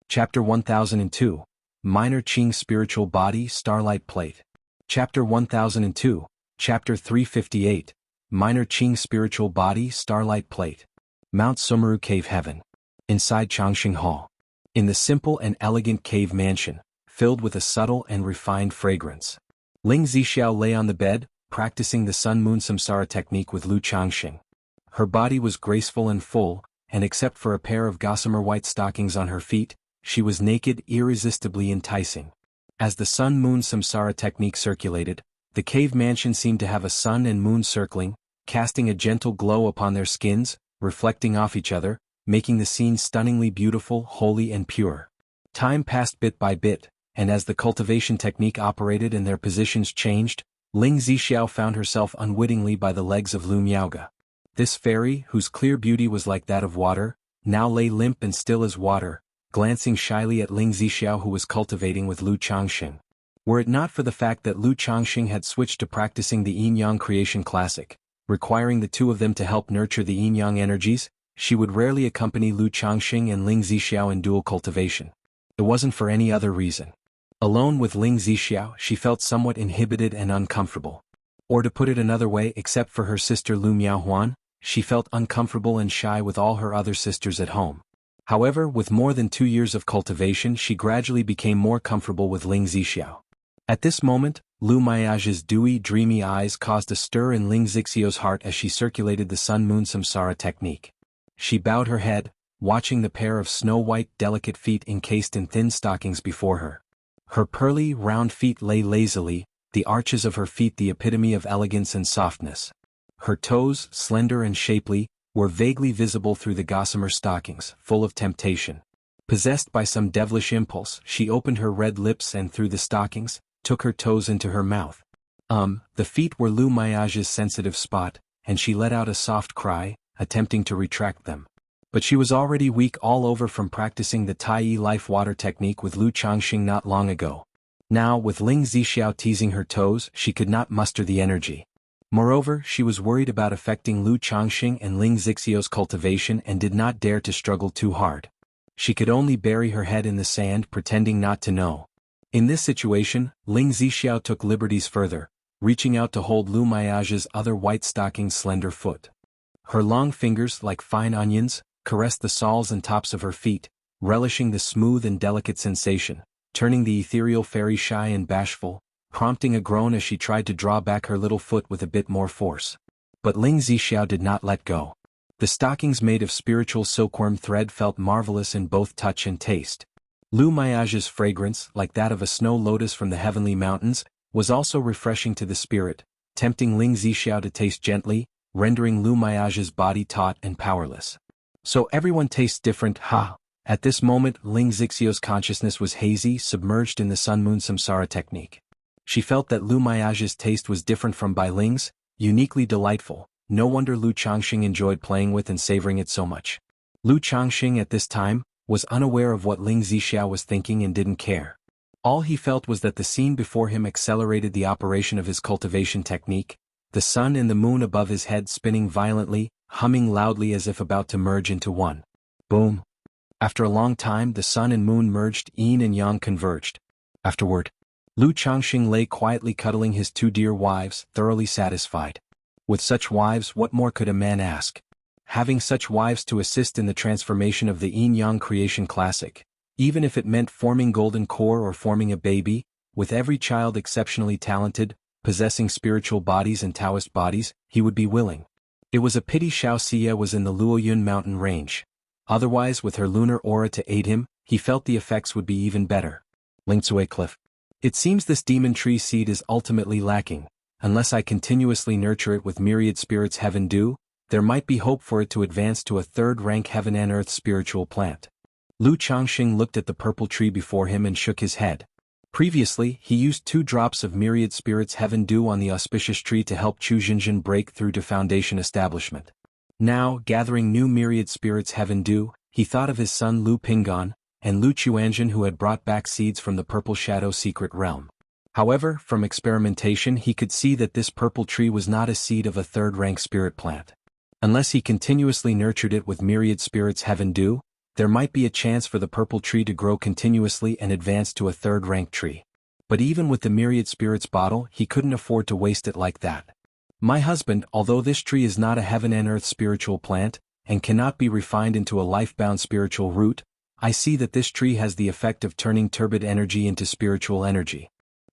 Chapter 1002, Minor Qing Spiritual Body Starlight Plate. Chapter 1002, Chapter 358, Minor Qing Spiritual Body Starlight Plate. Mount Sumeru Cave Heaven. Inside Changxing Hall. In the simple and elegant cave mansion, filled with a subtle and refined fragrance, Ling Zixiao lay on the bed, practicing the Sun-Moon Samsara technique with Lu Changxing. Her body was graceful and full, and except for a pair of gossamer white stockings on her feet, she was naked, irresistibly enticing. As the Sun-Moon Samsara technique circulated, the cave mansion seemed to have a sun and moon circling, casting a gentle glow upon their skins, reflecting off each other, making the scene stunningly beautiful, holy and pure. Time passed bit by bit, and as the cultivation technique operated and their positions changed, Ling Zixiao found herself unwittingly by the legs of Lu Miaoge. This fairy, whose clear beauty was like that of water, now lay limp and still as water, glancing shyly at Ling Zixiao who was cultivating with Lu Changxing. Were it not for the fact that Lu Changxing had switched to practicing the Yin-Yang Creation Classic, requiring the two of them to help nurture the Yin-Yang energies, she would rarely accompany Lu Changxing and Ling Zixiao in dual cultivation. It wasn't for any other reason. Alone with Ling Zixiao, she felt somewhat inhibited and uncomfortable. Or to put it another way, except for her sister Lu Miaohuan, she felt uncomfortable and shy with all her other sisters at home. However, with more than 2 years of cultivation, she gradually became more comfortable with Ling Zixiao. At this moment, Lu Miaoge's dewy, dreamy eyes caused a stir in Ling Zixiao's heart as she circulated the Sun-Moon Samsara technique. She bowed her head, watching the pair of snow-white, delicate feet encased in thin stockings before her. Her pearly, round feet lay lazily, the arches of her feet the epitome of elegance and softness. Her toes, slender and shapely, were vaguely visible through the gossamer stockings, full of temptation. Possessed by some devilish impulse, she opened her red lips and through the stockings, took her toes into her mouth. The feet were Lu Miaoge's sensitive spot, and she let out a soft cry, attempting to retract them. But she was already weak all over from practicing the Tai Life Water technique with Lu Changxing not long ago. Now, with Ling Zixiao teasing her toes, she could not muster the energy. Moreover, she was worried about affecting Lu Changxing and Ling Zixiao's cultivation and did not dare to struggle too hard. She could only bury her head in the sand, pretending not to know. In this situation, Ling Zixiao took liberties further, reaching out to hold Lu Miaoge's other white stocking's slender foot. Her long fingers, like fine onions, caressed the soles and tops of her feet, relishing the smooth and delicate sensation, turning the ethereal fairy shy and bashful, prompting a groan as she tried to draw back her little foot with a bit more force. But Ling Zixiao did not let go. The stockings made of spiritual silkworm thread felt marvelous in both touch and taste. Lu Miaoge's fragrance, like that of a snow lotus from the heavenly mountains, was also refreshing to the spirit, tempting Ling Zixiao to taste gently, rendering Lu Miaoge's body taut and powerless. So everyone tastes different, ha! At this moment, Ling Zixiao's consciousness was hazy, submerged in the Sun-Moon Samsara technique. She felt that Lu Miaoge's taste was different from Bai Ling's, uniquely delightful. No wonder Lu Changxing enjoyed playing with and savoring it so much. Lu Changxing at this time was unaware of what Ling Zixiao was thinking and didn't care. All he felt was that the scene before him accelerated the operation of his cultivation technique, the sun and the moon above his head spinning violently, humming loudly as if about to merge into one. Boom! After a long time, the sun and moon merged, yin and yang converged. Afterward, Lu Changxing lay quietly cuddling his 2 dear wives, thoroughly satisfied. With such wives, what more could a man ask? Having such wives to assist in the transformation of the Yin-Yang Creation Classic, even if it meant forming golden core or forming a baby, with every child exceptionally talented, possessing spiritual bodies and Taoist bodies, he would be willing. It was a pity Xiao Xia was in the Luoyun mountain range. Otherwise, with her lunar aura to aid him, he felt the effects would be even better. Lingcui Cliff. It seems this demon tree seed is ultimately lacking. Unless I continuously nurture it with myriad spirits heaven dew, there might be hope for it to advance to a 3rd-rank heaven and earth spiritual plant. Lu Changxing looked at the purple tree before him and shook his head. Previously, he used 2 drops of myriad spirits heaven dew on the auspicious tree to help Chu Jinjin break through to foundation establishment. Now, gathering new myriad spirits heaven dew, he thought of his son Lu Pingan, and Lu Chuanjin who had brought back seeds from the Purple Shadow secret realm. However, from experimentation he could see that this purple tree was not a seed of a 3rd-rank spirit plant. Unless he continuously nurtured it with myriad spirits heaven dew, there might be a chance for the purple tree to grow continuously and advance to a third-rank tree. But even with the myriad spirits bottle, he couldn't afford to waste it like that. My husband, although this tree is not a heaven and earth spiritual plant, and cannot be refined into a life-bound spiritual root, I see that this tree has the effect of turning turbid energy into spiritual energy.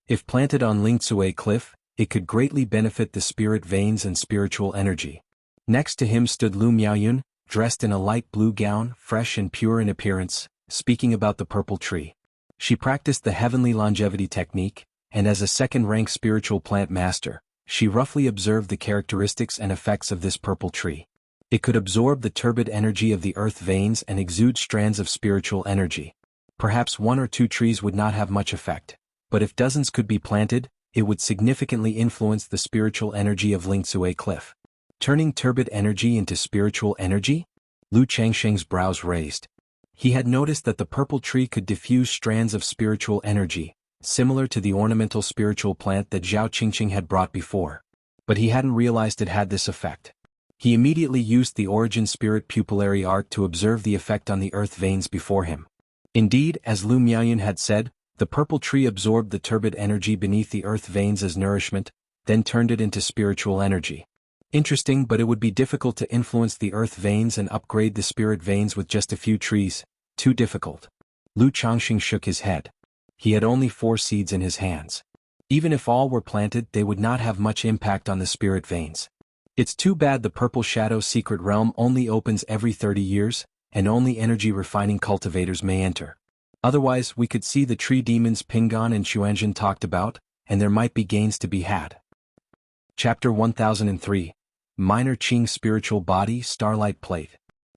If planted on Lingzue Cliff, it could greatly benefit the spirit veins and spiritual energy. Next to him stood Lu Miaoyun, dressed in a light blue gown, fresh and pure in appearance, speaking about the purple tree. She practiced the heavenly longevity technique, and as a second-rank spiritual plant master, she roughly observed the characteristics and effects of this purple tree. It could absorb the turbid energy of the earth veins and exude strands of spiritual energy. Perhaps 1 or 2 trees would not have much effect, but if dozens could be planted, it would significantly influence the spiritual energy of Lingzue Cliff. Turning turbid energy into spiritual energy? Lu Changsheng's brows raised. He had noticed that the purple tree could diffuse strands of spiritual energy, similar to the ornamental spiritual plant that Zhao Qingqing had brought before. But he hadn't realized it had this effect. He immediately used the origin spirit pupillary art to observe the effect on the earth veins before him. Indeed, as Lu Miaoyun had said, the purple tree absorbed the turbid energy beneath the earth veins as nourishment, then turned it into spiritual energy. Interesting, but it would be difficult to influence the earth veins and upgrade the spirit veins with just a few trees. Too difficult. Lu Changxing shook his head. He had only 4 seeds in his hands. Even if all were planted, they would not have much impact on the spirit veins. It's too bad the Purple Shadow secret realm only opens every 30 years, and only energy-refining cultivators may enter. Otherwise, we could see the tree demons Pingon and Xuanzhen talked about, and there might be gains to be had. Chapter 1003. Minor Qing Spiritual Body Starlight Plate.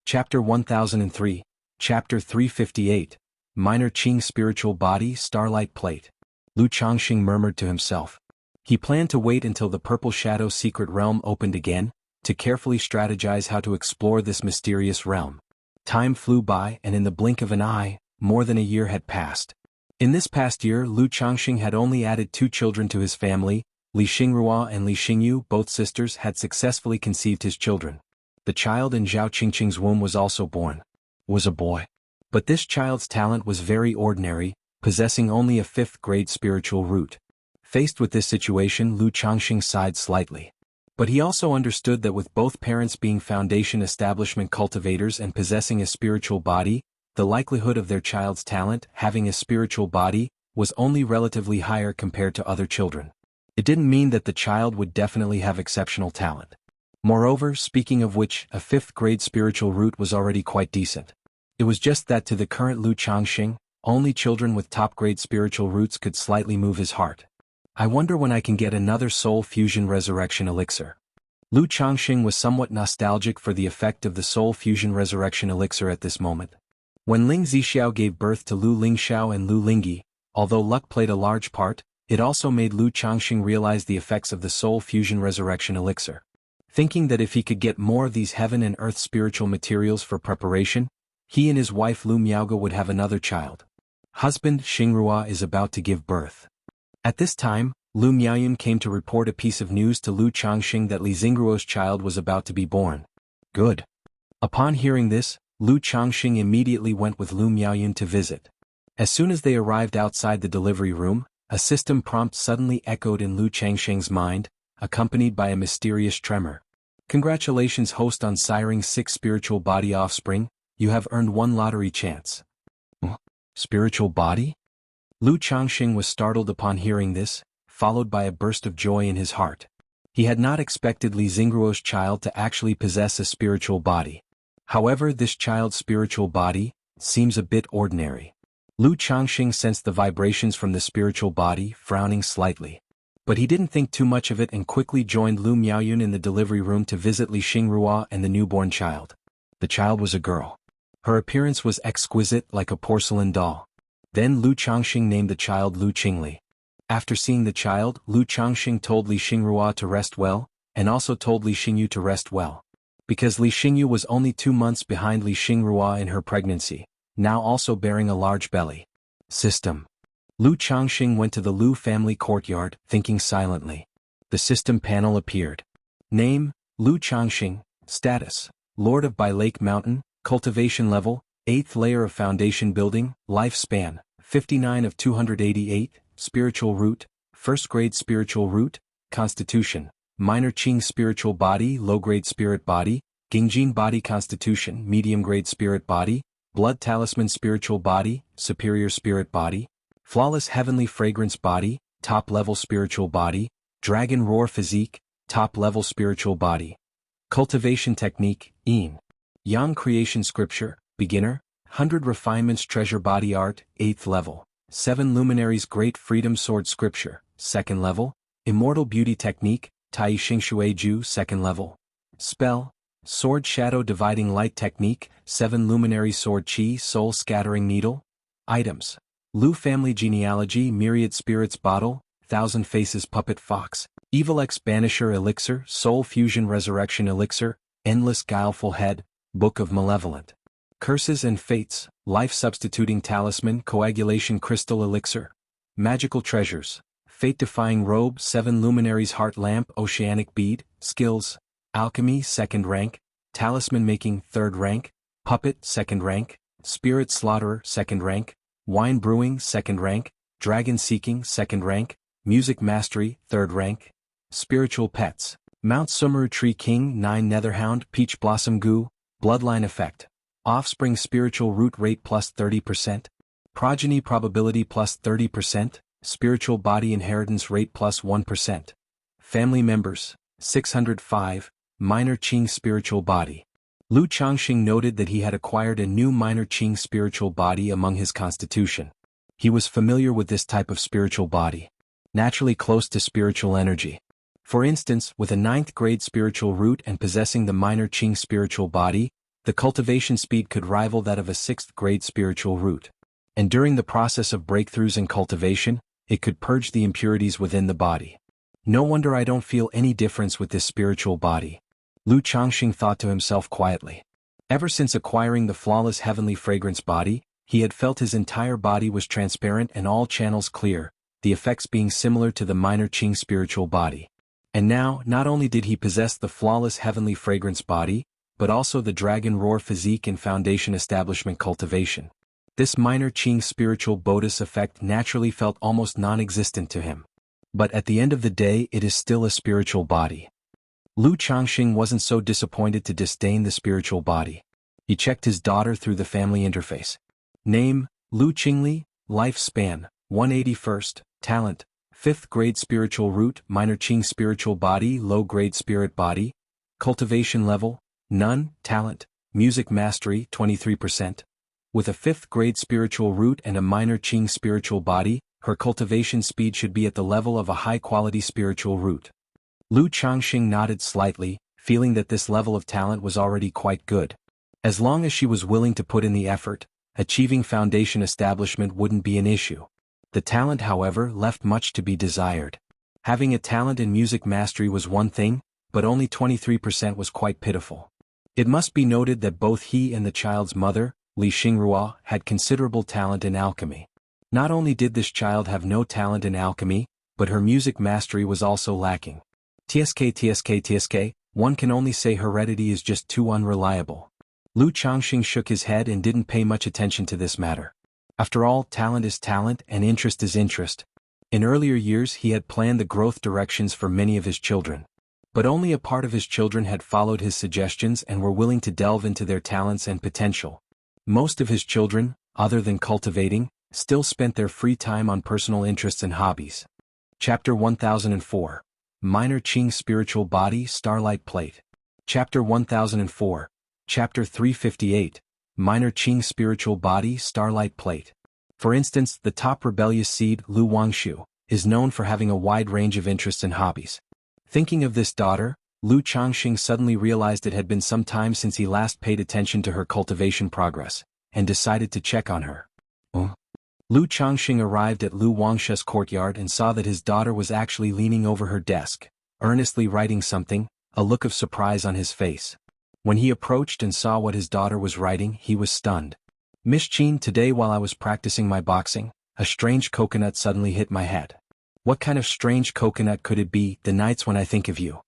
Chapter 1003. Chapter 358. Minor Qing Spiritual Body Starlight Plate. Lu Changxing murmured to himself. He planned to wait until the Purple Shadow secret realm opened again, to carefully strategize how to explore this mysterious realm. Time flew by, and in the blink of an eye, more than a year had passed. In this past year, Lu Changxing had only added 2 children to his family. Li Xingrua and Li Xingyu, both sisters, had successfully conceived his children. The child in Zhao Qingqing's womb was also born. Was a boy. But this child's talent was very ordinary, possessing only a 5th-grade spiritual root. Faced with this situation, Lu Changxing sighed slightly. But he also understood that with both parents being foundation establishment cultivators and possessing a spiritual body, the likelihood of their child's talent, having a spiritual body, was only relatively higher compared to other children. It didn't mean that the child would definitely have exceptional talent. Moreover, speaking of which, a 5th-grade spiritual root was already quite decent. It was just that to the current Lu Changxing, only children with top-grade spiritual roots could slightly move his heart. I wonder when I can get another soul fusion resurrection elixir. Lu Changxing was somewhat nostalgic for the effect of the soul fusion resurrection elixir at this moment. When Ling Zixiao gave birth to Lu Lingxiao and Lu Lingyi, although luck played a large part, it also made Lu Changxing realize the effects of the soul fusion resurrection elixir. Thinking that if he could get more of these heaven and earth spiritual materials for preparation, he and his wife Lu Miaoge would have another child. Husband Xingrua is about to give birth. At this time, Lu Miaoyun came to report a piece of news to Lu Changxing that Li Xingruo's child was about to be born. Good. Upon hearing this, Lu Changxing immediately went with Lu Miaoyun to visit. As soon as they arrived outside the delivery room, a system prompt suddenly echoed in Lu Changxing's mind, accompanied by a mysterious tremor. Congratulations, host on siring 6 spiritual body offspring, you have earned 1 lottery chance. Spiritual body? Lu Changxing was startled upon hearing this, followed by a burst of joy in his heart. He had not expected Li Xingruo's child to actually possess a spiritual body. However, this child's spiritual body seems a bit ordinary. Lu Changxing sensed the vibrations from the spiritual body, frowning slightly. But he didn't think too much of it and quickly joined Lu Miaoyun in the delivery room to visit Li Xingrua and the newborn child. The child was a girl. Her appearance was exquisite, like a porcelain doll. Then Lu Changxing named the child Lu Qingli. After seeing the child, Lu Changxing told Li Xingrua to rest well, and also told Li Xingyu to rest well. Because Li Xingyu was only 2 months behind Li Xingrua in her pregnancy, now also bearing a large belly. System. Lu Changxing went to the Lu family courtyard, thinking silently. The system panel appeared. Name, Lu Changxing. Status, Lord of Bai Lake Mountain. Cultivation level, 8th layer of foundation building, lifespan, 59 of 288, spiritual root, 1st grade spiritual root, constitution, minor Qing spiritual body, low-grade spirit body, Gingjin body constitution, medium-grade spirit body, blood talisman spiritual body, superior spirit body, flawless heavenly fragrance body, top-level spiritual body, dragon roar physique, top-level spiritual body. Cultivation technique, Yin. Yang creation scripture, beginner, 100 refinements treasure body art, 8th level. 7 luminaries great freedom sword scripture, 2nd level. Immortal beauty technique, Tai Xing Shui Ju, 2nd level. Spell, sword shadow dividing light technique, 7 luminary sword chi soul scattering needle. Items. Lu family genealogy myriad spirits bottle, 1000 faces puppet fox, evil X banisher elixir soul fusion resurrection elixir, endless guileful head, book of malevolent. Curses and fates, life substituting talisman coagulation crystal elixir. Magical treasures. Fate-defying robe 7 luminaries heart lamp oceanic bead, skills, alchemy 2nd rank, talisman making 3rd rank, puppet 2nd rank, spirit slaughterer 2nd rank, wine brewing 2nd rank, dragon seeking 2nd rank, music mastery 3rd rank. Spiritual pets, Mount Sumeru tree king 9 netherhound peach blossom goo, bloodline effect, offspring spiritual root rate plus 30%, progeny probability plus 30%, spiritual body inheritance rate plus 1%. Family members, 605, minor Qing spiritual body. Lu Changxing noted that he had acquired a new minor Qing spiritual body among his constitution. He was familiar with this type of spiritual body, naturally close to spiritual energy. For instance, with a 9th grade spiritual root and possessing the minor Qing spiritual body, the cultivation speed could rival that of a 6th grade spiritual root. And during the process of breakthroughs in cultivation, it could purge the impurities within the body. No wonder I don't feel any difference with this spiritual body, Lu Changxing thought to himself quietly. Ever since acquiring the flawless heavenly fragrance body, he had felt his entire body was transparent and all channels clear, the effects being similar to the minor Qing spiritual body. And now, not only did he possess the flawless heavenly fragrance body, but also the dragon roar physique and foundation establishment cultivation. This minor Qing spiritual bodhis effect naturally felt almost non-existent to him. But at the end of the day it is still a spiritual body. Lu Changxing wasn't so disappointed to disdain the spiritual body. He checked his daughter through the family interface. Name, Lu Qingli, lifespan, 181st, talent, 5th grade spiritual root, minor Qing spiritual body, low grade spirit body, cultivation level, none, talent, music mastery, 23%. With a 5th grade spiritual root and a minor Qing spiritual body, her cultivation speed should be at the level of a high-quality spiritual root. Lu Changxing nodded slightly, feeling that this level of talent was already quite good. As long as she was willing to put in the effort, achieving foundation establishment wouldn't be an issue. The talent, however, left much to be desired. Having a talent in music mastery was one thing, but only 23% was quite pitiful. It must be noted that both he and the child's mother, Li Xingrua, had considerable talent in alchemy. Not only did this child have no talent in alchemy, but her music mastery was also lacking. TSK, one can only say heredity is just too unreliable. Lu Changxing shook his head and didn't pay much attention to this matter. After all, talent is talent and interest is interest. In earlier years he had planned the growth directions for many of his children. But only a part of his children had followed his suggestions and were willing to delve into their talents and potential. Most of his children, other than cultivating, still spent their free time on personal interests and hobbies. Chapter 1004. Minor Qing Spiritual Body Starlight Plate. Chapter 1004. Chapter 358. Minor Qing Spiritual Body Starlight Plate. For instance, the top rebellious seed, Lu Wangshu, is known for having a wide range of interests and hobbies. Thinking of this daughter, Lu Changxing suddenly realized it had been some time since he last paid attention to her cultivation progress, and decided to check on her. Lu Changxing arrived at Lu Wangshu's courtyard and saw that his daughter was actually leaning over her desk, earnestly writing something, a look of surprise on his face. When he approached and saw what his daughter was writing, he was stunned. Miss Qin, today while I was practicing my boxing, a strange coconut suddenly hit my head. What kind of strange coconut could it be? The nights when I think of you.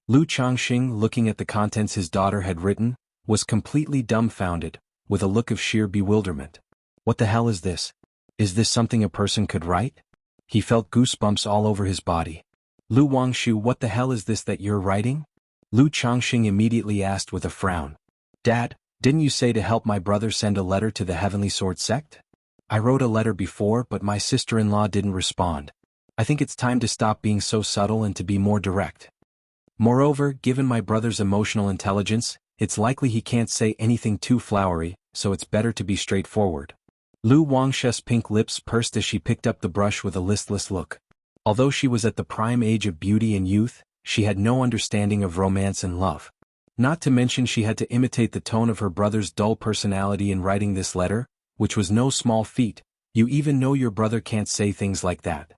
Lu Changxing, looking at the contents his daughter had written, was completely dumbfounded. with a look of sheer bewilderment. What the hell is this? Is this something a person could write? He felt goosebumps all over his body. Lu Wangshu, what the hell is this that you're writing? Lu Changxing immediately asked with a frown. Dad, didn't you say to help my brother send a letter to the Heavenly Sword sect? I wrote a letter before, but my sister-in-law didn't respond. I think it's time to stop being so subtle and to be more direct. Moreover, given my brother's emotional intelligence, it's likely he can't say anything too flowery, so it's better to be straightforward. Lu Wangshu's pink lips pursed as she picked up the brush with a listless look. Although she was at the prime age of beauty and youth, she had no understanding of romance and love. Not to mention she had to imitate the tone of her brother's dull personality in writing this letter, which was no small feat. You even know your brother can't say things like that.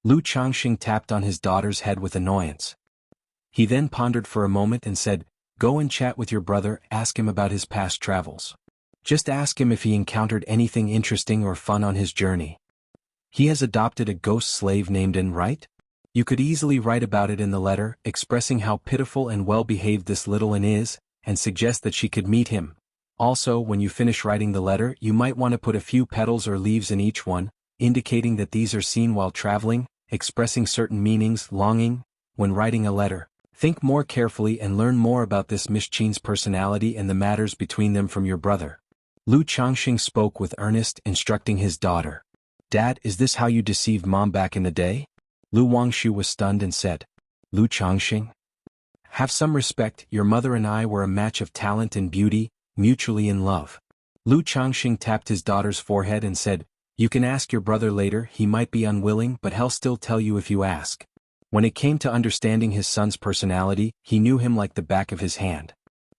Lu Changxing tapped on his daughter's head with annoyance. He then pondered for a moment and said, Go and chat with your brother, ask him about his past travels. Just ask him if he encountered anything interesting or fun on his journey. He has adopted a ghost slave named En, right? You could easily write about it in the letter, expressing how pitiful and well-behaved this little En is, and suggest that she could meet him. Also, when you finish writing the letter, you might want to put a few petals or leaves in each one, indicating that these are seen while traveling, expressing certain meanings, longing. When writing a letter, think more carefully and learn more about this Miss Qin's personality and the matters between them from your brother. Lu Changxing spoke with earnest, instructing his daughter. Dad, is this how you deceived Mom back in the day? Lu Wangshu was stunned and said, Lu Changxing? Have some respect, your mother and I were a match of talent and beauty, mutually in love. Lu Changxing tapped his daughter's forehead and said, You can ask your brother later, he might be unwilling but he'll still tell you if you ask. When it came to understanding his son's personality, he knew him like the back of his hand.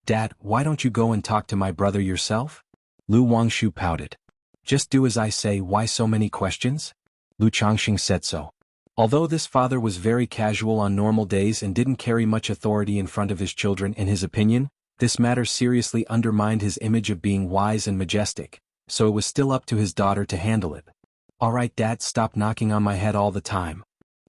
Dad, why don't you go and talk to my brother yourself? Lu Wangshu pouted. Just do as I say, why so many questions? Lu Changxing said so. Although this father was very casual on normal days and didn't carry much authority in front of his children, in his opinion, this matter seriously undermined his image of being wise and majestic, so it was still up to his daughter to handle it. Alright Dad, stop knocking on my head all the time.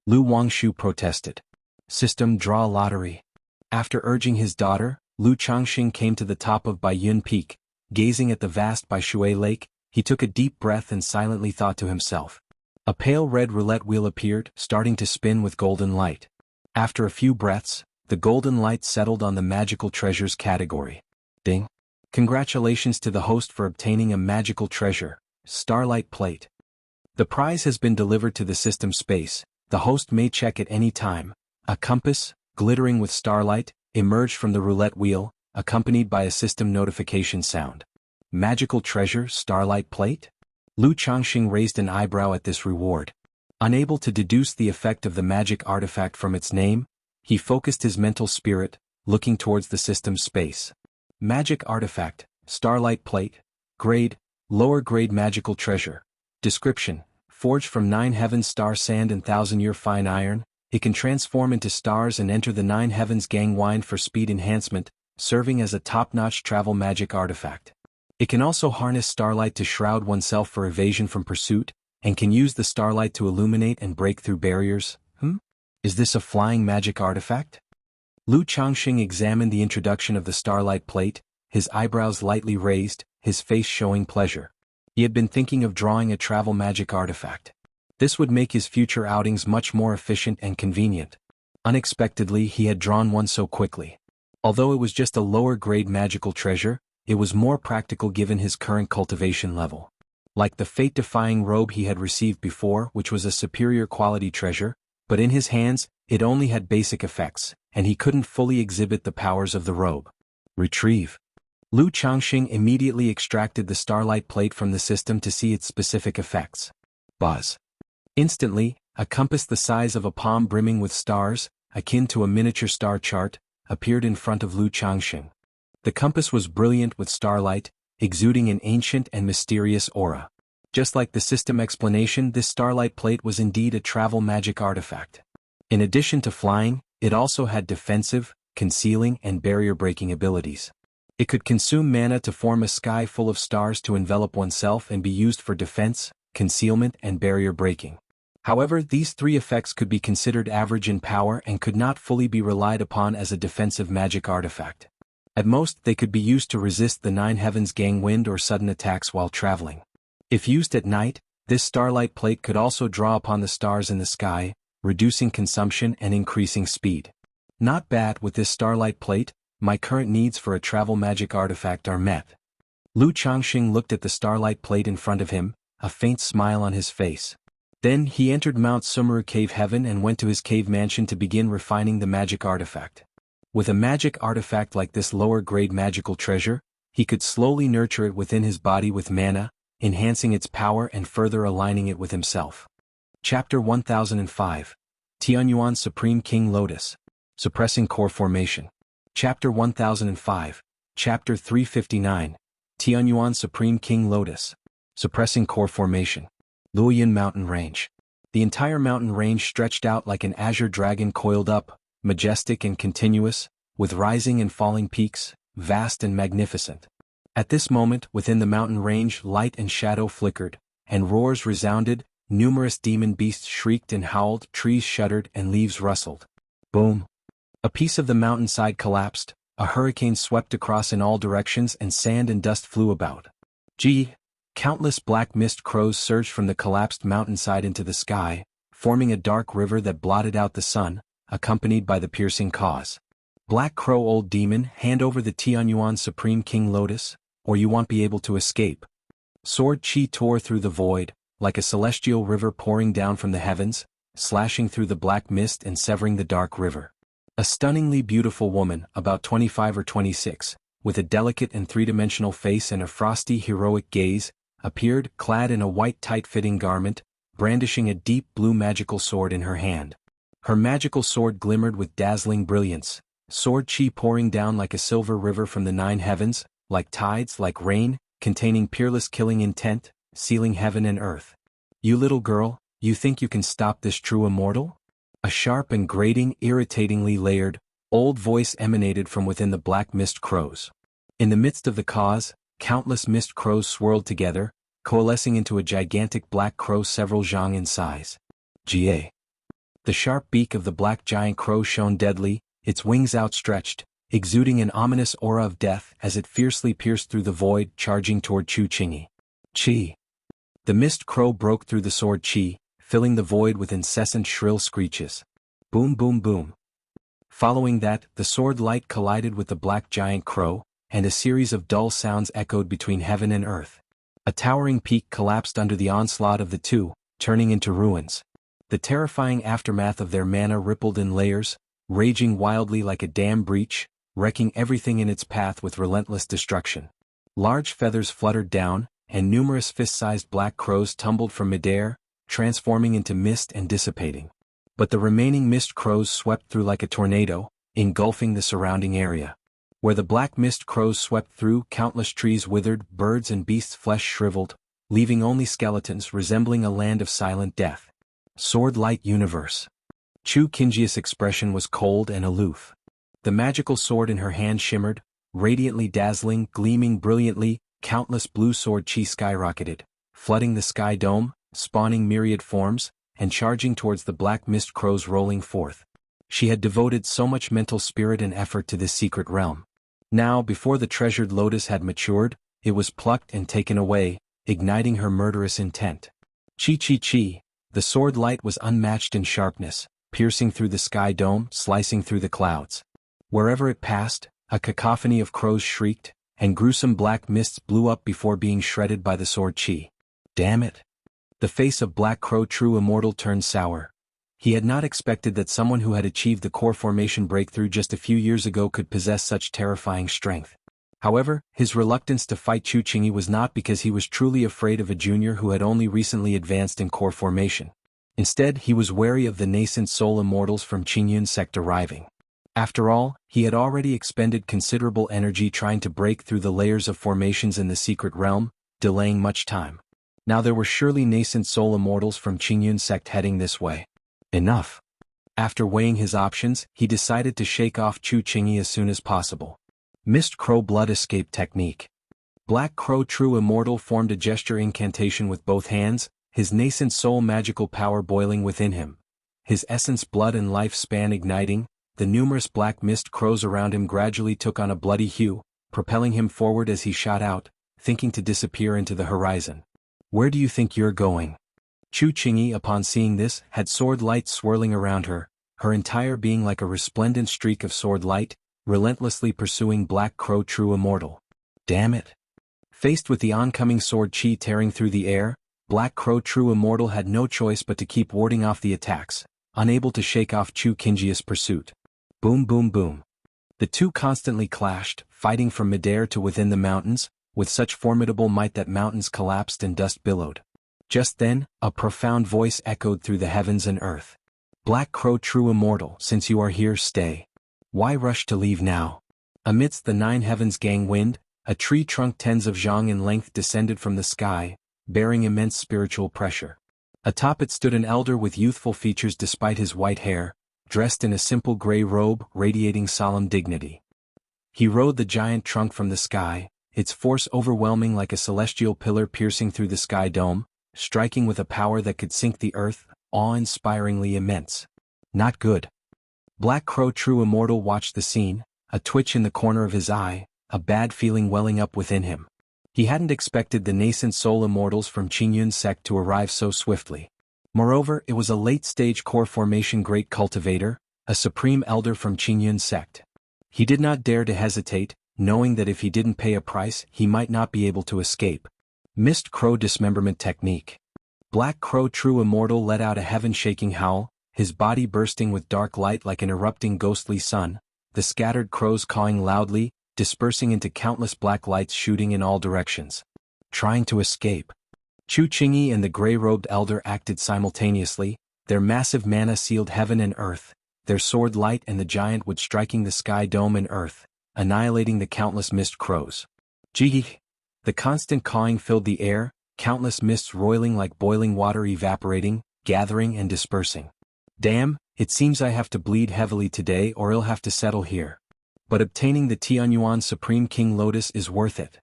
Lu Wangshu protested. System draw lottery. After urging his daughter, Lu Changxing came to the top of Baiyun Peak. Gazing at the vast Baishui Lake, he took a deep breath and silently thought to himself. A pale red roulette wheel appeared, starting to spin with golden light. After a few breaths, the golden light settled on the magical treasures category. Ding! Congratulations to the host for obtaining a magical treasure, Starlight Plate. The prize has been delivered to the system space. The host may check at any time. A compass, glittering with starlight, emerged from the roulette wheel, accompanied by a system notification sound. Magical treasure, Starlight Plate? Lu Changxing raised an eyebrow at this reward. Unable to deduce the effect of the magic artifact from its name, he focused his mental spirit, looking towards the system's space. Magic artifact, Starlight Plate. Grade, lower grade magical treasure. Description, forged from 9 heavens star sand and 1,000-year fine iron, it can transform into stars and enter the 9 heavens gang wind for speed enhancement, serving as a top-notch travel magic artifact. It can also harness starlight to shroud oneself for evasion from pursuit, and can use the starlight to illuminate and break through barriers. Is this a flying magic artifact? Lu Changxing examined the introduction of the Starlight Plate, his eyebrows lightly raised, his face showing pleasure. He had been thinking of drawing a travel magic artifact. This would make his future outings much more efficient and convenient. Unexpectedly, he had drawn one so quickly. Although it was just a lower-grade magical treasure, it was more practical given his current cultivation level. Like the fate-defying robe he had received before, which was a superior quality treasure, but in his hands, it only had basic effects, and he couldn't fully exhibit the powers of the robe. Retrieve. Lu Changxing immediately extracted the Starlight Plate from the system to see its specific effects. Buzz. Instantly, a compass the size of a palm brimming with stars, akin to a miniature star chart, appeared in front of Lu Changxing. The compass was brilliant with starlight, exuding an ancient and mysterious aura. Just like the system explanation, this Starlight Plate was indeed a travel magic artifact. In addition to flying, it also had defensive, concealing and barrier-breaking abilities. It could consume mana to form a sky full of stars to envelop oneself and be used for defense, concealment and barrier breaking. However, these three effects could be considered average in power and could not fully be relied upon as a defensive magic artifact. At most, they could be used to resist the Nine Heavens gang wind or sudden attacks while traveling. If used at night, this starlight plate could also draw upon the stars in the sky, reducing consumption and increasing speed. Not bad. With this starlight plate, my current needs for a travel magic artifact are met. Lu Changxing looked at the starlight plate in front of him, a faint smile on his face. Then he entered Mount Sumeru Cave Heaven and went to his cave mansion to begin refining the magic artifact. With a magic artifact like this lower-grade magical treasure, he could slowly nurture it within his body with mana, enhancing its power and further aligning it with himself. Chapter 1005. Tianyuan Supreme King Lotus. Suppressing Core Formation. Chapter 1005. Chapter 359. Tianyuan Supreme King Lotus. Suppressing Core Formation. Luoyan Mountain Range. The entire mountain range stretched out like an azure dragon coiled up, majestic and continuous, with rising and falling peaks, vast and magnificent. At this moment, within the mountain range, light and shadow flickered, and roars resounded, numerous demon beasts shrieked and howled, trees shuddered and leaves rustled. Boom! A piece of the mountainside collapsed, a hurricane swept across in all directions and sand and dust flew about. Countless black mist crows surged from the collapsed mountainside into the sky, forming a dark river that blotted out the sun, accompanied by the piercing caws. Black Crow Old Demon, hand over the Tianyuan Supreme King Lotus, or you won't be able to escape. Sword Chi tore through the void, like a celestial river pouring down from the heavens, slashing through the black mist and severing the dark river. A stunningly beautiful woman, about 25 or 26, with a delicate and three-dimensional face and a frosty heroic gaze, appeared, clad in a white tight-fitting garment, brandishing a deep blue magical sword in her hand. Her magical sword glimmered with dazzling brilliance, sword chi pouring down like a silver river from the nine heavens, like tides, like rain, containing peerless killing intent, sealing heaven and earth. You little girl, you think you can stop this true immortal? A sharp and grating, irritatingly layered, old voice emanated from within the black mist crows. In the midst of the cause, countless mist crows swirled together, coalescing into a gigantic black crow several zhang in size. Ga. The sharp beak of the black giant crow shone deadly, its wings outstretched, exuding an ominous aura of death as it fiercely pierced through the void, charging toward Chu Chingy. Chi. The mist crow broke through the sword chi, filling the void with incessant shrill screeches. Boom boom boom. Following that, the sword light collided with the black giant crow, and a series of dull sounds echoed between heaven and earth. A towering peak collapsed under the onslaught of the two, turning into ruins. The terrifying aftermath of their mana rippled in layers, raging wildly like a dam breach, wrecking everything in its path with relentless destruction. Large feathers fluttered down, and numerous fist-sized black crows tumbled from midair, transforming into mist and dissipating. But the remaining mist crows swept through like a tornado, engulfing the surrounding area. Where the black mist crows swept through, countless trees withered, birds and beasts' flesh shriveled, leaving only skeletons resembling a land of silent death. Sword Light Universe. Chu Qingji's expression was cold and aloof. The magical sword in her hand shimmered, radiantly dazzling, gleaming brilliantly, countless blue sword chi skyrocketed, flooding the sky dome, spawning myriad forms, and charging towards the black mist crows rolling forth. She had devoted so much mental spirit and effort to this secret realm. Now, before the treasured lotus had matured, it was plucked and taken away, igniting her murderous intent. Chi chi chi, the sword light was unmatched in sharpness, piercing through the sky dome, slicing through the clouds. Wherever it passed, a cacophony of crows shrieked, and gruesome black mists blew up before being shredded by the sword chi. Damn it! The face of Black Crow True Immortal turned sour. He had not expected that someone who had achieved the core formation breakthrough just a few years ago could possess such terrifying strength. However, his reluctance to fight Chu Qingyi was not because he was truly afraid of a junior who had only recently advanced in core formation. Instead, he was wary of the nascent soul immortals from Qingyun sect arriving. After all, he had already expended considerable energy trying to break through the layers of formations in the secret realm, delaying much time. Now there were surely nascent soul immortals from Qingyun sect heading this way. Enough. After weighing his options, he decided to shake off Chu Qingyi as soon as possible. Mist Crow Blood Escape Technique. Black Crow True Immortal formed a gesture incantation with both hands, his nascent soul magical power boiling within him. His essence blood and life span igniting, the numerous black mist crows around him gradually took on a bloody hue, propelling him forward as he shot out, thinking to disappear into the horizon. "Where do you think you're going?" Chu Qingyi, upon seeing this, had sword light swirling around her, her entire being like a resplendent streak of sword light, relentlessly pursuing Black Crow True Immortal. Damn it! Faced with the oncoming sword chi tearing through the air, Black Crow True Immortal had no choice but to keep warding off the attacks, unable to shake off Chu Qingyi's pursuit. Boom boom boom. The two constantly clashed, fighting from midair to within the mountains, with such formidable might that mountains collapsed and dust billowed. Just then, a profound voice echoed through the heavens and earth. "Black Crow True Immortal, since you are here, stay. Why rush to leave now?" Amidst the nine heavens gang wind, a tree trunk tens of zhang in length descended from the sky, bearing immense spiritual pressure. Atop it stood an elder with youthful features despite his white hair, dressed in a simple gray robe radiating solemn dignity. He rode the giant trunk from the sky, its force overwhelming like a celestial pillar piercing through the sky dome, striking with a power that could sink the earth, awe-inspiringly immense. Not good. Black Crow True Immortal watched the scene, a twitch in the corner of his eye, a bad feeling welling up within him. He hadn't expected the nascent soul immortals from Qingyun's sect to arrive so swiftly. Moreover, it was a late-stage core formation great cultivator, a supreme elder from Qingyun's sect. He did not dare to hesitate, knowing that if he didn't pay a price, he might not be able to escape. Mist Crow Dismemberment Technique. Black Crow True Immortal let out a heaven-shaking howl, his body bursting with dark light like an erupting ghostly sun, the scattered crows cawing loudly, dispersing into countless black lights shooting in all directions. Trying to escape. Chu Qingyi and the gray-robed elder acted simultaneously, their massive mana sealed heaven and earth, their sword light and the giant wood striking the sky dome and earth, annihilating the countless mist crows. Gee! The constant cawing filled the air, countless mists roiling like boiling water evaporating, gathering and dispersing. Damn, it seems I have to bleed heavily today or I'll have to settle here. But obtaining the Tianyuan Supreme King Lotus is worth it.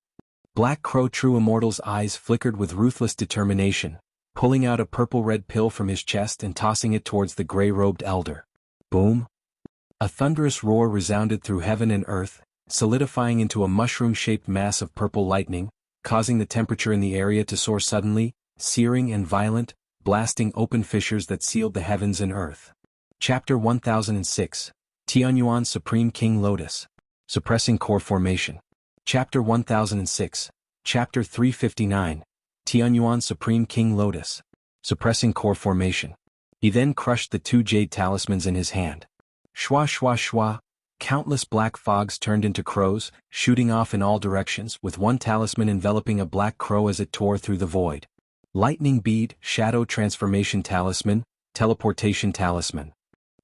Black Crow True Immortal's eyes flickered with ruthless determination, pulling out a purple-red pill from his chest and tossing it towards the gray-robed elder. Boom! A thunderous roar resounded through heaven and earth, solidifying into a mushroom-shaped mass of purple lightning, causing the temperature in the area to soar suddenly, searing and violent, blasting open fissures that sealed the heavens and earth. Chapter 1006. Tianyuan Supreme King Lotus. Suppressing Core Formation. Chapter 1006. Chapter 359. Tianyuan Supreme King Lotus. Suppressing Core Formation. He then crushed the two jade talismans in his hand. Shwa shwa shwa. Countless black fogs turned into crows, shooting off in all directions with one talisman enveloping a black crow as it tore through the void. Lightning Bead, Shadow Transformation Talisman, Teleportation Talisman.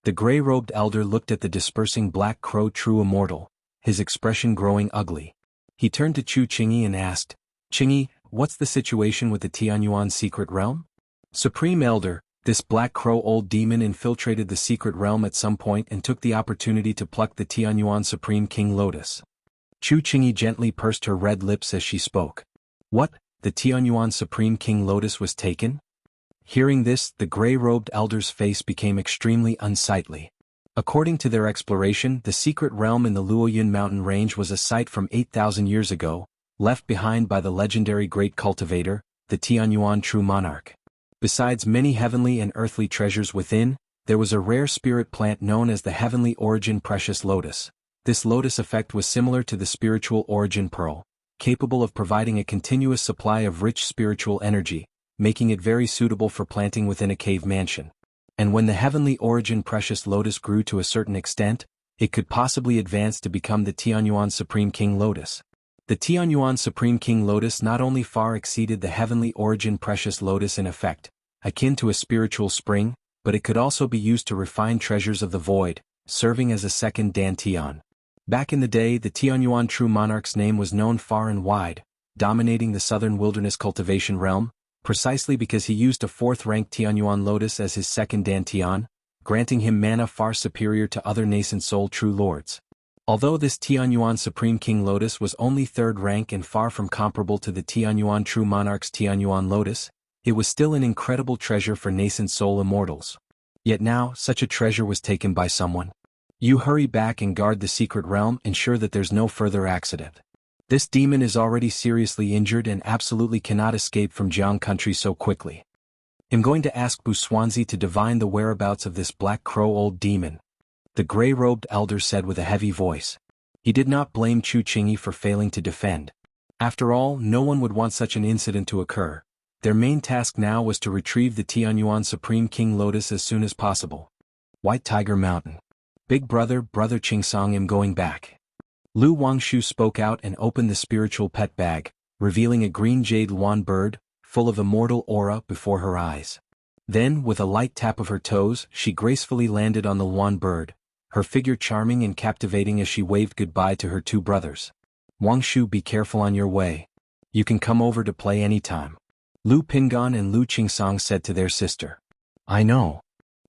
The gray-robed elder looked at the dispersing Black Crow True Immortal, his expression growing ugly. He turned to Chu Qingyi and asked, "Qingyi, what's the situation with the Tianyuan Secret Realm?" "Supreme Elder, this Black Crow old demon infiltrated the secret realm at some point and took the opportunity to pluck the Tianyuan Supreme King Lotus." Chu Qingyi gently pursed her red lips as she spoke. "What, the Tianyuan Supreme King Lotus was taken?" Hearing this, the gray-robed elder's face became extremely unsightly. According to their exploration, the secret realm in the Luoyun mountain range was a site from 8,000 years ago, left behind by the legendary Great Cultivator, the Tianyuan True Monarch. Besides many heavenly and earthly treasures within, there was a rare spirit plant known as the Heavenly Origin Precious Lotus. This lotus effect was similar to the spiritual origin pearl, capable of providing a continuous supply of rich spiritual energy, making it very suitable for planting within a cave mansion. And when the Heavenly Origin Precious Lotus grew to a certain extent, it could possibly advance to become the Tianyuan Supreme King Lotus. The Tianyuan Supreme King Lotus not only far exceeded the Heavenly Origin Precious Lotus in effect, akin to a spiritual spring, but it could also be used to refine treasures of the void, serving as a second Dantian. Back in the day, the Tianyuan True Monarch's name was known far and wide, dominating the southern wilderness cultivation realm, precisely because he used a fourth-ranked Tianyuan Lotus as his second Dantian, granting him mana far superior to other nascent soul true lords. Although this Tianyuan Supreme King Lotus was only third rank and far from comparable to the Tianyuan True Monarch's Tianyuan Lotus, it was still an incredible treasure for nascent soul immortals. Yet now, such a treasure was taken by someone. You hurry back and guard the secret realm, ensure that there's no further accident. This demon is already seriously injured and absolutely cannot escape from Jiang country so quickly. I'm going to ask Buswanzi to divine the whereabouts of this black crow old demon. The gray-robed elder said with a heavy voice. He did not blame Chu Qingyi for failing to defend. After all, no one would want such an incident to occur. Their main task now was to retrieve the Tianyuan Supreme King Lotus as soon as possible. White Tiger Mountain. Big brother, Brother Qingsong, am going back. Lu Wangshu spoke out and opened the spiritual pet bag, revealing a green jade luan bird, full of immortal aura, before her eyes. Then, with a light tap of her toes, she gracefully landed on the luan bird, her figure charming and captivating as she waved goodbye to her two brothers. Wangshu, be careful on your way. You can come over to play anytime. Lu Pingon and Lu Qingsong said to their sister. I know.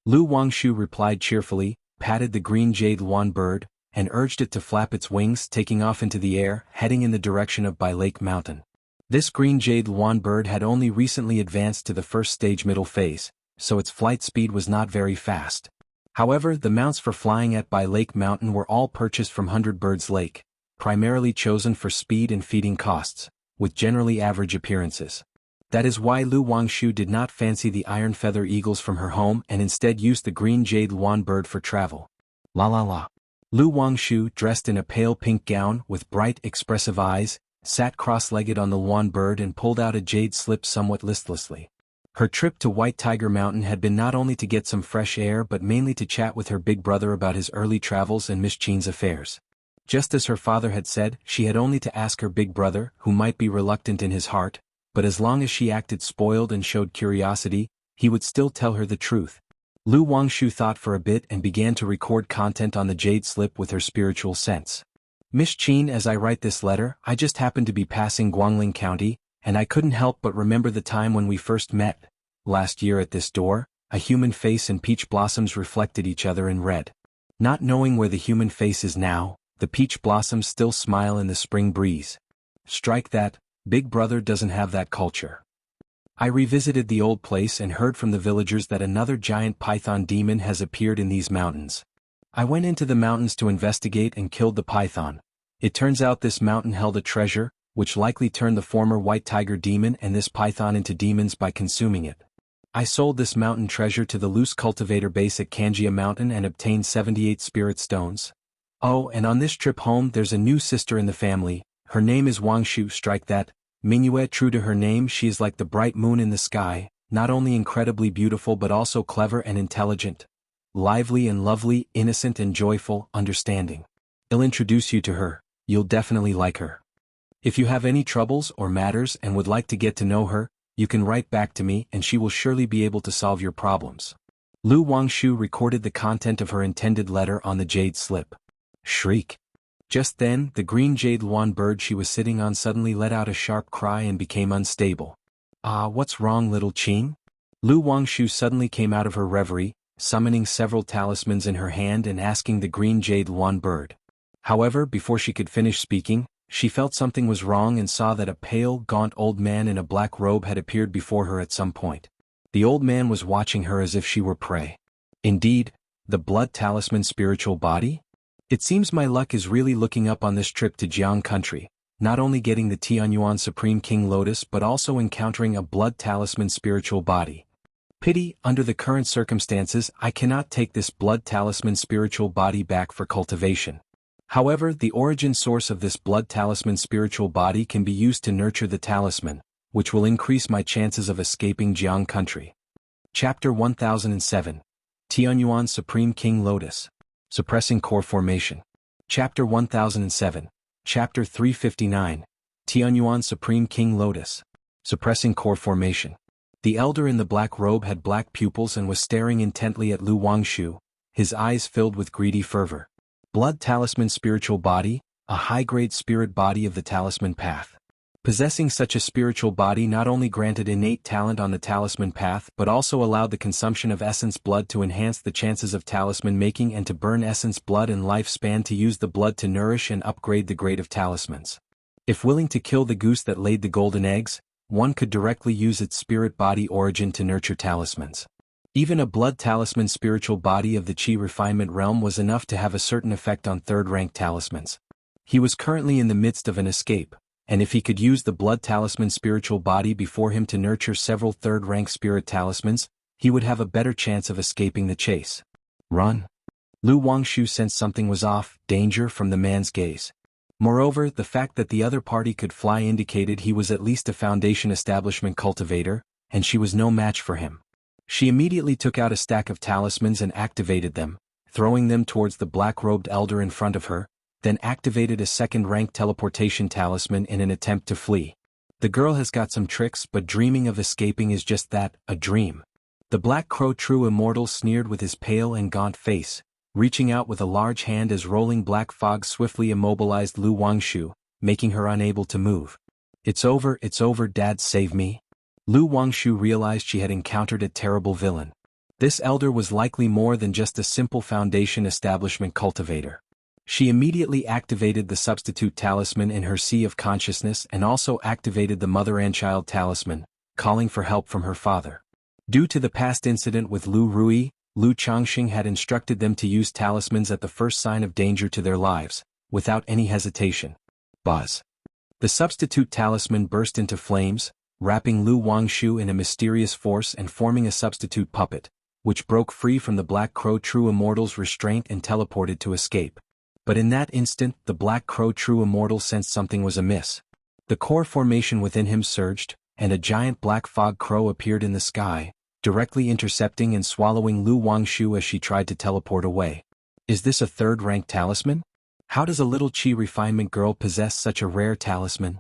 Lu Wangshu replied cheerfully, patted the green jade luan bird, and urged it to flap its wings, taking off into the air, heading in the direction of Bai Lake Mountain. This green jade luan bird had only recently advanced to the first stage middle phase, so its flight speed was not very fast. However, the mounts for flying at Bai Lake Mountain were all purchased from 100 Birds Lake, primarily chosen for speed and feeding costs, with generally average appearances. That is why Lu Wangshu did not fancy the iron feather eagles from her home and instead used the green jade luan bird for travel. La la la. Lu Wangshu, dressed in a pale pink gown with bright, expressive eyes, sat cross-legged on the luan bird and pulled out a jade slip somewhat listlessly. Her trip to White Tiger Mountain had been not only to get some fresh air but mainly to chat with her big brother about his early travels and Miss Qin's affairs. Just as her father had said, she had only to ask her big brother, who might be reluctant in his heart, but as long as she acted spoiled and showed curiosity, he would still tell her the truth. Lu Wangshu thought for a bit and began to record content on the jade slip with her spiritual sense. Miss Qin, as I write this letter, I just happened to be passing Guangling County, and I couldn't help but remember the time when we first met. Last year at this door, a human face and peach blossoms reflected each other in red. Not knowing where the human face is now, the peach blossoms still smile in the spring breeze. Strike that, Big Brother doesn't have that culture. I revisited the old place and heard from the villagers that another giant python demon has appeared in these mountains. I went into the mountains to investigate and killed the python. It turns out this mountain held a treasure, which likely turned the former white tiger demon and this python into demons by consuming it. I sold this mountain treasure to the loose cultivator base at Kanjia Mountain and obtained 78 spirit stones. Oh, and on this trip home there's a new sister in the family. Her name is Wangshu. Strike that. Mingyue, true to her name, she is like the bright moon in the sky, not only incredibly beautiful but also clever and intelligent. Lively and lovely, innocent and joyful, understanding. I'll introduce you to her, you'll definitely like her. If you have any troubles or matters and would like to get to know her, you can write back to me and she will surely be able to solve your problems. Lu Wangshu recorded the content of her intended letter on the jade slip. Shriek. Just then, the green jade luan bird she was sitting on suddenly let out a sharp cry and became unstable. Ah, what's wrong, little Qin? Lu Wangshu suddenly came out of her reverie, summoning several talismans in her hand and asking the green jade luan bird. However, before she could finish speaking, she felt something was wrong and saw that a pale, gaunt old man in a black robe had appeared before her at some point. The old man was watching her as if she were prey. Indeed, the blood talisman spiritual body? It seems my luck is really looking up on this trip to Jiang country, not only getting the Tianyuan Supreme King Lotus but also encountering a blood talisman spiritual body. Pity, under the current circumstances I cannot take this blood talisman spiritual body back for cultivation. However, the origin source of this blood talisman spiritual body can be used to nurture the talisman, which will increase my chances of escaping Jiang country. Chapter 1007. Tianyuan Supreme King Lotus. Suppressing Core Formation. Chapter 1007. Chapter 359. Tianyuan Supreme King Lotus. Suppressing Core Formation. The elder in the black robe had black pupils and was staring intently at Lu Wangshu, his eyes filled with greedy fervor. Blood Talisman Spiritual Body, a high-grade spirit body of the Talisman Path. Possessing such a spiritual body not only granted innate talent on the talisman path but also allowed the consumption of essence blood to enhance the chances of talisman making and to burn essence blood and lifespan to use the blood to nourish and upgrade the grade of talismans. If willing to kill the goose that laid the golden eggs, one could directly use its spirit body origin to nurture talismans. Even a blood talisman spiritual body of the Qi refinement realm was enough to have a certain effect on third-rank talismans. He was currently in the midst of an escape, and if he could use the blood talisman spiritual body before him to nurture several third-rank spirit talismans, he would have a better chance of escaping the chase. Run. Lu Wangshu sensed something was off, danger from the man's gaze. Moreover, the fact that the other party could fly indicated he was at least a Foundation establishment cultivator, and she was no match for him. She immediately took out a stack of talismans and activated them, throwing them towards the black-robed elder in front of her, then activated a second-rank teleportation talisman in an attempt to flee. The girl has got some tricks, but dreaming of escaping is just that, a dream. The Black Crow True Immortal sneered with his pale and gaunt face, reaching out with a large hand as rolling black fog swiftly immobilized Lu Wangshu, making her unable to move. It's over, Dad, save me." Lu Wangshu realized she had encountered a terrible villain. This elder was likely more than just a simple Foundation establishment cultivator. She immediately activated the substitute talisman in her Sea of Consciousness and also activated the Mother and Child talisman, calling for help from her father. Due to the past incident with Lu Rui, Lu Changxing had instructed them to use talismans at the first sign of danger to their lives, without any hesitation. Buzz. The substitute talisman burst into flames, wrapping Lu Wangshu in a mysterious force and forming a substitute puppet, which broke free from the Black Crow True Immortal's restraint and teleported to escape. But in that instant, the Black Crow True Immortal sensed something was amiss. The core formation within him surged, and a giant black fog crow appeared in the sky, directly intercepting and swallowing Lu Wangshu as she tried to teleport away. Is this a third-rank talisman? How does a little Qi refinement girl possess such a rare talisman?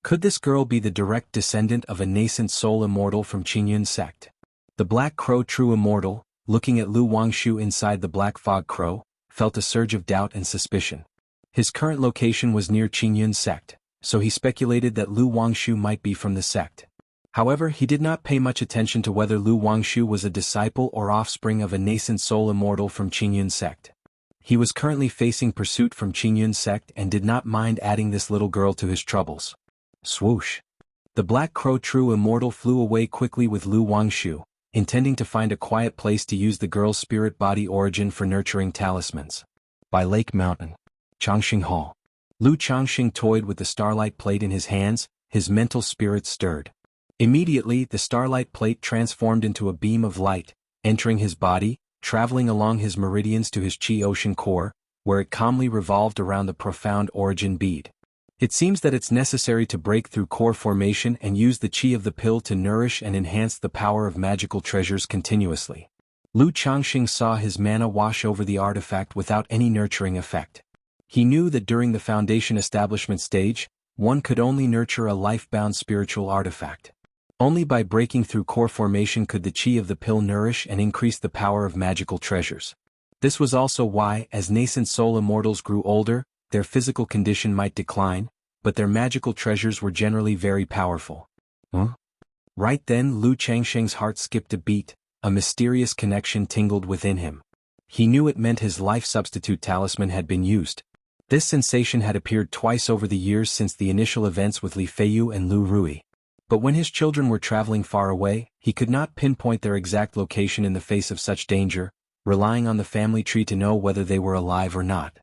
Could this girl be the direct descendant of a nascent soul immortal from Qingyun sect? The Black Crow True Immortal, looking at Lu Wangshu inside the Black Fog Crow, felt a surge of doubt and suspicion. His current location was near Qingyun sect, so he speculated that Lu Wangshu might be from the sect. However, he did not pay much attention to whether Lu Wangshu was a disciple or offspring of a nascent soul immortal from Qingyun sect. He was currently facing pursuit from Qingyun sect and did not mind adding this little girl to his troubles. Swoosh. The Black Crow True Immortal flew away quickly with Lu Wangshu, intending to find a quiet place to use the girl's spirit body origin for nurturing talismans. By Lake Mountain. Changxing Hall. Lu Changxing toyed with the starlight plate in his hands, his mental spirit stirred. Immediately, the starlight plate transformed into a beam of light, entering his body, traveling along his meridians to his Qi ocean core, where it calmly revolved around the profound origin bead. It seems that it's necessary to break through core formation and use the Qi of the pill to nourish and enhance the power of magical treasures continuously. Lu Changxing saw his mana wash over the artifact without any nurturing effect. He knew that during the Foundation establishment stage, one could only nurture a life-bound spiritual artifact. Only by breaking through core formation could the Qi of the pill nourish and increase the power of magical treasures. This was also why, as nascent soul immortals grew older, their physical condition might decline, but their magical treasures were generally very powerful. Right then, Lu Changxing's heart skipped a beat, a mysterious connection tingled within him. He knew it meant his life substitute talisman had been used. This sensation had appeared twice over the years since the initial events with Li Feiyu and Lu Rui. But when his children were traveling far away, he could not pinpoint their exact location in the face of such danger, relying on the family tree to know whether they were alive or not.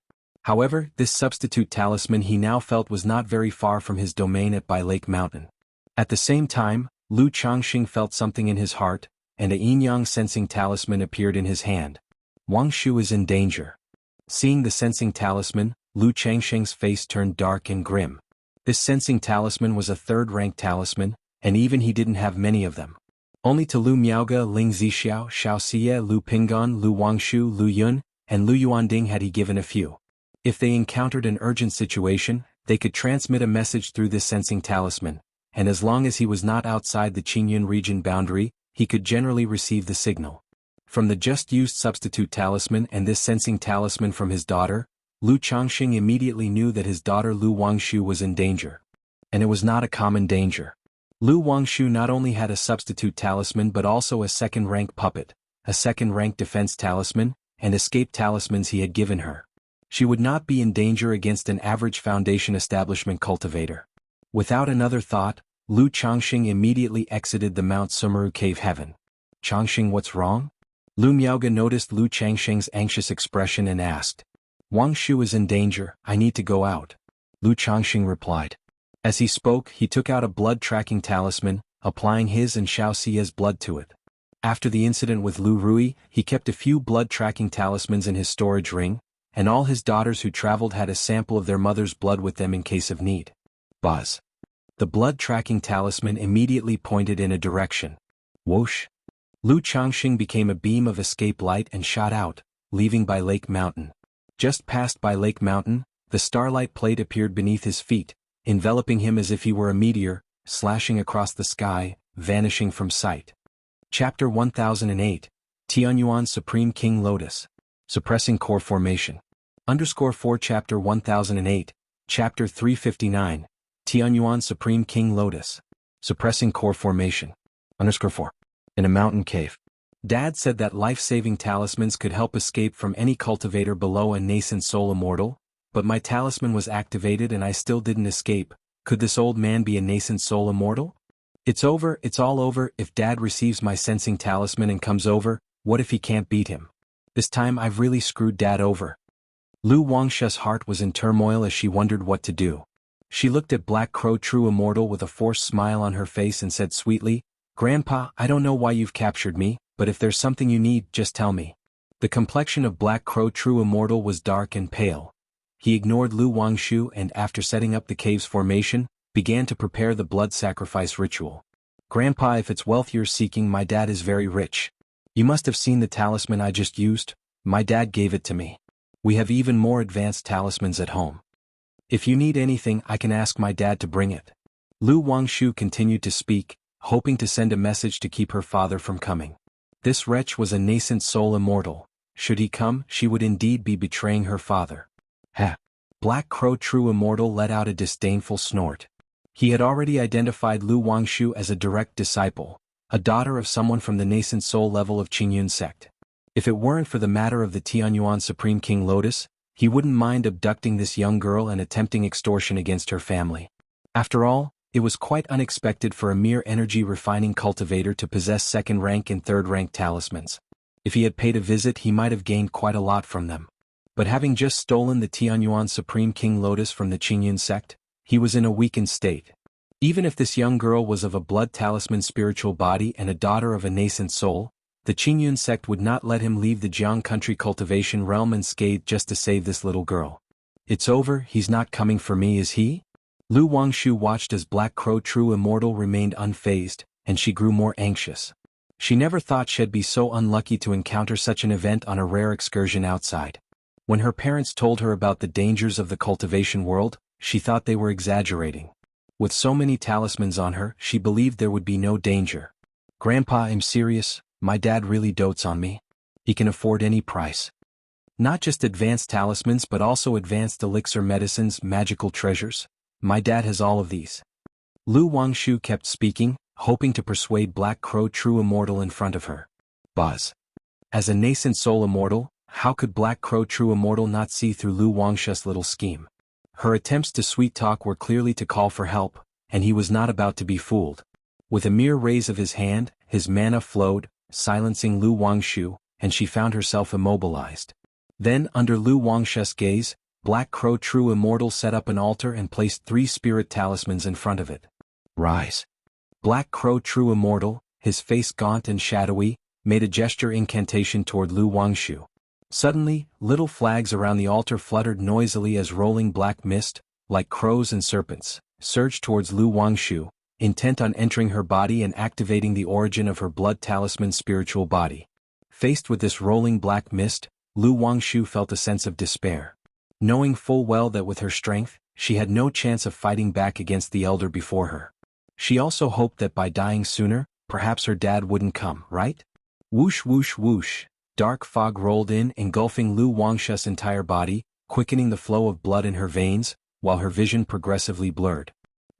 However, this substitute talisman he now felt was not very far from his domain at Bai Lake Mountain. At the same time, Lu Changxing felt something in his heart, and a yin-yang sensing talisman appeared in his hand. Wangshu is in danger. Seeing the sensing talisman, Lu Changxing's face turned dark and grim. This sensing talisman was a third-rank talisman, and even he didn't have many of them. Only to Lu Miaoge, Ling Zixiao, Xiao Xie, Lu Pingon, Lu Wangshu, Lu Yun, and Lu Yuanding had he given a few. If they encountered an urgent situation, they could transmit a message through this sensing talisman, and as long as he was not outside the Qingyun region boundary, he could generally receive the signal. From the just-used substitute talisman and this sensing talisman from his daughter, Lu Changxing immediately knew that his daughter Lu Wangshu was in danger. And it was not a common danger. Lu Wangshu not only had a substitute talisman but also a second-rank puppet, a second-rank defense talisman, and escape talismans he had given her. She would not be in danger against an average Foundation establishment cultivator. Without another thought, Lu Changxing immediately exited the Mount Sumeru cave heaven. Changxing, what's wrong? Lu Miaoge noticed Lu Changxing's anxious expression and asked. Wang Shu is in danger, I need to go out. Lu Changxing replied. As he spoke, he took out a blood-tracking talisman, applying his and Xiao Xia's blood to it. After the incident with Lu Rui, he kept a few blood-tracking talismans in his storage ring, and all his daughters who traveled had a sample of their mother's blood with them in case of need. Buzz. The blood-tracking talisman immediately pointed in a direction. Whoosh. Lu Changxing became a beam of escape light and shot out, leaving by Lake Mountain. Just past by Lake Mountain, the starlight plate appeared beneath his feet, enveloping him as if he were a meteor, slashing across the sky, vanishing from sight. Chapter 1008, Tianyuan Supreme King Lotus. Suppressing Core Formation. _4 Chapter 1008, Chapter 359, Tianyuan Supreme King Lotus. Suppressing Core Formation. _4. In a mountain cave. Dad said that life-saving talismans could help escape from any cultivator below a nascent soul immortal, but my talisman was activated and I still didn't escape. Could this old man be a nascent soul immortal? It's over, it's all over. If Dad receives my sensing talisman and comes over, what if he can't beat him? This time I've really screwed Dad over. Lu Wangsha's heart was in turmoil as she wondered what to do. She looked at Black Crow True Immortal with a forced smile on her face and said sweetly, Grandpa, I don't know why you've captured me, but if there's something you need, just tell me. The complexion of Black Crow True Immortal was dark and pale. He ignored Lu Wangshu and, after setting up the cave's formation, began to prepare the blood sacrifice ritual. Grandpa, if it's wealth you're seeking, my dad is very rich. You must have seen the talisman I just used. My dad gave it to me. We have even more advanced talismans at home. If you need anything, I can ask my dad to bring it. Lu Wangshu continued to speak, hoping to send a message to keep her father from coming. This wretch was a nascent soul immortal. Should he come, she would indeed be betraying her father. Heh. Black Crow True Immortal let out a disdainful snort. He had already identified Lu Wangshu as a direct disciple, a daughter of someone from the nascent soul level of Qingyun sect. If it weren't for the matter of the Tianyuan Supreme King Lotus, he wouldn't mind abducting this young girl and attempting extortion against her family. After all, it was quite unexpected for a mere energy refining cultivator to possess second-rank and third-rank talismans. If he had paid a visit, he might have gained quite a lot from them. But having just stolen the Tianyuan Supreme King Lotus from the Qingyun sect, he was in a weakened state. Even if this young girl was of a blood talisman spiritual body and a daughter of a nascent soul, the Qingyun sect would not let him leave the Jiang country cultivation realm unscathed just to save this little girl. It's over, he's not coming for me, is he? Lu Wangshu watched as Black Crow True Immortal remained unfazed, and she grew more anxious. She never thought she'd be so unlucky to encounter such an event on a rare excursion outside. When her parents told her about the dangers of the cultivation world, she thought they were exaggerating. With so many talismans on her, she believed there would be no danger. Grandpa, I'm serious, my dad really dotes on me. He can afford any price. Not just advanced talismans but also advanced elixir medicines, magical treasures. My dad has all of these. Lu Wangshu kept speaking, hoping to persuade Black Crow True Immortal in front of her. Buzz. As a nascent soul immortal, how could Black Crow True Immortal not see through Lu Wangshu's little scheme? Her attempts to sweet-talk were clearly to call for help, and he was not about to be fooled. With a mere raise of his hand, his mana flowed, silencing Lu Wangshu, and she found herself immobilized. Then, under Lu Wangshu's gaze, Black Crow True Immortal set up an altar and placed 3 spirit talismans in front of it. Rise. Black Crow True Immortal, his face gaunt and shadowy, made a gesture incantation toward Lu Wangshu. Suddenly, little flags around the altar fluttered noisily as rolling black mist, like crows and serpents, surged towards Lu Wangshu, intent on entering her body and activating the origin of her blood talisman spiritual body. Faced with this rolling black mist, Lu Wangshu felt a sense of despair. Knowing full well that with her strength, she had no chance of fighting back against the elder before her. She also hoped that by dying sooner, perhaps her dad wouldn't come, right? Whoosh whoosh whoosh. Dark fog rolled in, engulfing Lu Wangshu's entire body, quickening the flow of blood in her veins, while her vision progressively blurred.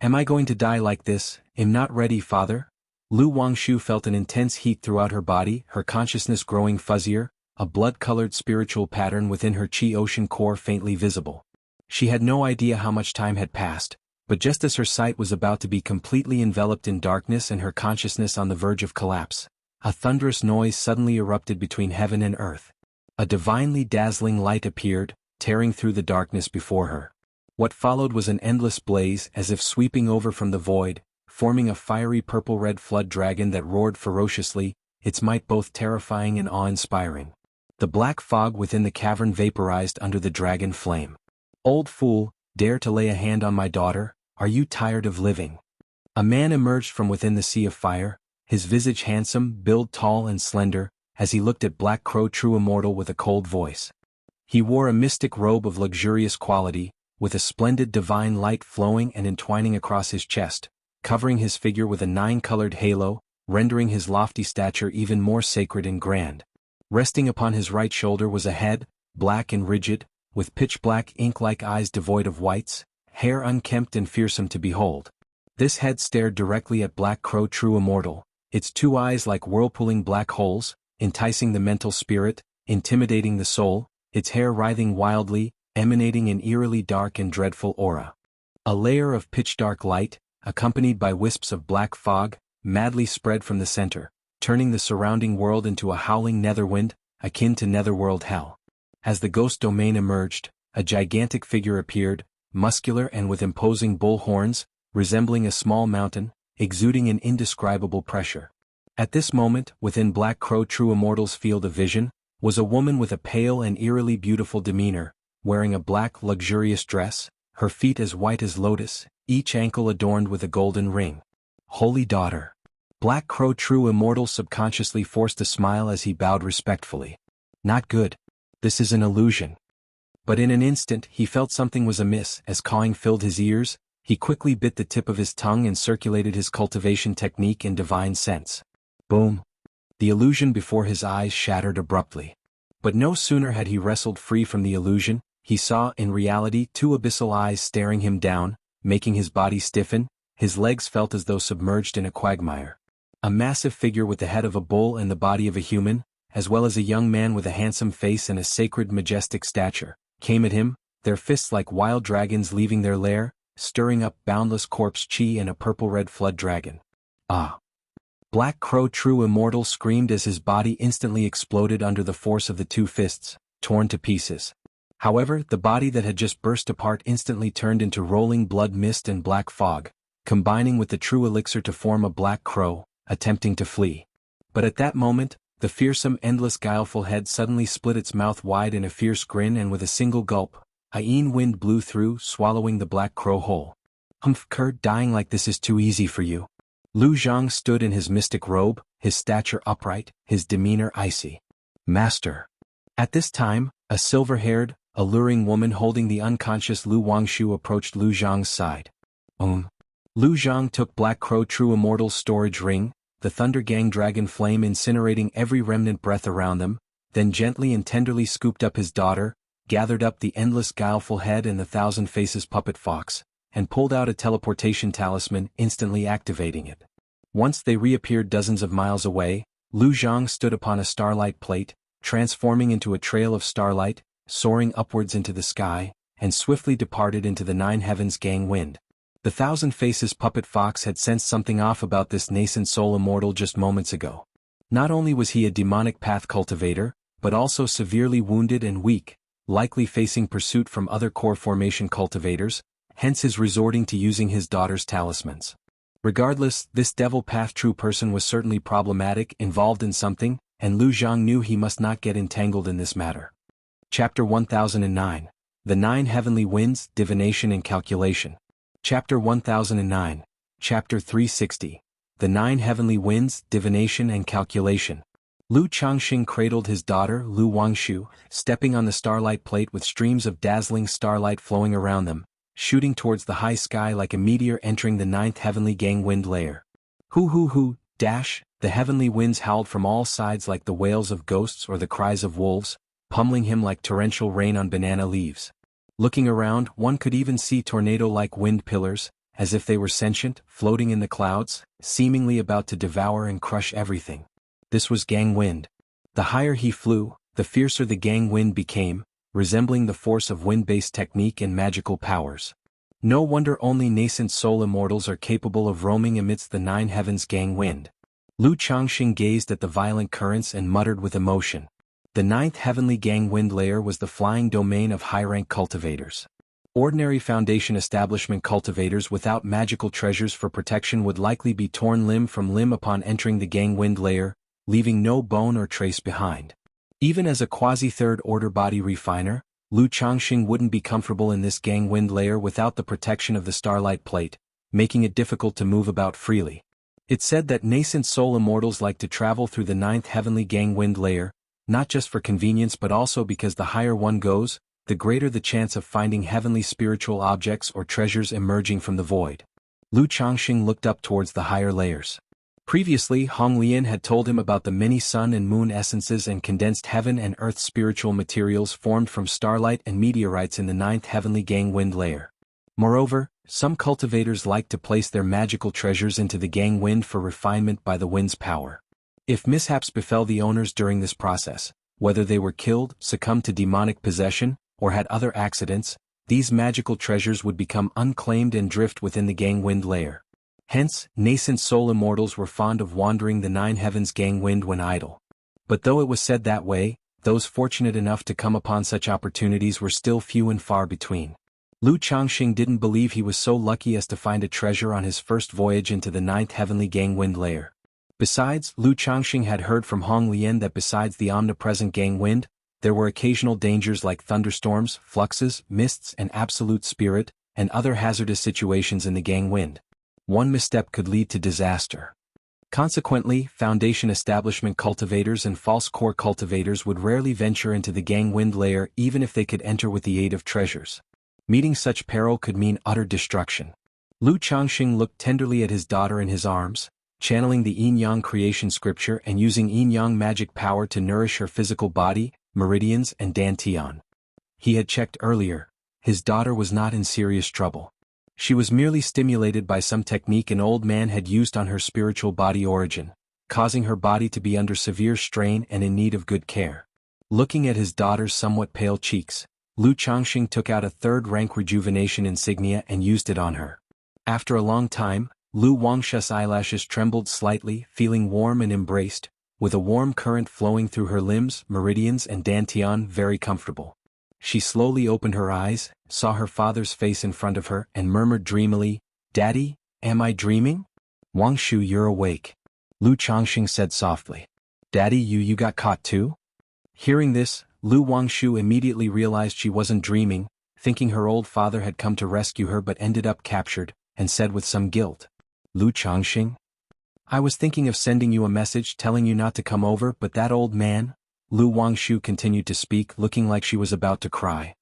Am I going to die like this? I'm not ready, father. Lu Wangshu felt an intense heat throughout her body, her consciousness growing fuzzier, a blood-colored spiritual pattern within her chi ocean core faintly visible. She had no idea how much time had passed, but just as her sight was about to be completely enveloped in darkness and her consciousness on the verge of collapse, A thunderous noise suddenly erupted between heaven and earth. A divinely dazzling light appeared, tearing through the darkness before her. What followed was an endless blaze, as if sweeping over from the void, forming a fiery purple-red flood dragon that roared ferociously, its might both terrifying and awe-inspiring. The black fog within the cavern vaporized under the dragon flame. "Old fool, dare to lay a hand on my daughter? Are you tired of living?" A man emerged from within the sea of fire, his visage handsome, build tall and slender, as he looked at Black Crow True Immortal with a cold voice. He wore a mystic robe of luxurious quality, with a splendid divine light flowing and entwining across his chest, covering his figure with a 9-colored halo, rendering his lofty stature even more sacred and grand. Resting upon his right shoulder was a head, black and rigid, with pitch-black ink-like eyes devoid of whites, hair unkempt and fearsome to behold. This head stared directly at Black Crow True Immortal, its 2 eyes like whirlpooling black holes, enticing the mental spirit, intimidating the soul, its hair writhing wildly, emanating an eerily dark and dreadful aura. A layer of pitch-dark light, accompanied by wisps of black fog, madly spread from the center, turning the surrounding world into a howling netherwind, akin to netherworld hell. As the ghost domain emerged, a gigantic figure appeared, muscular and with imposing bull horns, resembling a small mountain, exuding an indescribable pressure. At this moment, within Black Crow True Immortal's field of vision, was a woman with a pale and eerily beautiful demeanor, wearing a black luxurious dress, her feet as white as lotus, each ankle adorned with a golden ring. "Holy daughter." Black Crow True Immortal subconsciously forced a smile as he bowed respectfully. "Not good. This is an illusion." But in an instant he felt something was amiss. As cawing filled his ears, he quickly bit the tip of his tongue and circulated his cultivation technique in divine sense. Boom! The illusion before his eyes shattered abruptly. But no sooner had he wrestled free from the illusion, he saw in reality 2 abyssal eyes staring him down, making his body stiffen. His legs felt as though submerged in a quagmire. A massive figure with the head of a bull and the body of a human, as well as a young man with a handsome face and a sacred majestic stature, came at him, their fists like wild dragons leaving their lair, stirring up boundless corpse chi and a purple-red flood dragon. "Ah!" Black Crow True Immortal screamed as his body instantly exploded under the force of the 2 fists, torn to pieces. However, the body that had just burst apart instantly turned into rolling blood mist and black fog, combining with the true elixir to form a black crow, attempting to flee. But at that moment, the fearsome endless guileful head suddenly split its mouth wide in a fierce grin, and with a single gulp, a wind blew through, swallowing the black crow whole. "Humph, Kurt, dying like this is too easy for you." Lu Zhang stood in his mystic robe, his stature upright, his demeanor icy. "Master." At this time, a silver-haired, alluring woman holding the unconscious Lu Wangshu approached Lu Zhang's side. Lu Zhang took Black Crow True Immortal's storage ring, the Thunder Gang Dragon Flame incinerating every remnant breath around them, then gently and tenderly scooped up his daughter, gathered up the endless guileful head and the 1,000 faces puppet fox, and pulled out a teleportation talisman, instantly activating it. Once they reappeared dozens of miles away, Lu Zhang stood upon a starlight plate, transforming into a trail of starlight, soaring upwards into the sky, and swiftly departed into the 9 heavens gang wind. The 1,000 faces puppet fox had sensed something off about this nascent soul immortal just moments ago. Not only was he a demonic path cultivator, but also severely wounded and weak, likely facing pursuit from other core formation cultivators, hence his resorting to using his daughter's talismans. Regardless, this devil path true person was certainly problematic, involved in something, and Lu Zhang knew he must not get entangled in this matter. Chapter 1009. The 9 Heavenly Winds, Divination and Calculation. Chapter 1009. Chapter 360. The 9 Heavenly Winds, Divination and Calculation. Lu Changxing cradled his daughter Lu Wangshu, stepping on the starlight plate with streams of dazzling starlight flowing around them, shooting towards the high sky like a meteor entering the 9th heavenly gang wind layer. Hoo, dash, the heavenly winds howled from all sides like the wails of ghosts or the cries of wolves, pummeling him like torrential rain on banana leaves. Looking around, one could even see tornado-like wind pillars, as if they were sentient, floating in the clouds, seemingly about to devour and crush everything. This was gang wind. The higher he flew, the fiercer the gang wind became, resembling the force of wind-based technique and magical powers. No wonder only nascent soul immortals are capable of roaming amidst the 9 heavens gang wind. Lu Changxing gazed at the violent currents and muttered with emotion. The ninth heavenly gang wind layer was the flying domain of high-rank cultivators. Ordinary Foundation establishment cultivators without magical treasures for protection would likely be torn limb from limb upon entering the gang wind layer, leaving no bone or trace behind. Even as a quasi-third order body refiner, Lu Changxing wouldn't be comfortable in this gang wind layer without the protection of the starlight plate, making it difficult to move about freely. It's said that nascent soul immortals like to travel through the ninth heavenly gang wind layer, not just for convenience but also because the higher one goes, the greater the chance of finding heavenly spiritual objects or treasures emerging from the void. Lu Changxing looked up towards the higher layers. Previously, Hong Lian had told him about the many sun and moon essences and condensed heaven and earth spiritual materials formed from starlight and meteorites in the ninth heavenly gang wind layer. Moreover, some cultivators like to place their magical treasures into the gang wind for refinement by the wind's power. If mishaps befell the owners during this process, whether they were killed, succumbed to demonic possession, or had other accidents, these magical treasures would become unclaimed and drift within the gang wind layer. Hence, nascent soul immortals were fond of wandering the nine heavens gang wind when idle. But though it was said that way, those fortunate enough to come upon such opportunities were still few and far between. Lu Changxing didn't believe he was so lucky as to find a treasure on his first voyage into the ninth heavenly gang wind layer. Besides, Lu Changxing had heard from Hong Lian that besides the omnipresent gang wind, there were occasional dangers like thunderstorms, fluxes, mists and absolute spirit, and other hazardous situations in the gang wind. One misstep could lead to disaster. Consequently, Foundation establishment cultivators and false core cultivators would rarely venture into the gang wind layer even if they could enter with the aid of treasures. Meeting such peril could mean utter destruction. Lu Changxing looked tenderly at his daughter in his arms, channeling the yin-yang creation scripture and using yin-yang magic power to nourish her physical body, meridians and dantian. He had checked earlier. His daughter was not in serious trouble. She was merely stimulated by some technique an old man had used on her spiritual body origin, causing her body to be under severe strain and in need of good care. Looking at his daughter's somewhat pale cheeks, Lu Changxing took out a third-rank rejuvenation insignia and used it on her. After a long time, Lu Wangshu's eyelashes trembled slightly, feeling warm and embraced, with a warm current flowing through her limbs, meridians and dantian very comfortable. She slowly opened her eyes, saw her father's face in front of her, and murmured dreamily, "Daddy, am I dreaming?" "Wangshu, you're awake," Lu Changxing said softly. "Daddy, you got caught too?" Hearing this, Lu Wangshu immediately realized she wasn't dreaming, thinking her old father had come to rescue her but ended up captured, and said with some guilt, "Lu Changxing? I was thinking of sending you a message telling you not to come over, but that old man—" Lu Wangshu continued to speak, looking like she was about to cry.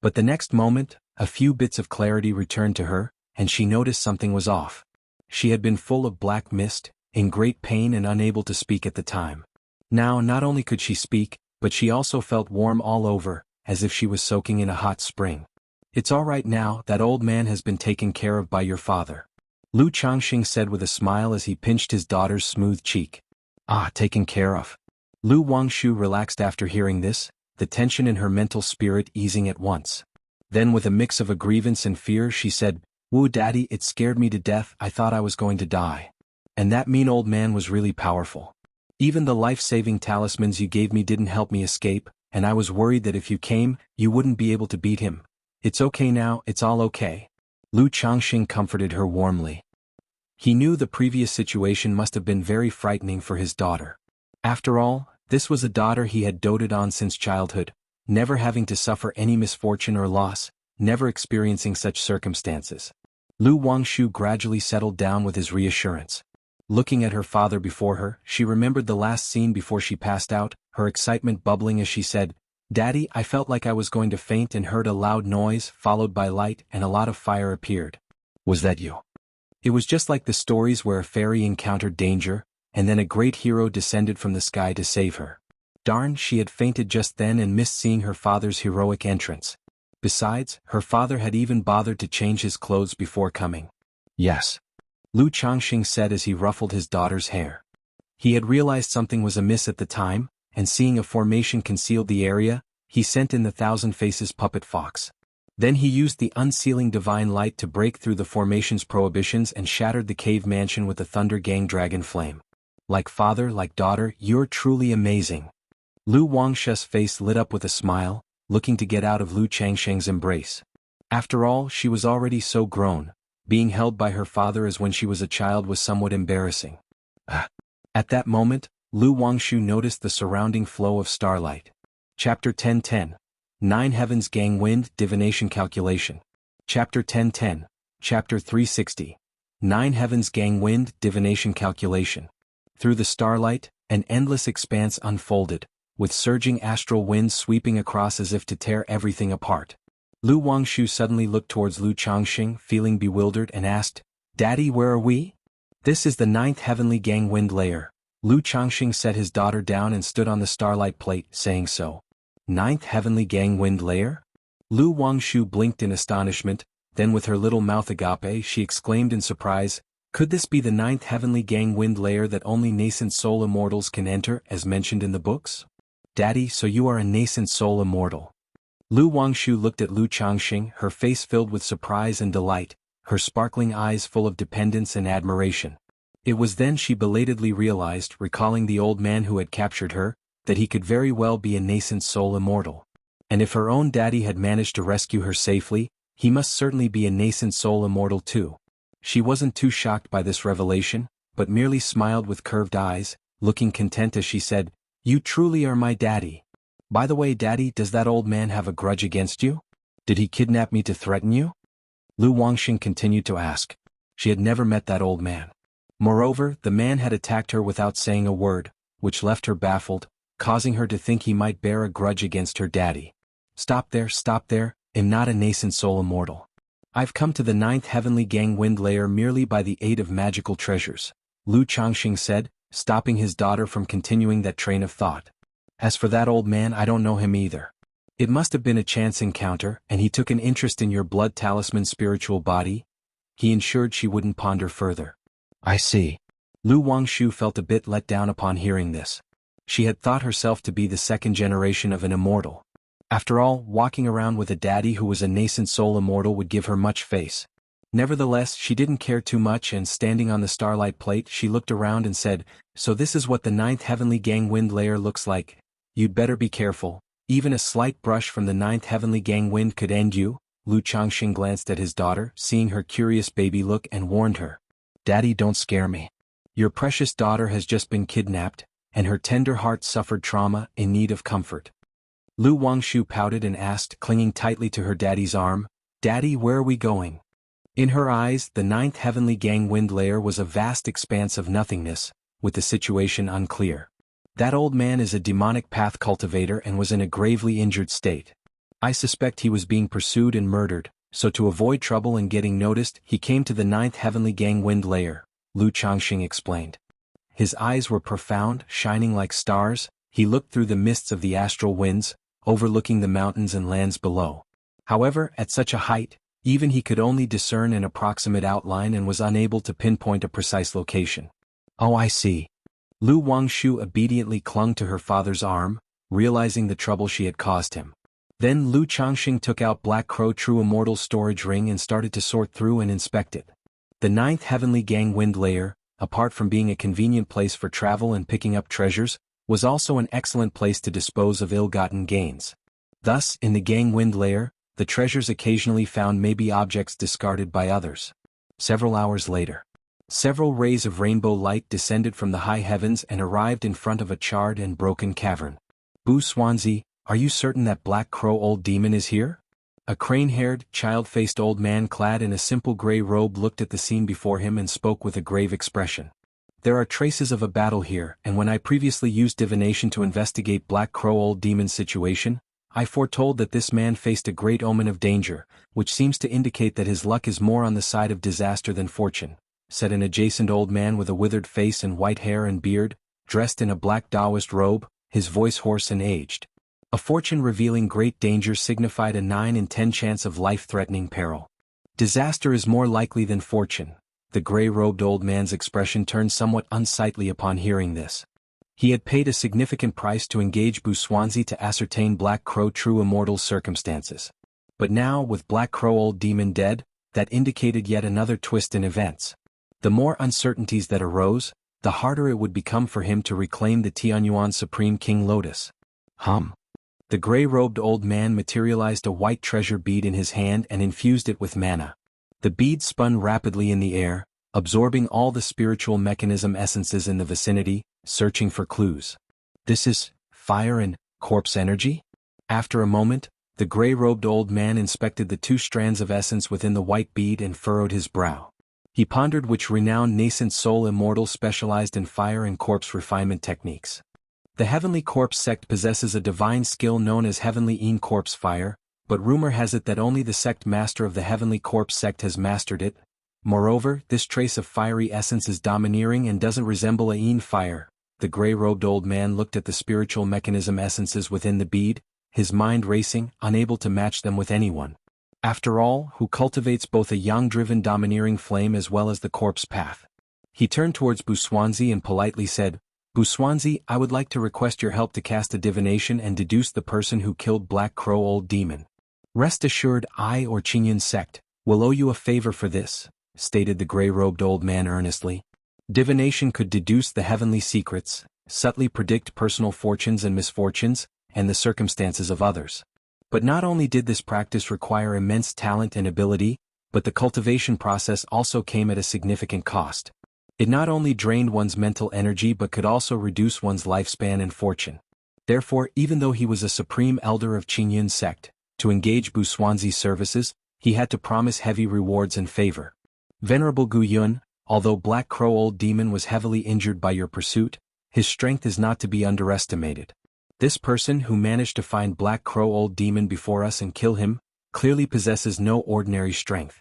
But the next moment, a few bits of clarity returned to her, and she noticed something was off. She had been full of black mist, in great pain and unable to speak at the time. Now not only could she speak, but she also felt warm all over, as if she was soaking in a hot spring. "It's all right now, that old man has been taken care of by your father," Lu Changxing said with a smile as he pinched his daughter's smooth cheek. "Ah, taken care of." Lu Wangshu relaxed after hearing this, the tension in her mental spirit easing at once. Then with a mix of a grievance and fear she said, "Wu Daddy, it scared me to death, I thought I was going to die. And that mean old man was really powerful. Even the life-saving talismans you gave me didn't help me escape, and I was worried that if you came, you wouldn't be able to beat him. It's okay now, it's all okay." Lu Changxing comforted her warmly. He knew the previous situation must have been very frightening for his daughter. After all, this was a daughter he had doted on since childhood, never having to suffer any misfortune or loss, never experiencing such circumstances. Lu Wangshu gradually settled down with his reassurance. Looking at her father before her, she remembered the last scene before she passed out, her excitement bubbling as she said, "Daddy, I felt like I was going to faint and heard a loud noise, followed by light, and a lot of fire appeared. Was that you?" It was just like the stories where a fairy encountered danger, and then a great hero descended from the sky to save her. Darn, she had fainted just then and missed seeing her father's heroic entrance. Besides, her father had even bothered to change his clothes before coming. "Yes," Lu Changxing said as he ruffled his daughter's hair. He had realized something was amiss at the time, and seeing a formation concealed the area, he sent in the Thousand Faces puppet fox. Then he used the unsealing divine light to break through the formation's prohibitions and shattered the cave mansion with the Thunder Gang dragon flame. Like father, like daughter, you're truly amazing. Lu Wangshe's face lit up with a smile, looking to get out of Lu Changsheng's embrace. After all, she was already so grown. Being held by her father as when she was a child was somewhat embarrassing. At that moment, Lu Wangshu noticed the surrounding flow of starlight. Chapter 1010. 9 Heavens Gang Wind Divination Calculation. Chapter 1010. Chapter 360. 9 Heavens Gang Wind Divination Calculation. Through the starlight, an endless expanse unfolded, with surging astral winds sweeping across as if to tear everything apart. Lu Wangshu suddenly looked towards Lu Changxing, feeling bewildered, and asked, "Daddy, where are we?" "This is the 9th Heavenly Gang Wind Layer." Lu Changxing set his daughter down and stood on the starlight plate, saying so. 9th Heavenly Gang Wind Layer? Lu Wangshu blinked in astonishment, then with her little mouth agape she exclaimed in surprise, "Could this be the 9th Heavenly Gang Wind Layer that only nascent soul immortals can enter, as mentioned in the books?" "Daddy, so you are a nascent soul immortal." Lu Wangshu looked at Lu Changxing, her face filled with surprise and delight, her sparkling eyes full of dependence and admiration. It was then she belatedly realized, recalling the old man who had captured her, that he could very well be a nascent soul immortal. And if her own daddy had managed to rescue her safely, he must certainly be a nascent soul immortal too. She wasn't too shocked by this revelation, but merely smiled with curved eyes, looking content as she said, "You truly are my daddy. By the way, Daddy, does that old man have a grudge against you? Did he kidnap me to threaten you?" Lu Wangxing continued to ask. She had never met that old man. Moreover, the man had attacked her without saying a word, which left her baffled, causing her to think he might bear a grudge against her daddy. Stop there, I'm not a nascent soul immortal. I've come to the 9th Heavenly Gang Wind Layer merely by the aid of magical treasures, Lu Changxing said, stopping his daughter from continuing that train of thought. As for that old man, I don't know him either. It must have been a chance encounter, and he took an interest in your blood talisman spiritual body. He ensured she wouldn't ponder further. I see. Lu Wangshu felt a bit let down upon hearing this. She had thought herself to be the second generation of an immortal. After all, walking around with a daddy who was a nascent soul immortal would give her much face. Nevertheless, she didn't care too much, and standing on the starlight plate she looked around and said, "So this is what the 9th Heavenly Gang Wind Layer looks like. You'd better be careful. Even a slight brush from the 9th Heavenly Gang Wind could end you." Lu Changxing glanced at his daughter, seeing her curious baby look, and warned her. "Daddy, don't scare me. Your precious daughter has just been kidnapped, and her tender heart suffered trauma, in need of comfort." Lu Wangshu pouted and asked, clinging tightly to her daddy's arm, "Daddy, where are we going?" In her eyes, the 9th Heavenly Gang Wind Layer was a vast expanse of nothingness, with the situation unclear. That old man is a demonic path cultivator and was in a gravely injured state. I suspect he was being pursued and murdered, so to avoid trouble and getting noticed, he came to the 9th Heavenly Gang Wind Layer, Lu Changxing explained. His eyes were profound, shining like stars. He looked through the mists of the astral winds, overlooking the mountains and lands below. However, at such a height, even he could only discern an approximate outline and was unable to pinpoint a precise location. "Oh, I see." Lu Wangshu obediently clung to her father's arm, realizing the trouble she had caused him. Then Lu Changxing took out Black Crow True Immortal's storage ring and started to sort through and inspect it. The 9th Heavenly Gang Wind Layer, apart from being a convenient place for travel and picking up treasures, was also an excellent place to dispose of ill-gotten gains. Thus, in the Gang Wind Layer, the treasures occasionally found may be objects discarded by others. Several hours later, several rays of rainbow light descended from the high heavens and arrived in front of a charred and broken cavern. "Bu Swansea, are you certain that Black Crow Old Demon is here?" A crane-haired, child-faced old man clad in a simple gray robe looked at the scene before him and spoke with a grave expression. "There are traces of a battle here, and when I previously used divination to investigate Black Crow Old Demon's situation, I foretold that this man faced a great omen of danger, which seems to indicate that his luck is more on the side of disaster than fortune," said an adjacent old man with a withered face and white hair and beard, dressed in a black Taoist robe, his voice hoarse and aged. A fortune revealing great danger signified a 9 in 10 chance of life-threatening peril. Disaster is more likely than fortune. The gray-robed old man's expression turned somewhat unsightly upon hearing this. He had paid a significant price to engage Bu Swansea to ascertain Black Crow True Immortal's circumstances. But now, with Black Crow Old Demon dead, that indicated yet another twist in events. The more uncertainties that arose, the harder it would become for him to reclaim the Tianyuan Supreme King Lotus. The gray-robed old man materialized a white treasure bead in his hand and infused it with mana. The bead spun rapidly in the air, absorbing all the spiritual mechanism essences in the vicinity, searching for clues. This is fire and corpse energy? After a moment, the gray-robed old man inspected the 2 strands of essence within the white bead and furrowed his brow. He pondered which renowned nascent soul immortal specialized in fire and corpse refinement techniques. The Heavenly Corpse sect possesses a divine skill known as Heavenly Een Corpse Fire, but rumor has it that only the sect master of the Heavenly Corpse sect has mastered it. Moreover, this trace of fiery essence is domineering and doesn't resemble a Een fire. The gray-robed old man looked at the spiritual mechanism essences within the bead, his mind racing, unable to match them with anyone. After all, who cultivates both a yang-driven domineering flame as well as the corpse path? He turned towards Buswanzi and politely said, Buswanzi, I would like to request your help to cast a divination and deduce the person who killed Black Crow Old Demon. Rest assured I or Qingyun sect will owe you a favor for this, stated the gray-robed old man earnestly. Divination could deduce the heavenly secrets, subtly predict personal fortunes and misfortunes, and the circumstances of others. But not only did this practice require immense talent and ability, but the cultivation process also came at a significant cost. It not only drained one's mental energy but could also reduce one's lifespan and fortune. Therefore, even though he was a supreme elder of Qingyun sect, to engage Buswanzi's services, he had to promise heavy rewards and favor. Venerable Gu Yun, although Black Crow Old Demon was heavily injured by your pursuit, his strength is not to be underestimated. This person who managed to find Black Crow Old Demon before us and kill him, clearly possesses no ordinary strength.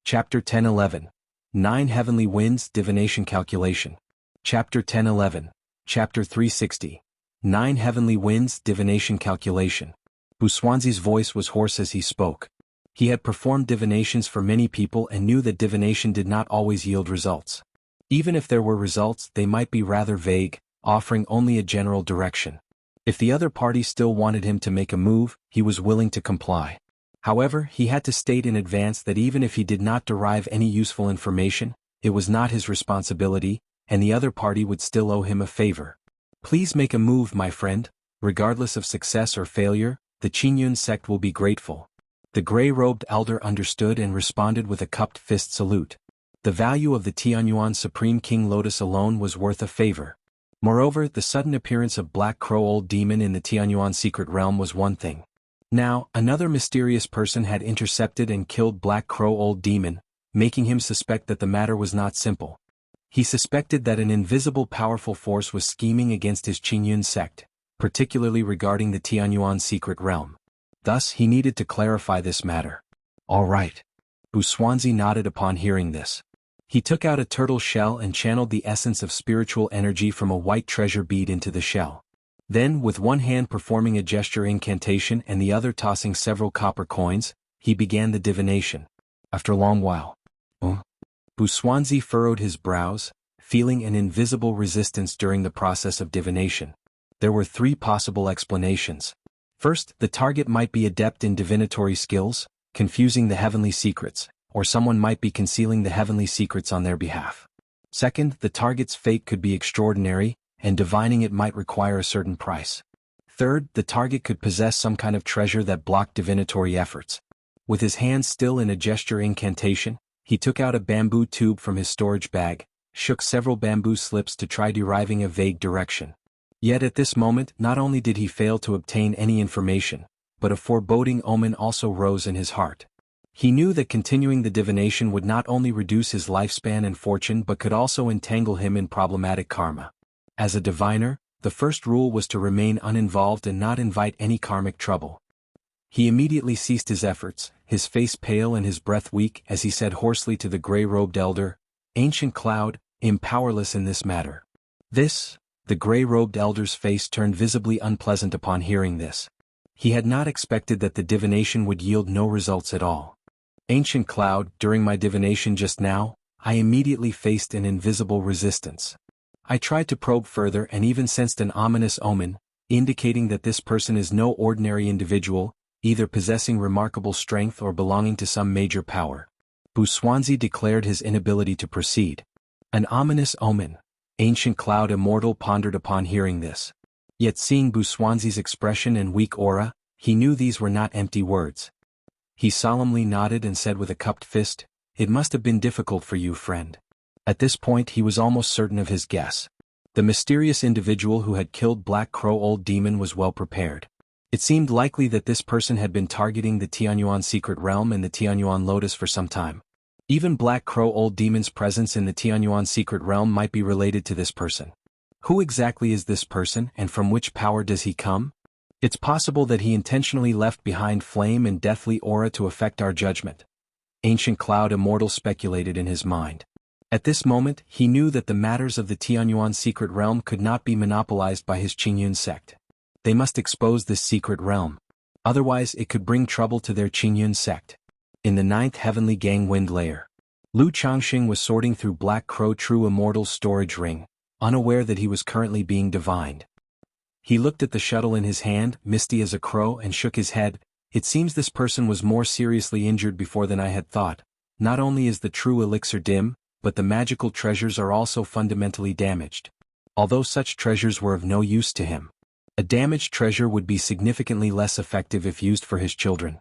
Chapter 10:11. 9 Heavenly Winds Divination Calculation. Chapter 10:11. Chapter 360. 9 Heavenly Winds Divination Calculation. Buswanzi's voice was hoarse as he spoke. He had performed divinations for many people and knew that divination did not always yield results. Even if there were results, they might be rather vague, offering only a general direction. If the other party still wanted him to make a move, he was willing to comply. However, he had to state in advance that even if he did not derive any useful information, it was not his responsibility, and the other party would still owe him a favor. Please make a move, my friend. Regardless of success or failure, the Qingyun sect will be grateful. The gray-robed elder understood and responded with a cupped fist salute. The value of the Tianyuan Supreme King Lotus alone was worth a favor. Moreover, the sudden appearance of Black Crow Old Demon in the Tianyuan secret realm was one thing. Now, another mysterious person had intercepted and killed Black Crow Old Demon, making him suspect that the matter was not simple. He suspected that an invisible powerful force was scheming against his Qingyun sect, particularly regarding the Tianyuan secret realm. Thus, he needed to clarify this matter. All right. Buswanzi nodded upon hearing this. He took out a turtle shell and channeled the essence of spiritual energy from a white treasure bead into the shell. Then, with one hand performing a gesture incantation and the other tossing several copper coins, he began the divination. After a long while, Buswanzi furrowed his brows, feeling an invisible resistance during the process of divination. There were 3 possible explanations. First, the target might be adept in divinatory skills, confusing the heavenly secrets, or someone might be concealing the heavenly secrets on their behalf. Second, the target's fate could be extraordinary, and divining it might require a certain price. Third, the target could possess some kind of treasure that blocked divinatory efforts. With his hands still in a gesture incantation, he took out a bamboo tube from his storage bag, shook several bamboo slips to try deriving a vague direction. Yet at this moment, not only did he fail to obtain any information, but a foreboding omen also rose in his heart. He knew that continuing the divination would not only reduce his lifespan and fortune but could also entangle him in problematic karma. As a diviner, the first rule was to remain uninvolved and not invite any karmic trouble. He immediately ceased his efforts, his face pale and his breath weak, as he said hoarsely to the gray-robed elder, "Ancient Cloud, am powerless in this matter." The gray-robed elder's face turned visibly unpleasant upon hearing this. He had not expected that the divination would yield no results at all. "Ancient Cloud, during my divination just now, I immediately faced an invisible resistance. I tried to probe further and even sensed an ominous omen, indicating that this person is no ordinary individual, either possessing remarkable strength or belonging to some major power." Buswanzi declared his inability to proceed. An ominous omen. Ancient Cloud Immortal pondered upon hearing this. Yet seeing Buswanzi's expression and weak aura, he knew these were not empty words. He solemnly nodded and said with a cupped fist, "It must have been difficult for you, friend." At this point he was almost certain of his guess. The mysterious individual who had killed Black Crow Old Demon was well prepared. It seemed likely that this person had been targeting the Tianyuan Secret Realm and the Tianyuan Lotus for some time. Even Black Crow Old Demon's presence in the Tianyuan Secret Realm might be related to this person. Who exactly is this person, and from which power does he come? It's possible that he intentionally left behind flame and deathly aura to affect our judgment. Ancient Cloud Immortal speculated in his mind. At this moment, he knew that the matters of the Tianyuan Secret Realm could not be monopolized by his Qingyun sect. They must expose this secret realm. Otherwise it could bring trouble to their Qingyun sect. In the 9th Heavenly Gangwind Layer, Lu Changxing was sorting through Black Crow True Immortal's storage ring, unaware that he was currently being divined. He looked at the shuttle in his hand, misty as a crow, and shook his head. It seems this person was more seriously injured before than I had thought. Not only is the true elixir dim, but the magical treasures are also fundamentally damaged. Although such treasures were of no use to him, a damaged treasure would be significantly less effective if used for his children.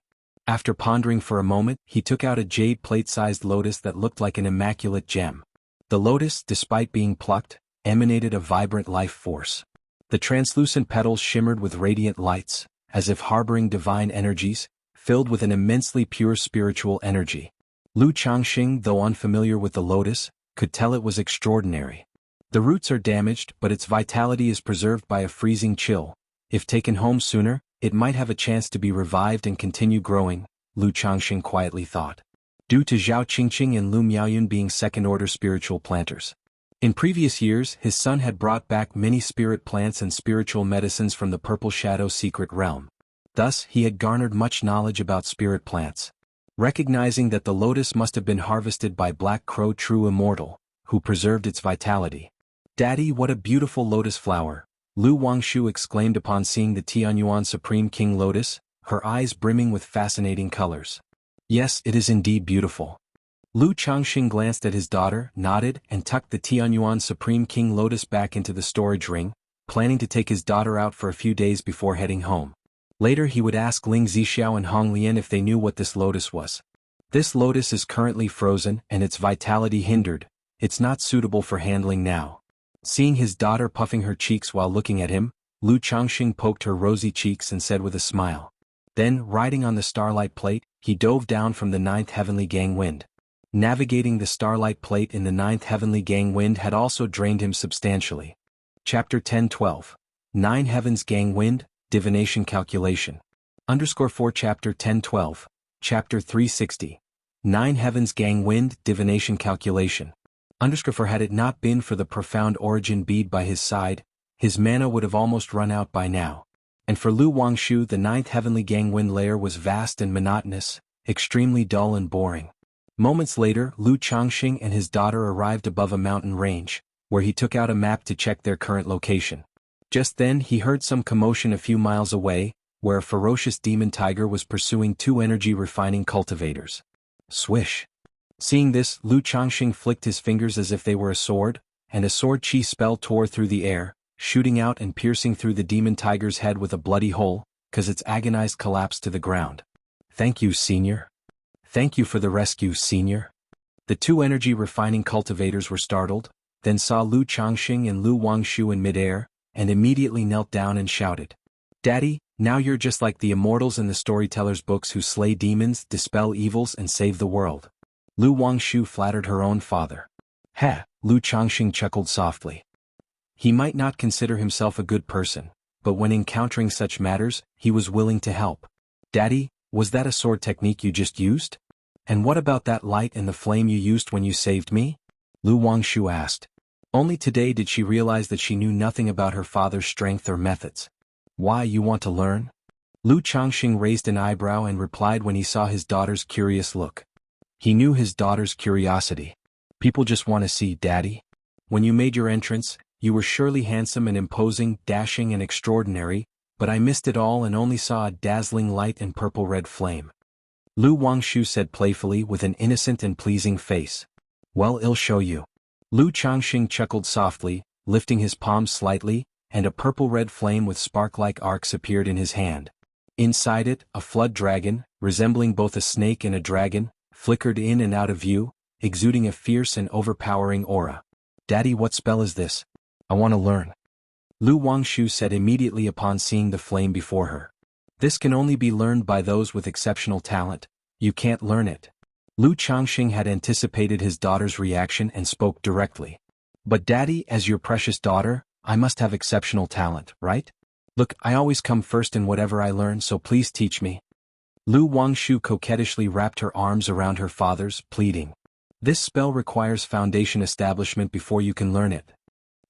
After pondering for a moment, he took out a jade plate-sized lotus that looked like an immaculate gem. The lotus, despite being plucked, emanated a vibrant life force. The translucent petals shimmered with radiant lights, as if harboring divine energies, filled with an immensely pure spiritual energy. Lu Changxing, though unfamiliar with the lotus, could tell it was extraordinary. The roots are damaged, but its vitality is preserved by a freezing chill. If taken home sooner, it might have a chance to be revived and continue growing, Lu Changxing quietly thought. Due to Zhao Qingqing and Lu Miaoyun being second-order spiritual planters. In previous years, his son had brought back many spirit plants and spiritual medicines from the Purple Shadow Secret Realm. Thus, he had garnered much knowledge about spirit plants. Recognizing that the lotus must have been harvested by Black Crow True Immortal, who preserved its vitality. "Daddy, what a beautiful lotus flower," Lu Wangshu exclaimed upon seeing the Tianyuan Supreme King Lotus, her eyes brimming with fascinating colors. "Yes, it is indeed beautiful." Lu Changxing glanced at his daughter, nodded, and tucked the Tianyuan Supreme King Lotus back into the storage ring, planning to take his daughter out for a few days before heading home. Later he would ask Ling Zixiao and Hong Lian if they knew what this lotus was. "This lotus is currently frozen and its vitality hindered. It's not suitable for handling now." Seeing his daughter puffing her cheeks while looking at him, Lu Changxing poked her rosy cheeks and said with a smile. Then, riding on the Starlight Plate, he dove down from the 9th Heavenly Gangwind. Navigating the Starlight Plate in the 9th Heavenly Gangwind had also drained him substantially. Chapter 10-12. 9 Heavens Gangwind, Divination Calculation. _4 Chapter 10-12. Chapter 360. 9 Heavens Gangwind, Divination Calculation. For had it not been for the profound origin bead by his side, his mana would have almost run out by now. And for Lu Wangshu, the 9th Heavenly Gangwind layer was vast and monotonous, extremely dull and boring. Moments later, Lu Changxing and his daughter arrived above a mountain range, where he took out a map to check their current location. Just then he heard some commotion a few miles away, where a ferocious demon tiger was pursuing 2 energy-refining cultivators. Swish! Seeing this, Lu Changxing flicked his fingers as if they were a sword, and a sword chi spell tore through the air, shooting out and piercing through the demon tiger's head with a bloody hole, cause its agonized collapse to the ground. "Thank you, Senior. Thank you for the rescue, Senior." The 2 energy-refining cultivators were startled, then saw Lu Changxing and Lu Wangshu in midair, and immediately knelt down and shouted. "Daddy, now you're just like the immortals in the storyteller's books who slay demons, dispel evils, and save the world." Lu Wangshu flattered her own father. "Heh," Lu Changxing chuckled softly. He might not consider himself a good person, but when encountering such matters, he was willing to help. "Daddy, was that a sword technique you just used? And what about that light and the flame you used when you saved me?" Lu Wangshu asked. Only today did she realize that she knew nothing about her father's strength or methods. "Why, you want to learn?" Lu Changxing raised an eyebrow and replied when he saw his daughter's curious look. He knew his daughter's curiosity. "People just want to see Daddy. When you made your entrance, you were surely handsome and imposing, dashing and extraordinary, but I missed it all and only saw a dazzling light and purple-red flame." Lu Wangshu said playfully with an innocent and pleasing face. "Well, I'll show you." Lu Changxing chuckled softly, lifting his palms slightly, and a purple-red flame with spark-like arcs appeared in his hand. Inside it, a flood dragon, resembling both a snake and a dragon, flickered in and out of view, exuding a fierce and overpowering aura. "Daddy, what spell is this? I want to learn," Lu Wangshu said immediately upon seeing the flame before her. "This can only be learned by those with exceptional talent. You can't learn it." Lu Changxing had anticipated his daughter's reaction and spoke directly. "But Daddy, as your precious daughter, I must have exceptional talent, right? Look, I always come first in whatever I learn, so please teach me." Lu Wangshu coquettishly wrapped her arms around her father's, pleading. "This spell requires foundation establishment before you can learn it.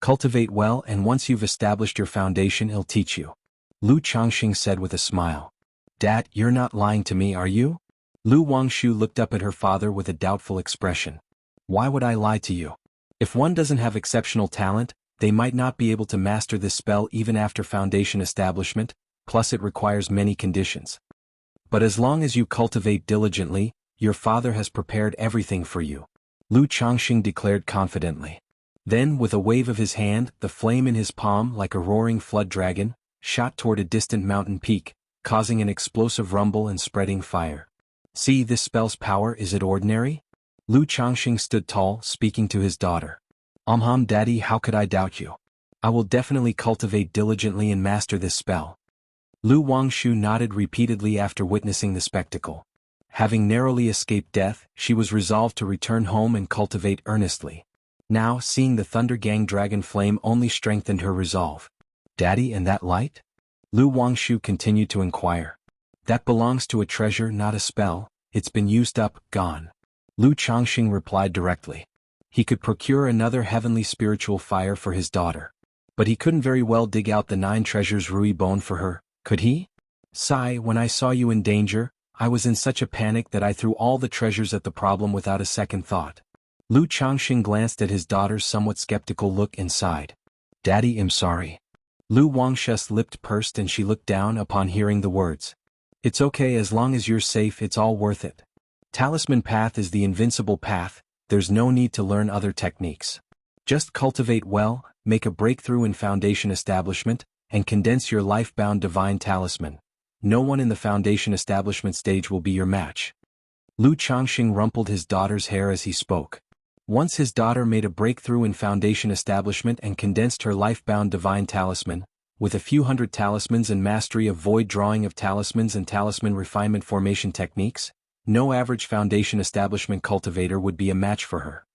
Cultivate well, and once you've established your foundation, I'll teach you," Lu Changxing said with a smile. "Dad, you're not lying to me, are you?" Lu Wangshu looked up at her father with a doubtful expression. "Why would I lie to you? If one doesn't have exceptional talent, they might not be able to master this spell even after foundation establishment, plus it requires many conditions. But as long as you cultivate diligently, your father has prepared everything for you," Lu Changxing declared confidently. Then, with a wave of his hand, the flame in his palm, like a roaring flood dragon, shot toward a distant mountain peak, causing an explosive rumble and spreading fire. "See this spell's power, is it ordinary?" Lu Changxing stood tall, speaking to his daughter. Daddy, how could I doubt you? I will definitely cultivate diligently and master this spell." Lu Wangshu nodded repeatedly after witnessing the spectacle. Having narrowly escaped death, she was resolved to return home and cultivate earnestly. Now, seeing the Thunder Gang dragon flame only strengthened her resolve. "Daddy, and that light?" Lu Wangshu continued to inquire. "That belongs to a treasure, not a spell. It's been used up, gone," Lu Changxing replied directly. He could procure another heavenly spiritual fire for his daughter. But he couldn't very well dig out the 9 treasures Rui Bone for her, could he? "Sai, when I saw you in danger, I was in such a panic that I threw all the treasures at the problem without a second thought." Lu Changxing glanced at his daughter's somewhat skeptical look and sighed. "Daddy, I'm sorry." Lu Wangshu's lips pursed and she looked down upon hearing the words. "It's okay, as long as you're safe, it's all worth it. Talisman path is the invincible path, there's no need to learn other techniques. Just cultivate well, make a breakthrough in foundation establishment, and condense your life-bound divine talisman. No one in the foundation establishment stage will be your match." Lu Changxing rumpled his daughter's hair as he spoke. Once his daughter made a breakthrough in foundation establishment and condensed her life-bound divine talisman, with a few hundred talismans and mastery of void drawing of talismans and talisman refinement formation techniques, no average foundation establishment cultivator would be a match for her.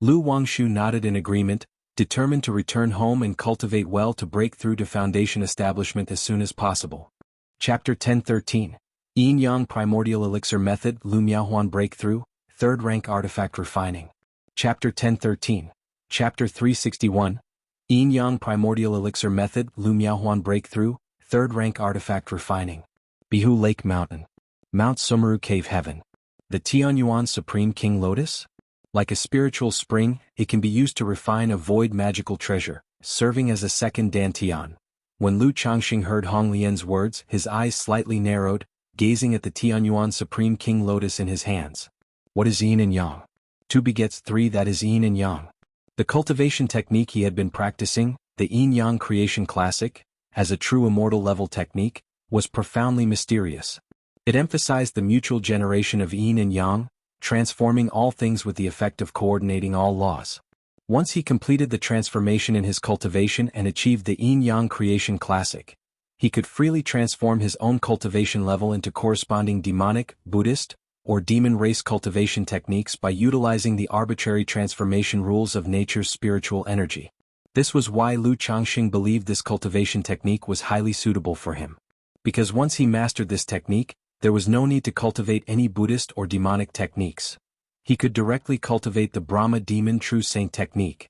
Lu Wangshu nodded in agreement, determined to return home and cultivate well to break through to foundation establishment as soon as possible. Chapter 1013. Yin Yang Primordial Elixir Method, Lu Miaohuan Breakthrough, 3rd Rank Artifact Refining. Chapter 1013. Chapter 361. Yin Yang Primordial Elixir Method, Lu Miaohuan Breakthrough, 3rd Rank Artifact Refining. Bihu Lake Mountain. Mount Sumeru Cave Heaven. The Tianyuan Supreme King Lotus? Like a spiritual spring, it can be used to refine a void magical treasure, serving as a second Dantian. When Lu Changxing heard Hong Lian's words, his eyes slightly narrowed, gazing at the Tianyuan Supreme King Lotus in his hands. What is Yin and Yang? 2 begets 3, that is Yin and Yang. The cultivation technique he had been practicing, the Yin Yang Creation Classic, as a true immortal level technique, was profoundly mysterious. It emphasized the mutual generation of Yin and Yang, transforming all things with the effect of coordinating all laws. Once he completed the transformation in his cultivation and achieved the Yin Yang Creation Classic, he could freely transform his own cultivation level into corresponding demonic, Buddhist, or demon race cultivation techniques by utilizing the arbitrary transformation rules of nature's spiritual energy. This was why Lu Changxing believed this cultivation technique was highly suitable for him. Because once he mastered this technique, there was no need to cultivate any Buddhist or demonic techniques. He could directly cultivate the Brahma Demon True Saint technique.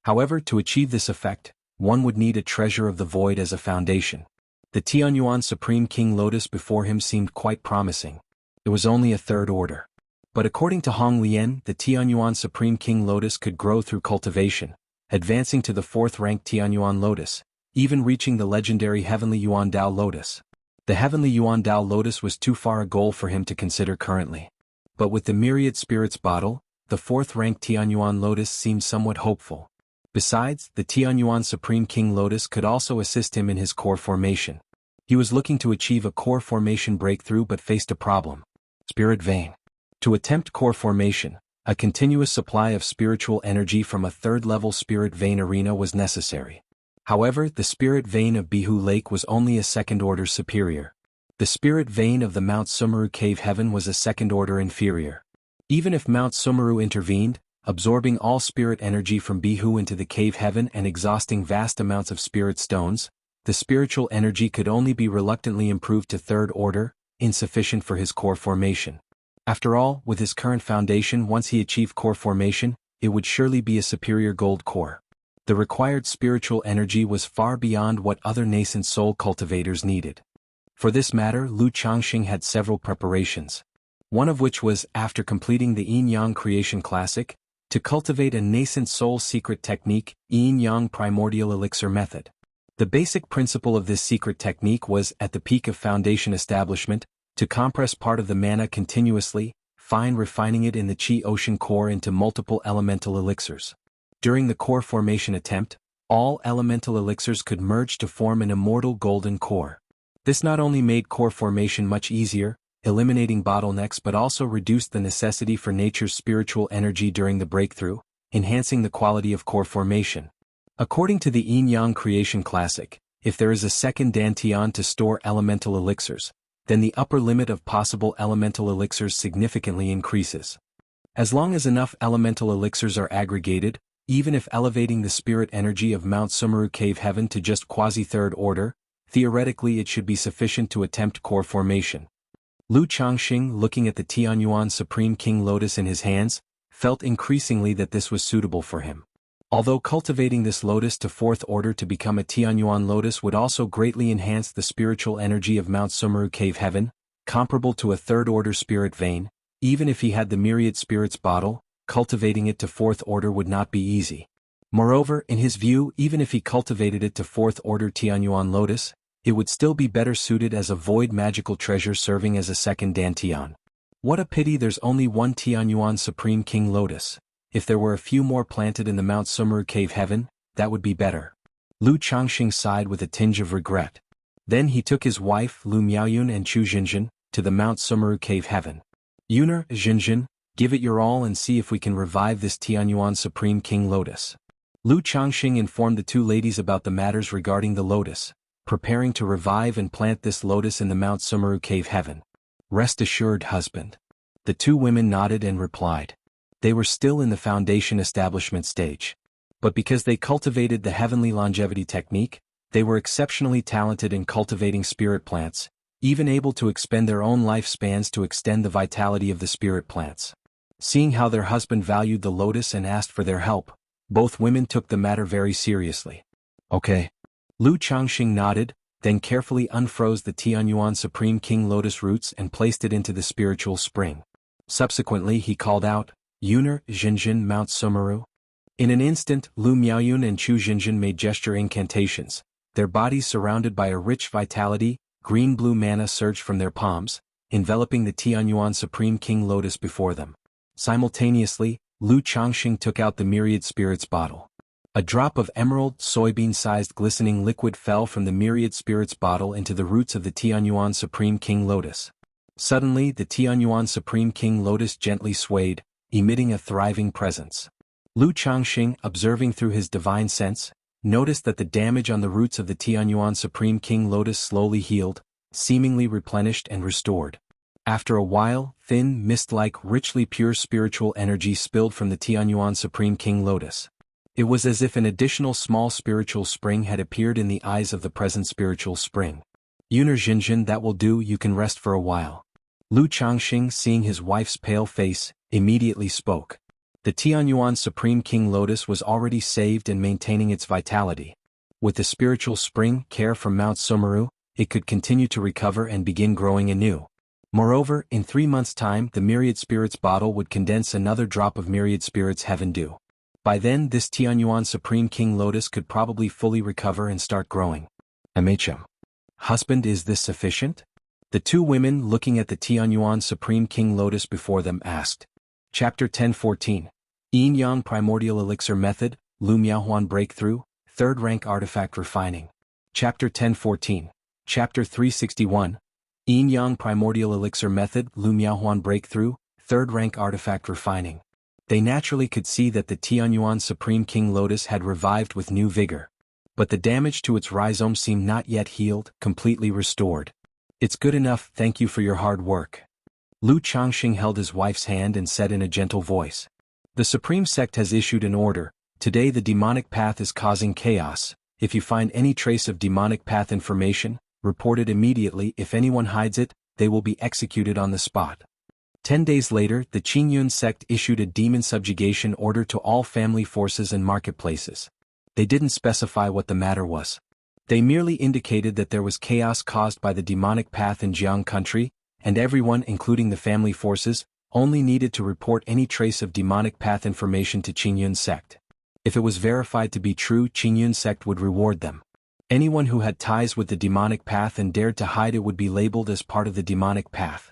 However, to achieve this effect, one would need a treasure of the void as a foundation. The Tianyuan Supreme King Lotus before him seemed quite promising. It was only a 3rd order. But according to Hong Lian, the Tianyuan Supreme King Lotus could grow through cultivation, advancing to the 4th rank Tianyuan Lotus, even reaching the legendary Heavenly Yuan Dao Lotus. The Heavenly Yuan Dao Lotus was too far a goal for him to consider currently. But with the Myriad Spirits bottle, the 4th rank Tianyuan Lotus seemed somewhat hopeful. Besides, the Tianyuan Supreme King Lotus could also assist him in his core formation. He was looking to achieve a core formation breakthrough but faced a problem. Spirit vein. To attempt core formation, a continuous supply of spiritual energy from a third-level spirit vein arena was necessary. However, the spirit vein of Bihu Lake was only a second-order superior. The spirit vein of the Mount Sumeru Cave Heaven was a second-order inferior. Even if Mount Sumeru intervened, absorbing all spirit energy from Bihu into the Cave Heaven and exhausting vast amounts of spirit stones, the spiritual energy could only be reluctantly improved to third order, insufficient for his core formation. After all, with his current foundation, once he achieved core formation, it would surely be a superior gold core. The required spiritual energy was far beyond what other nascent soul cultivators needed. For this matter, Lu Changxing had several preparations. One of which was, after completing the Yin-Yang Creation Classic, to cultivate a nascent soul secret technique, Yin-Yang Primordial Elixir Method. The basic principle of this secret technique was, at the peak of foundation establishment, to compress part of the mana continuously, refining it in the Qi Ocean core into multiple elemental elixirs. During the core formation attempt, all elemental elixirs could merge to form an immortal golden core. This not only made core formation much easier, eliminating bottlenecks, but also reduced the necessity for nature's spiritual energy during the breakthrough, enhancing the quality of core formation. According to the Yin-Yang Creation Classic, if there is a second dantian to store elemental elixirs, then the upper limit of possible elemental elixirs significantly increases. As long as enough elemental elixirs are aggregated, even if elevating the spirit energy of Mount Sumeru Cave Heaven to just quasi-third order, theoretically it should be sufficient to attempt core formation. Lu Changxing, looking at the Tianyuan Supreme King Lotus in his hands, felt increasingly that this was suitable for him. Although cultivating this lotus to fourth order to become a Tianyuan lotus would also greatly enhance the spiritual energy of Mount Sumeru Cave Heaven, comparable to a third order spirit vein, even if he had the myriad spirits bottle, cultivating it to fourth order would not be easy. Moreover, in his view, even if he cultivated it to fourth order Tianyuan lotus, it would still be better suited as a void magical treasure serving as a second dantian. What a pity there's only one Tianyuan Supreme King Lotus. If there were a few more planted in the Mount Sumeru Cave Heaven, that would be better. Lu Changxing sighed with a tinge of regret. Then he took his wife Lu Miaoyun and Chu Jinjin to the Mount Sumeru Cave Heaven. Yuner, Jinjin, give it your all and see if we can revive this Tianyuan Supreme King Lotus. Lu Changxing informed the two ladies about the matters regarding the lotus, preparing to revive and plant this lotus in the Mount Sumeru Cave Heaven. Rest assured, husband. The two women nodded and replied. They were still in the foundation establishment stage. But because they cultivated the heavenly longevity technique, they were exceptionally talented in cultivating spirit plants, even able to expend their own lifespans to extend the vitality of the spirit plants. Seeing how their husband valued the lotus and asked for their help, both women took the matter very seriously. Okay. Lu Changxing nodded, then carefully unfroze the Tianyuan Supreme King Lotus roots and placed it into the spiritual spring. Subsequently he called out, Yuner, Jinjin, Mount Sumeru. In an instant, Lu Miaoyun and Chu Jinjin made gesture incantations. Their bodies surrounded by a rich vitality, green-blue mana surged from their palms, enveloping the Tianyuan Supreme King Lotus before them. Simultaneously, Lu Changxing took out the myriad spirits bottle. A drop of emerald, soybean-sized glistening liquid fell from the myriad spirits bottle into the roots of the Tianyuan Supreme King Lotus. Suddenly, the Tianyuan Supreme King Lotus gently swayed, emitting a thriving presence. Lu Changxing, observing through his divine sense, noticed that the damage on the roots of the Tianyuan Supreme King Lotus slowly healed, seemingly replenished and restored. After a while, thin, mist-like, richly pure spiritual energy spilled from the Tianyuan Supreme King Lotus. It was as if an additional small spiritual spring had appeared in the eyes of the present spiritual spring. Yuner Jinjin, that will do, you can rest for a while. Lu Changxing, seeing his wife's pale face, immediately spoke. The Tianyuan Supreme King Lotus was already saved and maintaining its vitality. With the spiritual spring care from Mount Sumeru, it could continue to recover and begin growing anew. Moreover, in 3 months' time the Myriad Spirits bottle would condense another drop of Myriad Spirits Heaven Dew. By then this Tianyuan Supreme King Lotus could probably fully recover and start growing. MHM. Husband, is this sufficient? The two women looking at the Tianyuan Supreme King Lotus before them asked. Chapter 10:14. Yin-Yang Primordial Elixir Method, Lu Miaohuan Breakthrough, 3rd Rank Artifact Refining. Chapter 1014. Chapter 361. Yin Yang Primordial Elixir Method, Lu Miaohuan Breakthrough, 3rd Rank Artifact Refining. They naturally could see that the Tianyuan Supreme King Lotus had revived with new vigor. But the damage to its rhizome seemed not yet healed, completely restored. It's good enough, thank you for your hard work. Lu Changxing held his wife's hand and said in a gentle voice. The Supreme Sect has issued an order. Today the demonic path is causing chaos. If you find any trace of demonic path information, report it immediately. If anyone hides it, they will be executed on the spot. 10 days later, the Qingyun sect issued a demon subjugation order to all family forces and marketplaces. They didn't specify what the matter was. They merely indicated that there was chaos caused by the demonic path in Jiang country, and everyone, including the family forces, only needed to report any trace of demonic path information to Qingyun sect. If it was verified to be true, Qingyun sect would reward them. Anyone who had ties with the demonic path and dared to hide it would be labeled as part of the demonic path.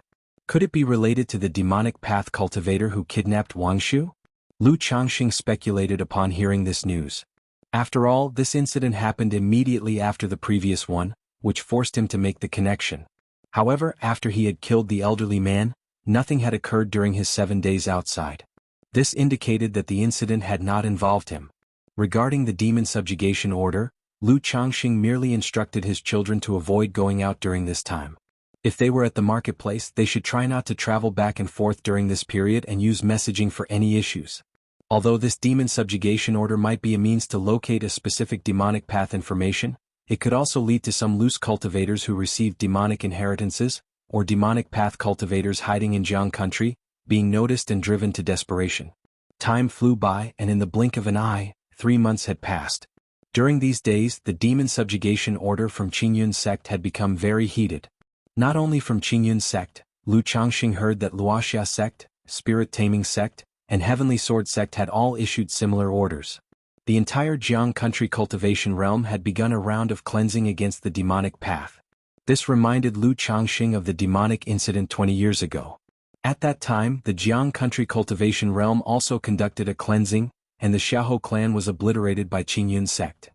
Could it be related to the demonic path cultivator who kidnapped Wang Shu? Lu Changxing speculated upon hearing this news. After all, this incident happened immediately after the previous one, which forced him to make the connection. However, after he had killed the elderly man, nothing had occurred during his 7 days outside. This indicated that the incident had not involved him. Regarding the demon subjugation order, Lu Changxing merely instructed his children to avoid going out during this time. If they were at the marketplace, they should try not to travel back and forth during this period and use messaging for any issues. Although this demon subjugation order might be a means to locate a specific demonic path information, it could also lead to some loose cultivators who received demonic inheritances, or demonic path cultivators hiding in Jiang country, being noticed and driven to desperation. Time flew by, and in the blink of an eye, 3 months had passed. During these days, the demon subjugation order from Qingyun sect had become very heated. Not only from Qingyun sect, Lu Changxing heard that Wuxia sect, Spirit Taming sect, and Heavenly Sword sect had all issued similar orders. The entire Jiang country cultivation realm had begun a round of cleansing against the demonic path. This reminded Lu Changxing of the demonic incident 20 years ago. At that time, the Jiang country cultivation realm also conducted a cleansing, and the Xiahou clan was obliterated by Qingyun sect.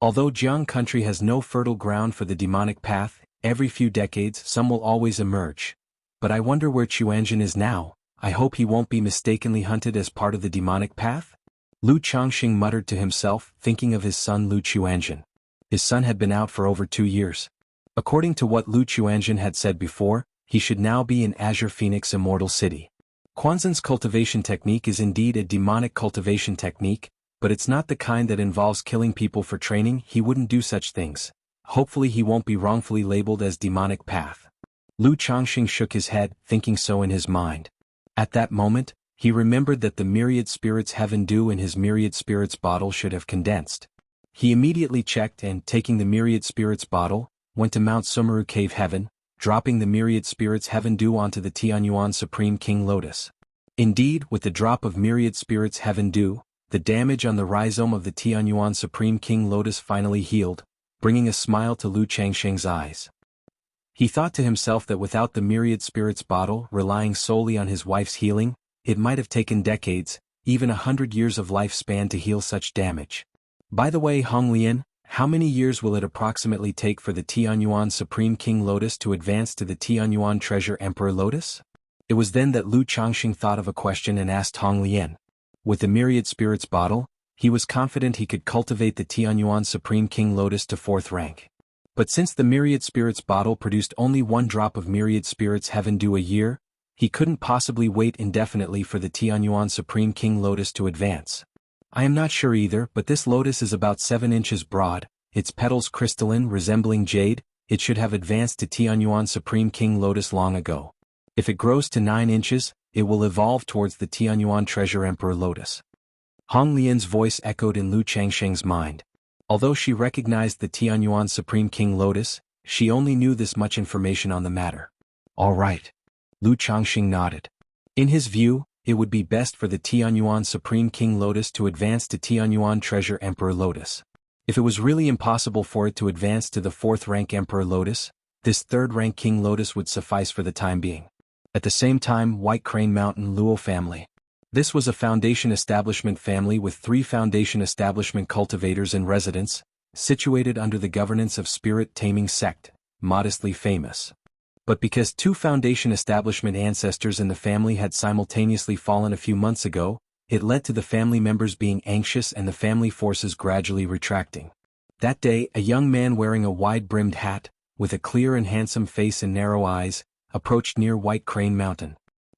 Although Jiang country has no fertile ground for the demonic path, every few decades some will always emerge. But I wonder where Chuanzhen is now. I hope he won't be mistakenly hunted as part of the demonic path? Lu Changxing muttered to himself, thinking of his son Lu Chuanzhen. His son had been out for over 2 years. According to what Lu Chuanzhen had said before, he should now be in Azure Phoenix Immortal City. Quanzhen's cultivation technique is indeed a demonic cultivation technique, but it's not the kind that involves killing people for training. He wouldn't do such things. Hopefully he won't be wrongfully labeled as demonic path. Lu Changxing shook his head, thinking so in his mind. At that moment, he remembered that the Myriad Spirits Heaven Dew in his Myriad Spirits bottle should have condensed. He immediately checked and, taking the Myriad Spirits bottle, went to Mount Sumeru Cave Heaven, dropping the Myriad Spirits Heaven Dew onto the Tianyuan Supreme King Lotus. Indeed, with the drop of Myriad Spirits Heaven Dew, the damage on the rhizome of the Tianyuan Supreme King Lotus finally healed, bringing a smile to Lu Changxing's eyes. He thought to himself that without the Myriad Spirits bottle, relying solely on his wife's healing, it might have taken decades, even 100 years of lifespan to heal such damage. By the way, Honglian, how many years will it approximately take for the Tianyuan Supreme King Lotus to advance to the Tianyuan Treasure Emperor Lotus? It was then that Lu Changxing thought of a question and asked Honglian. With the Myriad Spirits bottle, he was confident he could cultivate the Tianyuan Supreme King Lotus to 4th rank. But since the Myriad Spirits bottle produced only 1 drop of Myriad Spirits Heaven Dew a year, he couldn't possibly wait indefinitely for the Tianyuan Supreme King Lotus to advance. I am not sure either, but this lotus is about 7 inches broad, its petals crystalline resembling jade. It should have advanced to Tianyuan Supreme King Lotus long ago. If it grows to 9 inches, it will evolve towards the Tianyuan Treasure Emperor Lotus. Hong Lian's voice echoed in Lu Changxing's mind. Although she recognized the Tianyuan Supreme King Lotus, she only knew this much information on the matter. All right. Lu Changxing nodded. In his view, it would be best for the Tianyuan Supreme King Lotus to advance to Tianyuan Treasure Emperor Lotus. If it was really impossible for it to advance to the 4th rank Emperor Lotus, this 3rd rank King Lotus would suffice for the time being. At the same time, White Crane Mountain Luo family. This was a Foundation Establishment family with 3 Foundation Establishment cultivators in residence, situated under the governance of Spirit Taming Sect, modestly famous. But because 2 Foundation Establishment ancestors in the family had simultaneously fallen a few months ago, it led to the family members being anxious and the family forces gradually retracting. That day, a young man wearing a wide-brimmed hat, with a clear and handsome face and narrow eyes, approached near White Crane Mountain.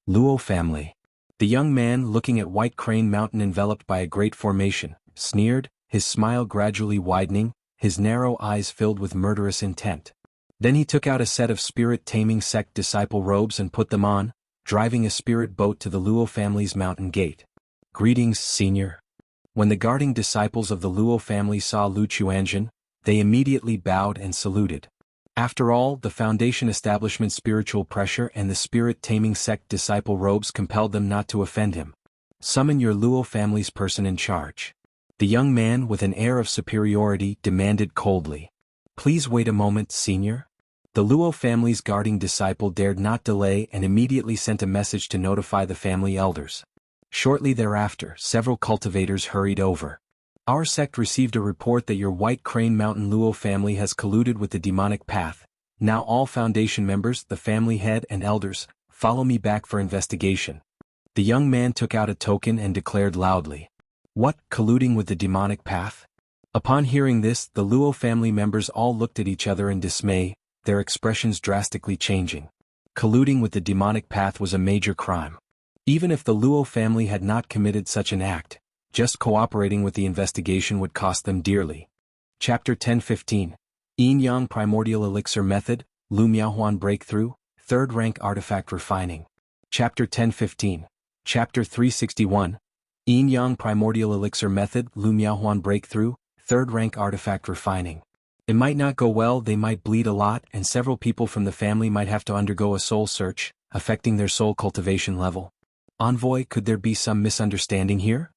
Luo family. The young man, looking at White Crane Mountain enveloped by a great formation, sneered, his smile gradually widening, his narrow eyes filled with murderous intent. Then he took out a set of Spirit Taming Sect disciple robes and put them on, driving a spirit boat to the Luo family's mountain gate. Greetings, senior. When the guarding disciples of the Luo family saw Lu Chuanjun, they immediately bowed and saluted. After all, the Foundation Establishment spiritual pressure and the Spirit Taming Sect disciple robes compelled them not to offend him. Summon your Luo family's person in charge. The young man, with an air of superiority, demanded coldly. Please wait a moment, senior. The Luo family's guarding disciple dared not delay and immediately sent a message to notify the family elders. Shortly thereafter, several cultivators hurried over. Our sect received a report that your White Crane Mountain Luo family has colluded with the demonic path. Now all Foundation members, the family head and elders, follow me back for investigation. The young man took out a token and declared loudly. What, colluding with the demonic path? Upon hearing this, the Luo family members all looked at each other in dismay, their expressions drastically changing. Colluding with the demonic path was a major crime. Even if the Luo family had not committed such an act, just cooperating with the investigation would cost them dearly. Chapter 10:15. Yin Yang Primordial Elixir Method, Lu Miaohuan Breakthrough, 3rd Rank Artifact Refining. Chapter 10:15. Chapter 361. Yin Yang Primordial Elixir Method, Lu Miaohuan Breakthrough, 3rd Rank Artifact Refining. It might not go well, they might bleed a lot, and several people from the family might have to undergo a soul search, affecting their soul cultivation level. Envoy, could there be some misunderstanding here?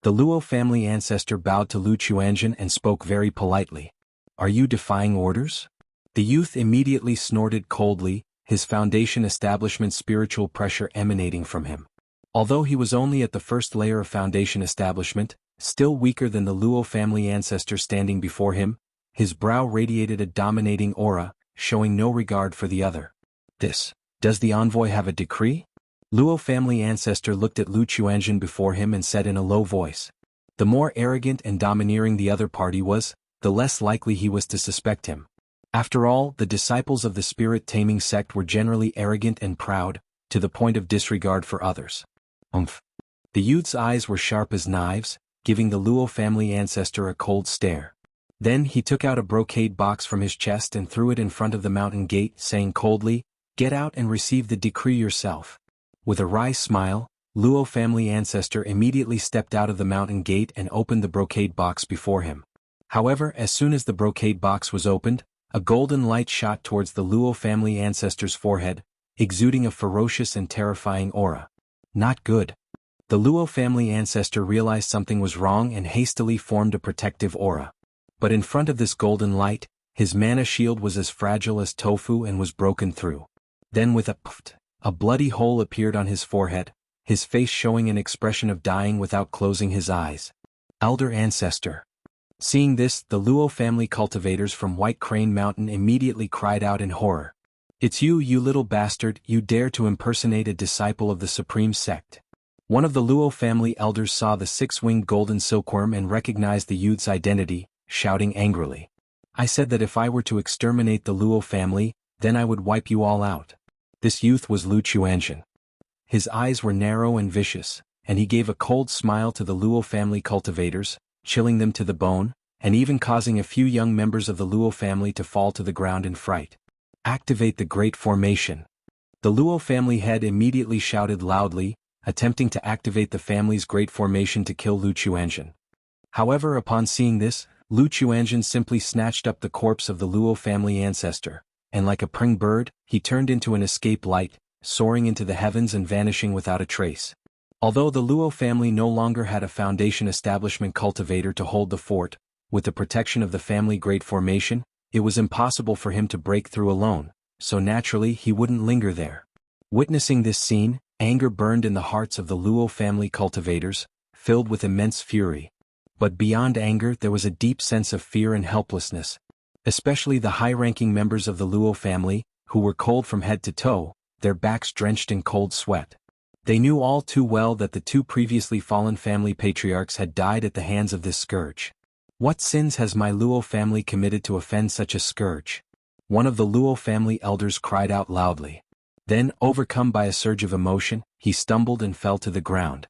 The Luo family ancestor bowed to Lu Chuanjun and spoke very politely. Are you defying orders? The youth immediately snorted coldly, his Foundation Establishment spiritual pressure emanating from him. Although he was only at the first layer of Foundation Establishment, still weaker than the Luo family ancestor standing before him, his brow radiated a dominating aura, showing no regard for the other. Does the envoy have a decree? Luo family ancestor looked at Lu Chuanjun before him and said in a low voice. The more arrogant and domineering the other party was, the less likely he was to suspect him. After all, the disciples of the Spirit Taming Sect were generally arrogant and proud, to the point of disregard for others. The youth's eyes were sharp as knives, giving the Luo family ancestor a cold stare. Then he took out a brocade box from his chest and threw it in front of the mountain gate, saying coldly, "Get out and receive the decree yourself." With a wry smile, Luo family ancestor immediately stepped out of the mountain gate and opened the brocade box before him. However, as soon as the brocade box was opened, a golden light shot towards the Luo family ancestor's forehead, exuding a ferocious and terrifying aura. Not good. The Luo family ancestor realized something was wrong and hastily formed a protective aura. But in front of this golden light, his mana shield was as fragile as tofu and was broken through. Then with a bloody hole appeared on his forehead, his face showing an expression of dying without closing his eyes. Elder Ancestor. Seeing this, the Luo family cultivators from White Crane Mountain immediately cried out in horror. It's you, you little bastard, you dare to impersonate a disciple of the Supreme Sect. One of the Luo family elders saw the 6-winged golden silkworm and recognized the youth's identity, shouting angrily. I said that if I were to exterminate the Luo family, then I would wipe you all out. This youth was Lu Chuanjun. His eyes were narrow and vicious, and he gave a cold smile to the Luo family cultivators, chilling them to the bone, and even causing a few young members of the Luo family to fall to the ground in fright. Activate the Great Formation. The Luo family head immediately shouted loudly, attempting to activate the family's Great Formation to kill Lu Chuanjun. However, upon seeing this, Lu Chuanjun simply snatched up the corpse of the Luo family ancestor, and like a praying bird, he turned into an escape light, soaring into the heavens and vanishing without a trace. Although the Luo family no longer had a Foundation Establishment cultivator to hold the fort, with the protection of the family Great Formation, it was impossible for him to break through alone, so naturally he wouldn't linger there. Witnessing this scene, Anger burned in the hearts of the Luo family cultivators, filled with immense fury. But beyond anger there was a deep sense of fear and helplessness. Especially the high-ranking members of the Luo family, who were cold from head to toe, their backs drenched in cold sweat. They knew all too well that the two previously fallen family patriarchs had died at the hands of this scourge. What sins has my Luo family committed to offend such a scourge? One of the Luo family elders cried out loudly. Then, overcome by a surge of emotion, he stumbled and fell to the ground.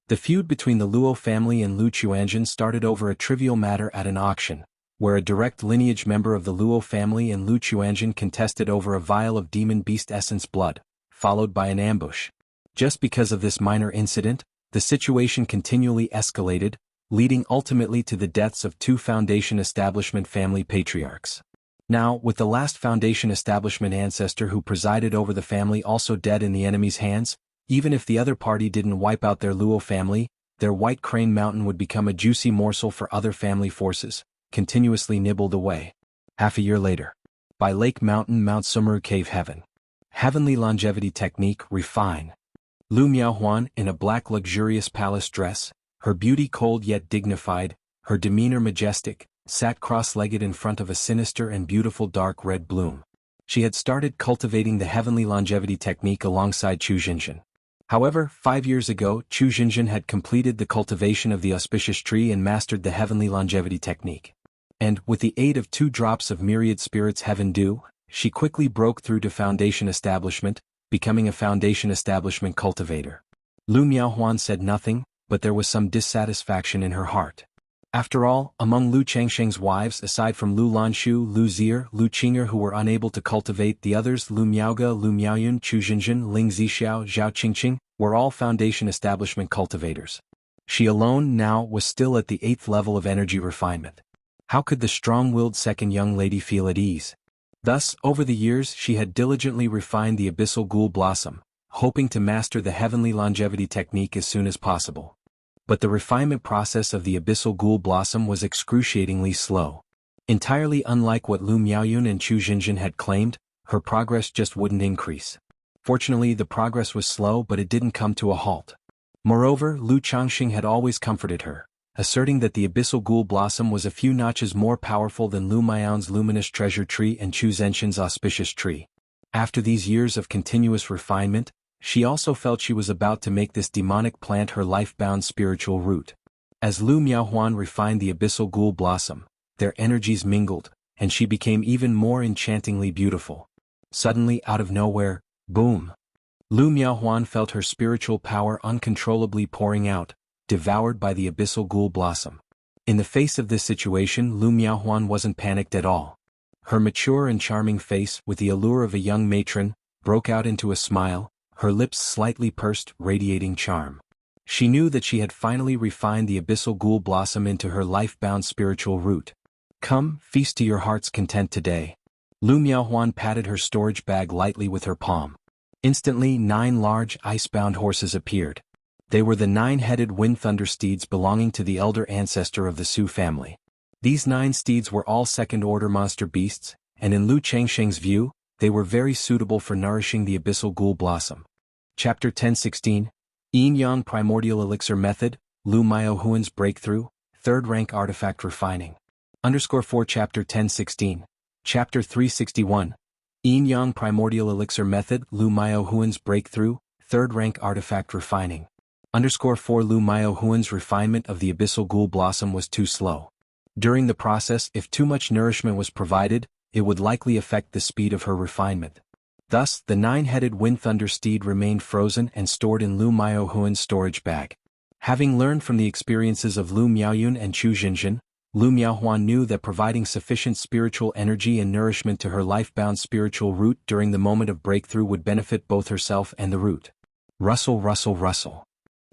The feud between the Luo family and Lu Chuanjun started over a trivial matter at an auction, where a direct lineage member of the Luo family and Lu Chuanjun contested over a vial of demon beast essence blood, followed by an ambush. Just because of this minor incident, the situation continually escalated, leading ultimately to the deaths of two Foundation Establishment family patriarchs. Now, with the last Foundation Establishment ancestor who presided over the family also dead in the enemy's hands, even if the other party didn't wipe out their Luo family, their White Crane Mountain would become a juicy morsel for other family forces, continuously nibbled away. Half a year later. By Lake Mountain, Mount Sumeru Cave Heaven. Heavenly Longevity Technique, Refine. Lu Miaohuan, in a black luxurious palace dress, her beauty cold yet dignified, her demeanor majestic, sat cross-legged in front of a sinister and beautiful dark red bloom. She had started cultivating the Heavenly Longevity Technique alongside Chu Xinjin. However, 5 years ago, Chu Xinjin had completed the cultivation of the auspicious tree and mastered the Heavenly Longevity Technique. And, with the aid of 2 drops of Myriad Spirits Heaven Dew, she quickly broke through to Foundation Establishment, becoming a Foundation Establishment cultivator. Lu Miaohuan said nothing, but there was some dissatisfaction in her heart. After all, among Lu Changsheng's wives aside from Lu Lanshu, Lu Zier, Lu Qinger who were unable to cultivate, the others Lu Miaoge, Lu Miaoyun, Chu Xinjin, Ling Zixiao, Zhao Qingqing, were all Foundation Establishment cultivators. She alone now was still at the 8th level of energy refinement. How could the strong-willed second young lady feel at ease? Thus, over the years she had diligently refined the Abyssal Ghoul Blossom, hoping to master the Heavenly Longevity Technique as soon as possible. But the refinement process of the Abyssal Ghoul Blossom was excruciatingly slow. Entirely unlike what Lu Miaoyun and Chu Xinjin had claimed, her progress just wouldn't increase. Fortunately, the progress was slow, but it didn't come to a halt. Moreover, Lu Changxing had always comforted her, asserting that the Abyssal Ghoul Blossom was a few notches more powerful than Lu Miao's Luminous Treasure Tree and Chu Zenshin's Auspicious Tree. After these years of continuous refinement, she also felt she was about to make this demonic plant her life-bound spiritual root. As Lu Miaohuan refined the Abyssal Ghoul Blossom, their energies mingled, and she became even more enchantingly beautiful. Suddenly, out of nowhere, boom! Lu Miaohuan felt her spiritual power uncontrollably pouring out, devoured by the Abyssal Ghoul Blossom. In the face of this situation, Lu Miaohuan wasn't panicked at all. Her mature and charming face, with the allure of a young matron, broke out into a smile, her lips slightly pursed, radiating charm. She knew that she had finally refined the Abyssal Ghoul Blossom into her life-bound spiritual root. Come, feast to your heart's content today. Lu Miaohuan patted her storage bag lightly with her palm. Instantly 9 large, ice-bound horses appeared. They were the 9-headed wind thunder steeds belonging to the elder ancestor of the Su family. These 9 steeds were all second-order monster beasts, and in Lu Changsheng's view, they were very suitable for nourishing the Abyssal Ghoul Blossom. Chapter 1016, Yin Yang Primordial Elixir Method, Lu Miaohuan's Breakthrough, 3rd Rank Artifact Refining. _4 Chapter 1016, Chapter 361, Yin Yang Primordial Elixir Method, Lu Miaohuan's Breakthrough, 3rd Rank Artifact Refining. _4 Lu Miaohuan's refinement of the Abyssal Ghoul Blossom was too slow. During the process, if too much nourishment was provided, it would likely affect the speed of her refinement. Thus, the 9-headed wind thunder steed remained frozen and stored in Lu Miaohuan's storage bag. Having learned from the experiences of Lu Miaoyun and Chu Xinjin, Lu Miaohuan knew that providing sufficient spiritual energy and nourishment to her life-bound spiritual root during the moment of breakthrough would benefit both herself and the root. Rustle, rustle, rustle.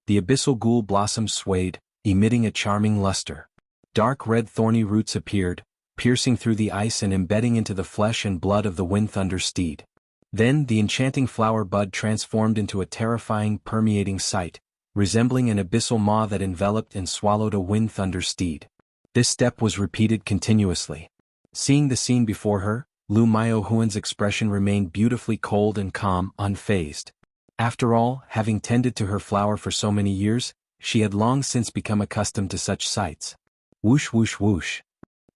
The Abyssal Ghoul Blossom swayed, emitting a charming luster. Dark red thorny roots appeared, piercing through the ice and embedding into the flesh and blood of the wind thunder steed. Then the enchanting flower bud transformed into a terrifying, permeating sight, resembling an abyssal maw that enveloped and swallowed a wind thunder steed. This step was repeated continuously. Seeing the scene before her, Lu Miaohuan's expression remained beautifully cold and calm, unfazed. After all, having tended to her flower for so many years, she had long since become accustomed to such sights. Whoosh whoosh whoosh.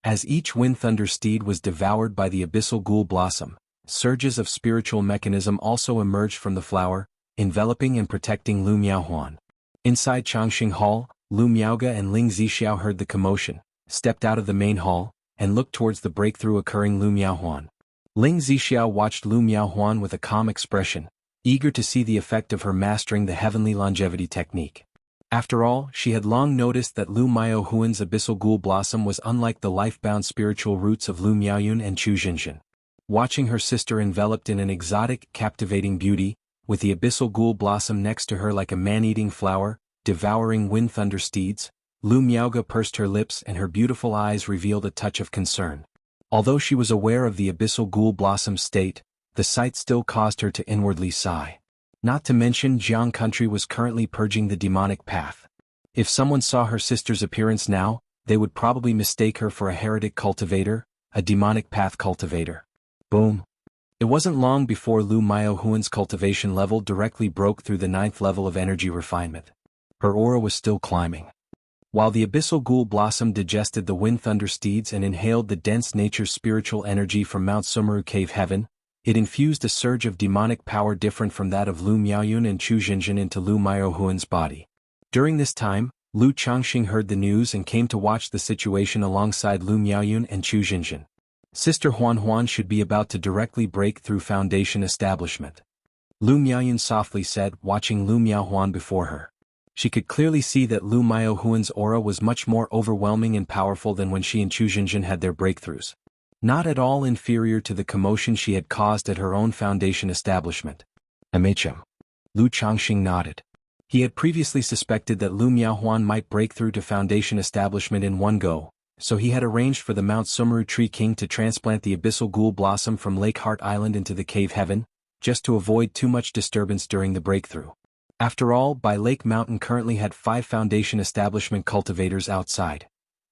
As each wind thunder steed was devoured by the abyssal ghoul blossom, surges of spiritual mechanism also emerged from the flower, enveloping and protecting Lu Miaohuan. Inside Changxing Hall, Lu Miaoge and Ling Zixiao heard the commotion, stepped out of the main hall, and looked towards the breakthrough occurring Lu Miaohuan. Ling Zixiao watched Lu Miaohuan with a calm expression, eager to see the effect of her mastering the heavenly longevity technique. After all, she had long noticed that Lu Miaohuan's abyssal ghoul blossom was unlike the life-bound spiritual roots of Lu Miaoyun and Chu Jinjin. Watching her sister enveloped in an exotic, captivating beauty, with the abyssal ghoul blossom next to her like a man-eating flower, devouring wind thunder steeds, Lu Miaoge pursed her lips and her beautiful eyes revealed a touch of concern. Although she was aware of the abyssal ghoul blossom's state, the sight still caused her to inwardly sigh. Not to mention Jiang country was currently purging the demonic path. If someone saw her sister's appearance now, they would probably mistake her for a heretic cultivator, a demonic path cultivator. Boom. It wasn't long before Lu Miaohuan's cultivation level directly broke through the 9th level of energy refinement. Her aura was still climbing. While the abyssal ghoul blossom digested the wind thunder steeds and inhaled the dense nature's spiritual energy from Mount Sumeru Cave Heaven, it infused a surge of demonic power different from that of Lu Miaoyun and Chu Jinjin into Lu Miaohuan's body. During this time, Lu Changxing heard the news and came to watch the situation alongside Lu Miaoyun and Chu Jinjin. Sister Huan should be about to directly break through Foundation establishment. Lu Miaoyun softly said, watching Lu Miaohuan before her. She could clearly see that Lu Miaohuan's aura was much more overwhelming and powerful than when she and Chu Jinjin had their breakthroughs. Not at all inferior to the commotion she had caused at her own Foundation establishment. MHM. Lu Changxing nodded. He had previously suspected that Lu Miaohuan might break through to Foundation establishment in one go, so he had arranged for the Mount Sumeru Tree King to transplant the abyssal ghoul blossom from Lake Heart Island into the Cave Heaven, just to avoid too much disturbance during the breakthrough. After all, By Lake Mountain currently had 5 Foundation establishment cultivators outside.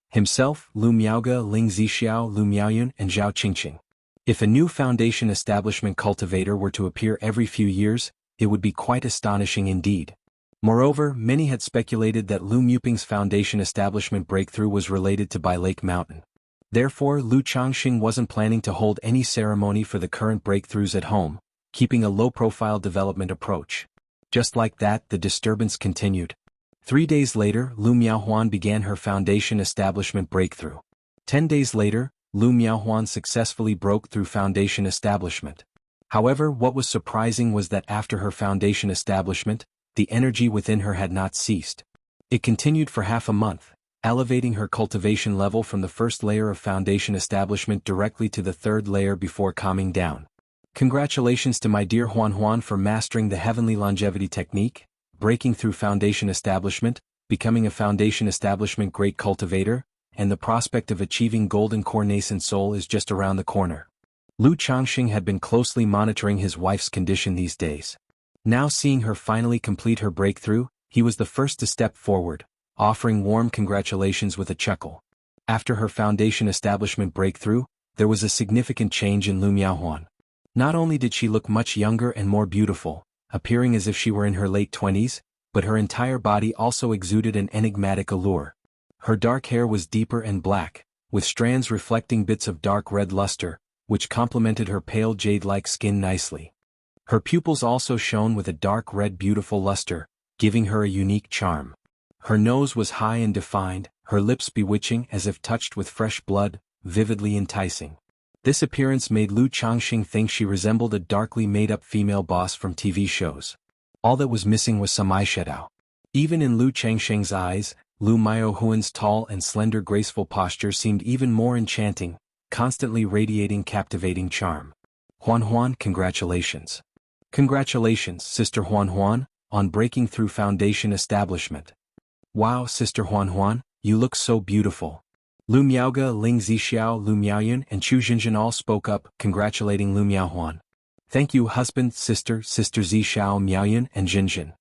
Himself, Lu Miaoge, Ling Zixiao, Lu Miaoyun, and Zhao Qingqing. If a new Foundation establishment cultivator were to appear every few years, it would be quite astonishing indeed. Moreover, many had speculated that Lu Miuping's Foundation establishment breakthrough was related to By Lake Mountain. Therefore, Lu Changxing wasn't planning to hold any ceremony for the current breakthroughs at home, keeping a low-profile development approach. Just like that, the disturbance continued. 3 days later, Lu Miaohuan began her Foundation establishment breakthrough. 10 days later, Lu Miaohuan successfully broke through Foundation establishment. However, what was surprising was that after her Foundation establishment, the energy within her had not ceased. It continued for half a month, elevating her cultivation level from the first layer of Foundation establishment directly to the 3rd layer before calming down. Congratulations to my dear Huan for mastering the heavenly longevity technique, breaking through Foundation establishment, becoming a Foundation establishment great cultivator, and the prospect of achieving golden core nascent soul is just around the corner. Lu Changxing had been closely monitoring his wife's condition these days. Now seeing her finally complete her breakthrough, he was the first to step forward, offering warm congratulations with a chuckle. After her Foundation establishment breakthrough, there was a significant change in Lu Miaohuan. Not only did she look much younger and more beautiful, appearing as if she were in her late 20s, but her entire body also exuded an enigmatic allure. Her dark hair was deeper and black, with strands reflecting bits of dark red luster, which complemented her pale jade-like skin nicely. Her pupils also shone with a dark red beautiful luster, giving her a unique charm. Her nose was high and defined, her lips bewitching as if touched with fresh blood, vividly enticing. This appearance made Lu Changxing think she resembled a darkly made-up female boss from TV shows. All that was missing was some eyeshadow. Even in Lu Changxing's eyes, Lu Miaohuan's tall and slender graceful posture seemed even more enchanting, constantly radiating captivating charm. Huan, congratulations. Congratulations, Sister Huan, on breaking through Foundation establishment. Wow, Sister Huan, you look so beautiful. Lu Miaoge, Ling Zixiao, Lu Miaoyun, and Chu Jinjin all spoke up, congratulating Lu Miaohuan. Thank you, husband, Sister Zixiao, Miaoyun, and Jinjin.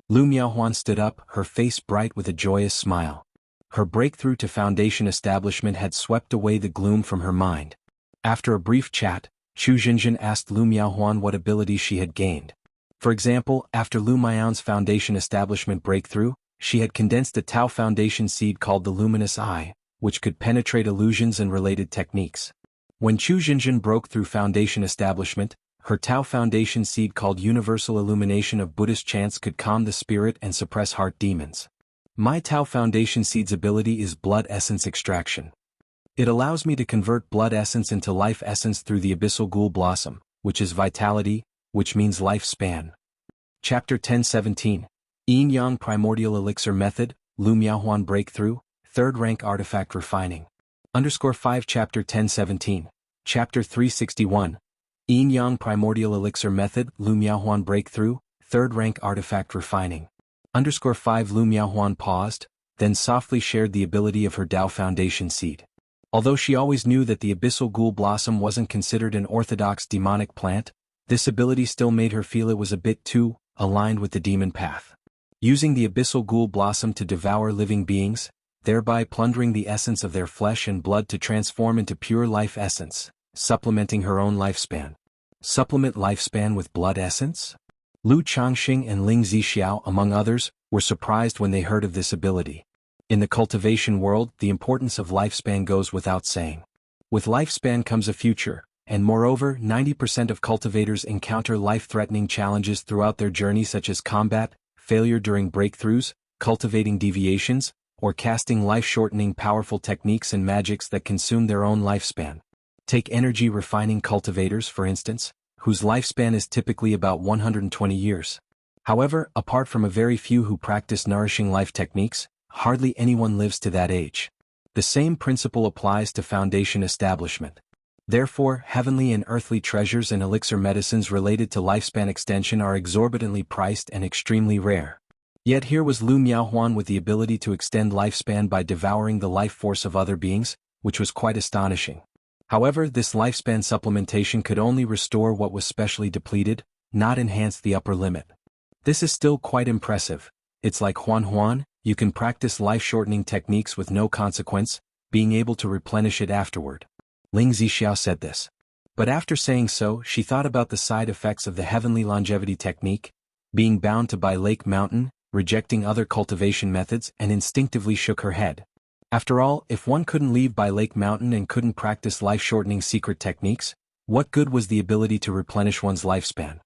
Lu Miaohuan stood up, her face bright with a joyous smile. Her breakthrough to Foundation establishment had swept away the gloom from her mind. After a brief chat, Chu Jinjin asked Lu Miaohuan what abilities she had gained. For example, after Lu Miao's foundation establishment breakthrough, she had condensed a Tao foundation seed called the Luminous Eye, which could penetrate illusions and related techniques. When Chu Jinjin broke through foundation establishment, her Tao foundation seed called Universal Illumination of Buddhist Chants could calm the spirit and suppress heart demons. My Tao foundation seed's ability is blood essence extraction. It allows me to convert blood essence into life essence through the abyssal ghoul blossom, which is vitality, which means lifespan. Chapter 1017. Yin Yang Primordial Elixir Method, Lu Miaohuan Breakthrough, 3rd Rank Artifact Refining. _5 Chapter 1017. Chapter 361. Yin Yang Primordial Elixir Method, Lu Miaohuan Breakthrough, 3rd Rank Artifact Refining. _5 Lu Miaohuan paused, then softly shared the ability of her Tao Foundation seed. Although she always knew that the abyssal ghoul blossom wasn't considered an orthodox demonic plant, this ability still made her feel it was a bit too aligned with the demon path. Using the abyssal ghoul blossom to devour living beings, thereby plundering the essence of their flesh and blood to transform into pure life essence, supplementing her own lifespan. Supplement lifespan with blood essence? Lu Changxing and Ling Zixiao, among others, were surprised when they heard of this ability. In the cultivation world, the importance of lifespan goes without saying. With lifespan comes a future, and moreover, 90% of cultivators encounter life-threatening challenges throughout their journey, such as combat, failure during breakthroughs, cultivating deviations, or casting life-shortening powerful techniques and magics that consume their own lifespan. Take energy refining cultivators, for instance, whose lifespan is typically about 120 years. However, apart from a very few who practice nourishing life techniques, hardly anyone lives to that age. The same principle applies to foundation establishment. Therefore, heavenly and earthly treasures and elixir medicines related to lifespan extension are exorbitantly priced and extremely rare. Yet here was Lu Miaohuan with the ability to extend lifespan by devouring the life force of other beings, which was quite astonishing. However, this lifespan supplementation could only restore what was specially depleted, not enhance the upper limit. This is still quite impressive. It's like Huan, you can practice life-shortening techniques with no consequence, being able to replenish it afterward. Ling Zixiao said this. But after saying so, she thought about the side effects of the heavenly longevity technique, being bound to by Lake Mountain, rejecting other cultivation methods, and instinctively shook her head. After all, if one couldn't leave by Lake Mountain and couldn't practice life-shortening secret techniques, what good was the ability to replenish one's lifespan?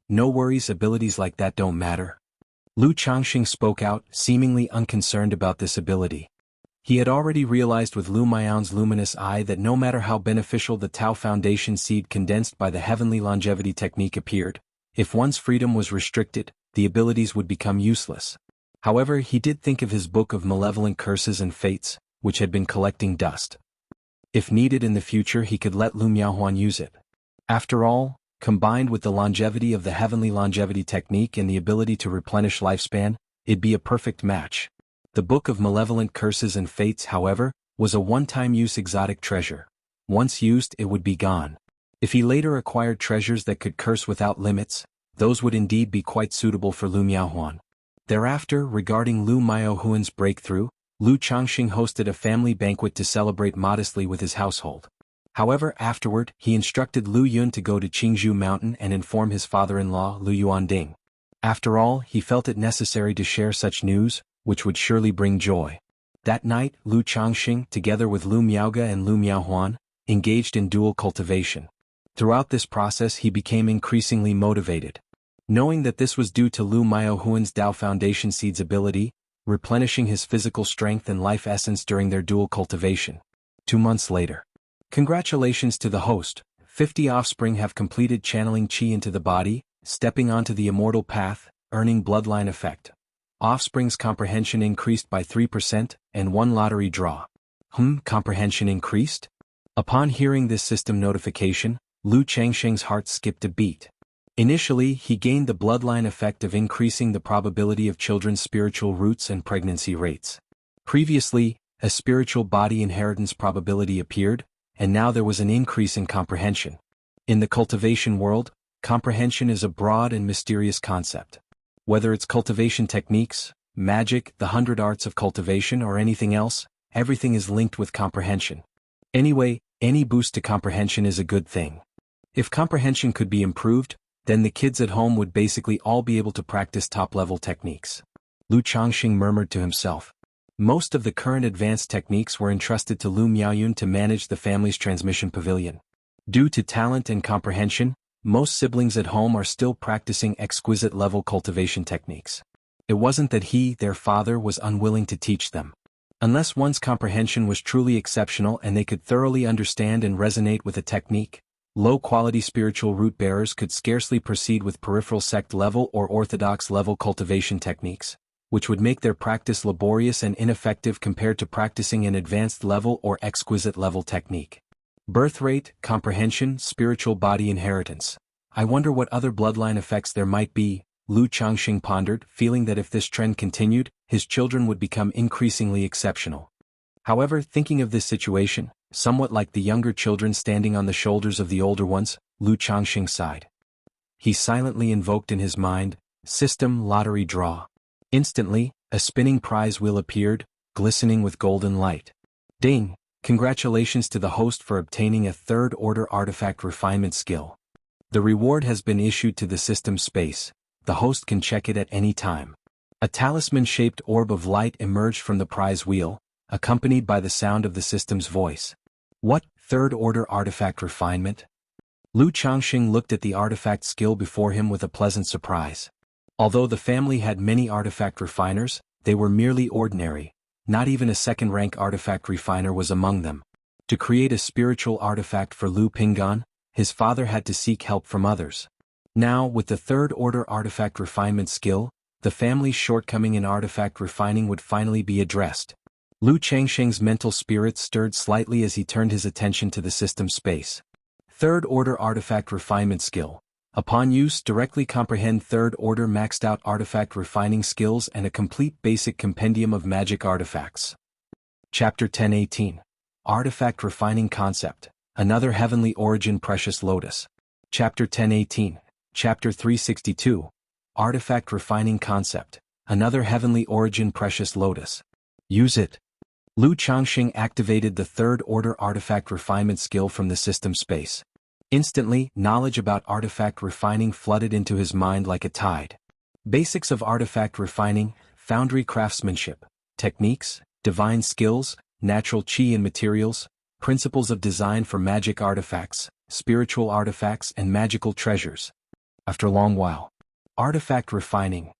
No worries, abilities like that don't matter. Lu Changxing spoke out, seemingly unconcerned about this ability. He had already realized with Lu Miao's luminous eye that no matter how beneficial the Tao Foundation seed condensed by the heavenly longevity technique appeared, if one's freedom was restricted, the abilities would become useless. However, he did think of his book of malevolent curses and fates, which had been collecting dust. If needed in the future, he could let Lu Miaohuan use it. After all, combined with the longevity of the heavenly longevity technique and the ability to replenish lifespan, it'd be a perfect match. The Book of Malevolent Curses and Fates, however, was a one-time use exotic treasure. Once used, it would be gone. If he later acquired treasures that could curse without limits, those would indeed be quite suitable for Lu Miaohuan. Thereafter, regarding Lu Miaohuan's breakthrough, Lu Changxing hosted a family banquet to celebrate modestly with his household. However, afterward, he instructed Lu Yun to go to Qingzhou Mountain and inform his father-in-law, Lu Yuanding. After all, he felt it necessary to share such news, which would surely bring joy. That night, Lu Changxing, together with Lu Miaoge and Lu Miaohuan, engaged in dual cultivation. Throughout this process he became increasingly motivated. Knowing that this was due to Lu Miaohuan's Tao Foundation seed's ability, replenishing his physical strength and life essence during their dual cultivation. 2 months later. Congratulations to the host, 50 offspring have completed channeling qi into the body, stepping onto the immortal path, earning bloodline effect. Offspring's comprehension increased by 3%, and 1 lottery draw. Comprehension increased? Upon hearing this system notification, Lu Changxing's heart skipped a beat. Initially, he gained the bloodline effect of increasing the probability of children's spiritual roots and pregnancy rates. Previously, a spiritual body inheritance probability appeared, and now there was an increase in comprehension. In the cultivation world, comprehension is a broad and mysterious concept. Whether it's cultivation techniques, magic, the 100 arts of cultivation, or anything else, everything is linked with comprehension. Anyway, any boost to comprehension is a good thing. If comprehension could be improved, then the kids at home would basically all be able to practice top-level techniques. Lu Changxing murmured to himself. Most of the current advanced techniques were entrusted to Lu Miaoyun to manage the family's transmission pavilion. Due to talent and comprehension, most siblings at home are still practicing exquisite-level cultivation techniques. It wasn't that he, their father, was unwilling to teach them. Unless one's comprehension was truly exceptional and they could thoroughly understand and resonate with a technique, low-quality spiritual root-bearers could scarcely proceed with peripheral sect-level or orthodox-level cultivation techniques, which would make their practice laborious and ineffective compared to practicing an advanced-level or exquisite-level technique. Birth rate, comprehension, spiritual body inheritance. I wonder what other bloodline effects there might be, Lu Changxing pondered, feeling that if this trend continued, his children would become increasingly exceptional. However, thinking of this situation, somewhat like the younger children standing on the shoulders of the older ones, Lu Changxing sighed. He silently invoked in his mind, "System lottery draw." Instantly, a spinning prize wheel appeared, glistening with golden light. Ding! Congratulations to the host for obtaining a third-order artifact refinement skill. The reward has been issued to the system space. The host can check it at any time. A talisman-shaped orb of light emerged from the prize wheel, accompanied by the sound of the system's voice. What, third-order artifact refinement? Lu Changxing looked at the artifact skill before him with a pleasant surprise. Although the family had many artifact refiners, they were merely ordinary. Not even a second-rank artifact refiner was among them. To create a spiritual artifact for Lu Pinggan, his father had to seek help from others. Now, with the third-order artifact refinement skill, the family's shortcoming in artifact refining would finally be addressed. Lu Changxing's mental spirits stirred slightly as he turned his attention to the system space. Third-order artifact refinement skill. Upon use, directly comprehend third-order maxed-out artifact refining skills and a complete basic compendium of magic artifacts. Chapter 1018. Artifact Refining Concept. Another Heavenly Origin Precious Lotus. Chapter 1018. Chapter 362. Artifact Refining Concept. Another Heavenly Origin Precious Lotus. Use it. Lu Changxing activated the third-order artifact refinement skill from the system space. Instantly, knowledge about artifact refining flooded into his mind like a tide. Basics of artifact refining, foundry craftsmanship, techniques, divine skills, natural qi and materials, principles of design for magic artifacts, spiritual artifacts and magical treasures. After a long while. Artifact refining.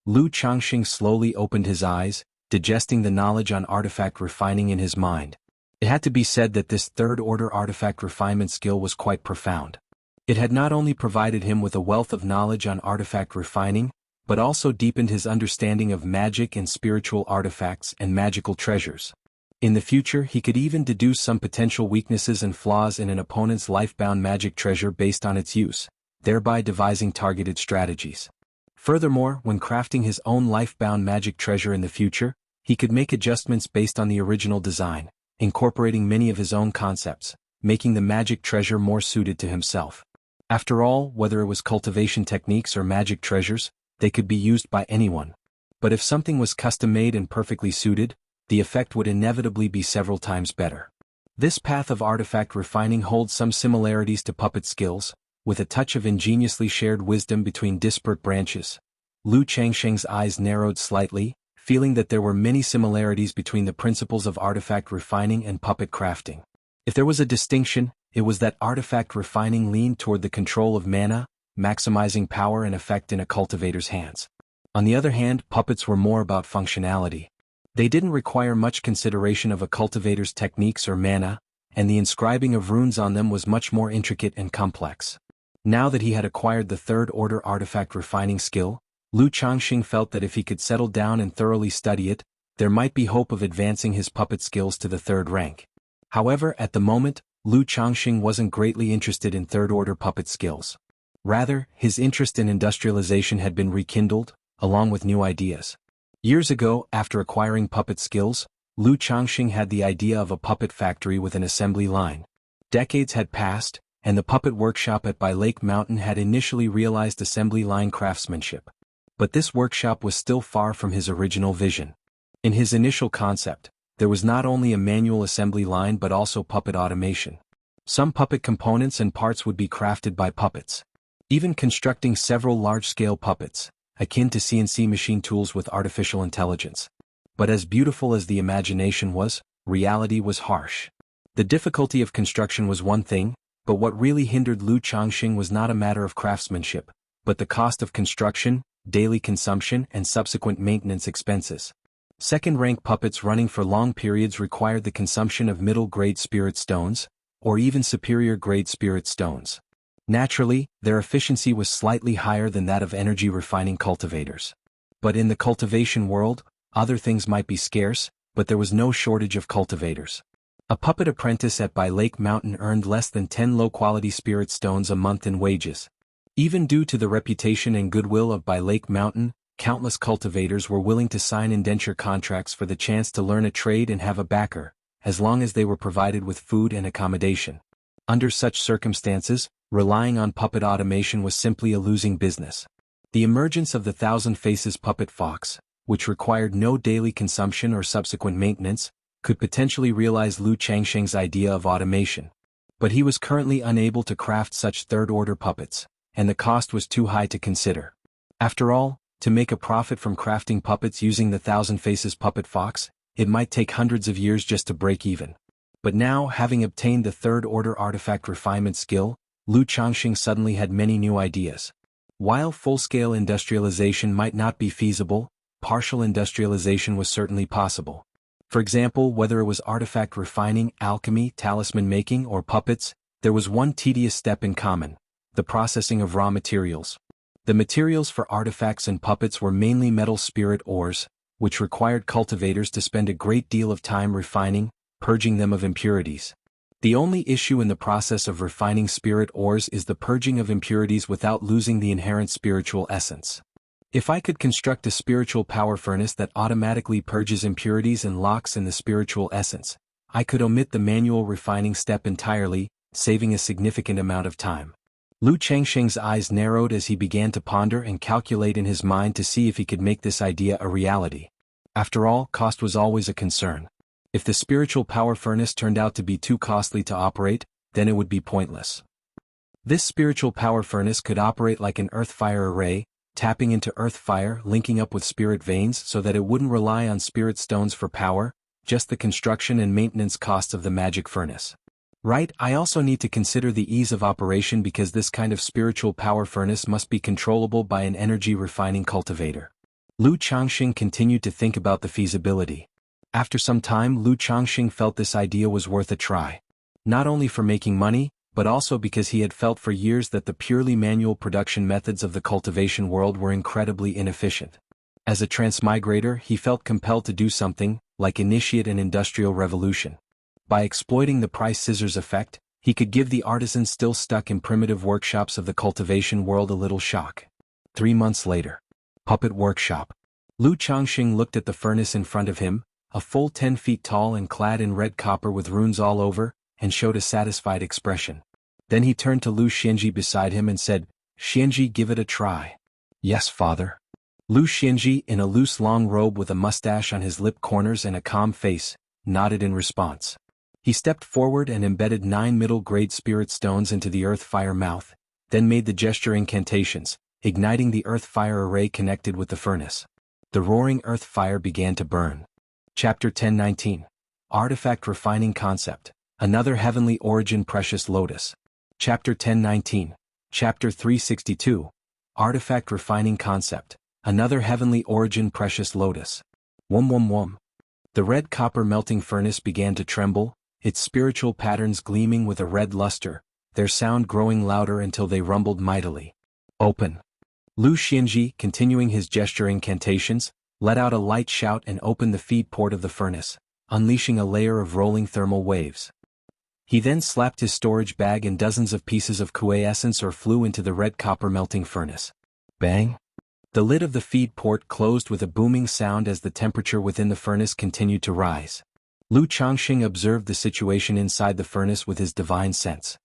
Lu Changxing slowly opened his eyes, digesting the knowledge on artifact refining in his mind. It had to be said that this third-order artifact refinement skill was quite profound. It had not only provided him with a wealth of knowledge on artifact refining, but also deepened his understanding of magic and spiritual artifacts and magical treasures. In the future, he could even deduce some potential weaknesses and flaws in an opponent's life-bound magic treasure based on its use, thereby devising targeted strategies. Furthermore, when crafting his own life-bound magic treasure in the future, he could make adjustments based on the original design, incorporating many of his own concepts, making the magic treasure more suited to himself. After all, whether it was cultivation techniques or magic treasures, they could be used by anyone. But if something was custom-made and perfectly suited, the effect would inevitably be several times better. This path of artifact refining holds some similarities to puppet skills, with a touch of ingeniously shared wisdom between disparate branches. Lu Changxing's eyes narrowed slightly, feeling that there were many similarities between the principles of artifact refining and puppet crafting. If there was a distinction, it was that artifact refining leaned toward the control of mana, maximizing power and effect in a cultivator's hands. On the other hand, puppets were more about functionality. They didn't require much consideration of a cultivator's techniques or mana, and the inscribing of runes on them was much more intricate and complex. Now that he had acquired the third-order artifact refining skill, Lu Changxing felt that if he could settle down and thoroughly study it, there might be hope of advancing his puppet skills to the third rank. However, at the moment, Lu Changxing wasn't greatly interested in third-order puppet skills. Rather, his interest in industrialization had been rekindled, along with new ideas. Years ago, after acquiring puppet skills, Lu Changxing had the idea of a puppet factory with an assembly line. Decades had passed, and the puppet workshop at By Lake Mountain had initially realized assembly line craftsmanship. But this workshop was still far from his original vision. In his initial concept, there was not only a manual assembly line but also puppet automation. Some puppet components and parts would be crafted by puppets. even constructing several large-scale puppets, akin to CNC machine tools with artificial intelligence. But as beautiful as the imagination was, reality was harsh. The difficulty of construction was one thing, but what really hindered Lu Changxing was not a matter of craftsmanship, but the cost of construction, daily consumption, and subsequent maintenance expenses. Second-rank puppets running for long periods required the consumption of middle-grade spirit stones, or even superior-grade spirit stones. Naturally, their efficiency was slightly higher than that of energy-refining cultivators. But in the cultivation world, other things might be scarce, but there was no shortage of cultivators. A puppet apprentice at By Lake Mountain earned less than 10 low-quality spirit stones a month in wages. Even due to the reputation and goodwill of By Lake Mountain, countless cultivators were willing to sign indenture contracts for the chance to learn a trade and have a backer, as long as they were provided with food and accommodation. Under such circumstances, relying on puppet automation was simply a losing business. The emergence of the Thousand Faces puppet fox, which required no daily consumption or subsequent maintenance, could potentially realize Lu Changxing's idea of automation. But he was currently unable to craft such third-order puppets, and the cost was too high to consider. After all, to make a profit from crafting puppets using the Thousand Faces puppet fox, it might take hundreds of years just to break even. But now, having obtained the third-order artifact refinement skill, Lu Changxing suddenly had many new ideas. While full-scale industrialization might not be feasible, partial industrialization was certainly possible. For example, whether it was artifact refining, alchemy, talisman making, or puppets, there was one tedious step in common: the processing of raw materials. The materials for artifacts and puppets were mainly metal spirit ores, which required cultivators to spend a great deal of time refining, purging them of impurities. The only issue in the process of refining spirit ores is the purging of impurities without losing the inherent spiritual essence. If I could construct a spiritual power furnace that automatically purges impurities and locks in the spiritual essence, I could omit the manual refining step entirely, saving a significant amount of time. Lu Changxing's eyes narrowed as he began to ponder and calculate in his mind to see if he could make this idea a reality. After all, cost was always a concern. If the spiritual power furnace turned out to be too costly to operate, then it would be pointless. This spiritual power furnace could operate like an earth fire array, tapping into earth fire, linking up with spirit veins so that it wouldn't rely on spirit stones for power, just the construction and maintenance costs of the magic furnace. Right, I also need to consider the ease of operation because this kind of spiritual power furnace must be controllable by an energy refining cultivator. Lu Changxing continued to think about the feasibility. After some time, Lu Changxing felt this idea was worth a try. Not only for making money, but also because he had felt for years that the purely manual production methods of the cultivation world were incredibly inefficient. As a transmigrator, he felt compelled to do something, like initiate an industrial revolution. By exploiting the price scissors effect, he could give the artisans still stuck in primitive workshops of the cultivation world a little shock. 3 months later. Puppet workshop. Lu Changxing looked at the furnace in front of him, a full 10 feet tall and clad in red copper with runes all over, and showed a satisfied expression. Then he turned to Lu Xianji beside him and said, "Xianji, give it a try." "Yes, father." Lu Xianji, in a loose long robe with a mustache on his lip corners and a calm face, nodded in response. He stepped forward and embedded 9 middle-grade spirit stones into the earth fire mouth, then made the gesture incantations, igniting the earth fire array connected with the furnace. The roaring earth fire began to burn. Chapter 1019. Artifact Refining Concept. Another Heavenly Origin Precious Lotus. Chapter 1019. Chapter 362. Artifact Refining Concept. Another Heavenly Origin Precious Lotus. Wum wum wum. The red copper melting furnace began to tremble, its spiritual patterns gleaming with a red luster, their sound growing louder until they rumbled mightily. Open. Lu Xianji, continuing his gesture incantations, let out a light shout and opened the feed port of the furnace, unleashing a layer of rolling thermal waves. He then slapped his storage bag and dozens of pieces of Kuei essence or flew into the red copper melting furnace. Bang! The lid of the feed port closed with a booming sound as the temperature within the furnace continued to rise. Lu Changxing observed the situation inside the furnace with his divine sense.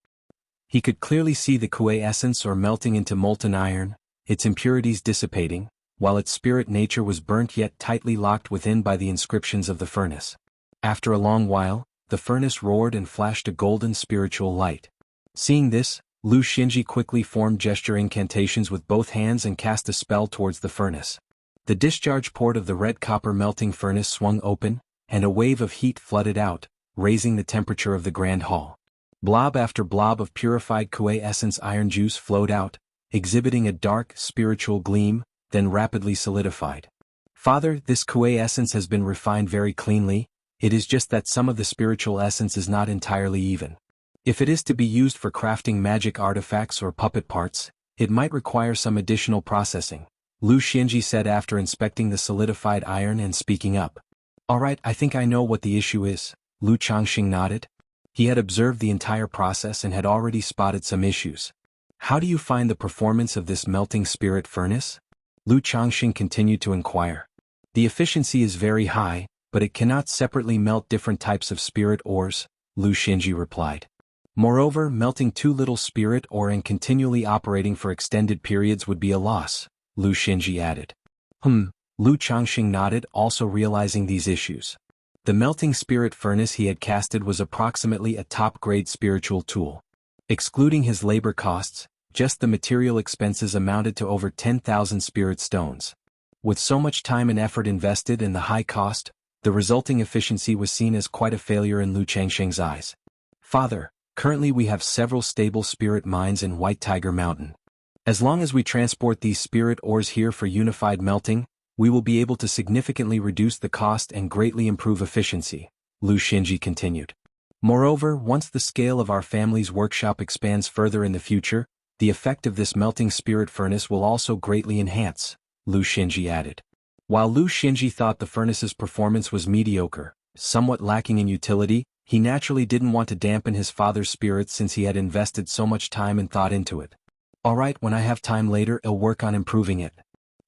He could clearly see the Kuei essence or melting into molten iron, its impurities dissipating, while its spirit nature was burnt yet tightly locked within by the inscriptions of the furnace. After a long while, the furnace roared and flashed a golden spiritual light. Seeing this, Lu Xinji quickly formed gesture incantations with both hands and cast a spell towards the furnace. The discharge port of the red copper melting furnace swung open, and a wave of heat flooded out, raising the temperature of the grand hall. Blob after blob of purified Kuei essence iron juice flowed out, exhibiting a dark, spiritual gleam, then rapidly solidified. Father, this Kuei essence has been refined very cleanly, it is just that some of the spiritual essence is not entirely even. If it is to be used for crafting magic artifacts or puppet parts, it might require some additional processing, Lu Xinji said after inspecting the solidified iron and speaking up. Alright, I think I know what the issue is, Lu Changxing nodded. He had observed the entire process and had already spotted some issues. How do you find the performance of this melting spirit furnace? Lu Changxing continued to inquire. The efficiency is very high, but it cannot separately melt different types of spirit ores, Lu Xinji replied. Moreover, melting too little spirit ore and continually operating for extended periods would be a loss, Lu Xinji added. Lu Changxing nodded, also realizing these issues. The melting spirit furnace he had casted was approximately a top-grade spiritual tool. Excluding his labor costs, just the material expenses amounted to over 10,000 spirit stones. With so much time and effort invested and the high cost, the resulting efficiency was seen as quite a failure in Lu Changxing's eyes. Father, currently we have several stable spirit mines in White Tiger Mountain. As long as we transport these spirit ores here for unified melting, we will be able to significantly reduce the cost and greatly improve efficiency, Lu Xinji continued. Moreover, once the scale of our family's workshop expands further in the future, the effect of this melting spirit furnace will also greatly enhance, Lu Xinji added. While Lu Xinji thought the furnace's performance was mediocre, somewhat lacking in utility, he naturally didn't want to dampen his father's spirits since he had invested so much time and thought into it. Alright, when I have time later, I'll work on improving it.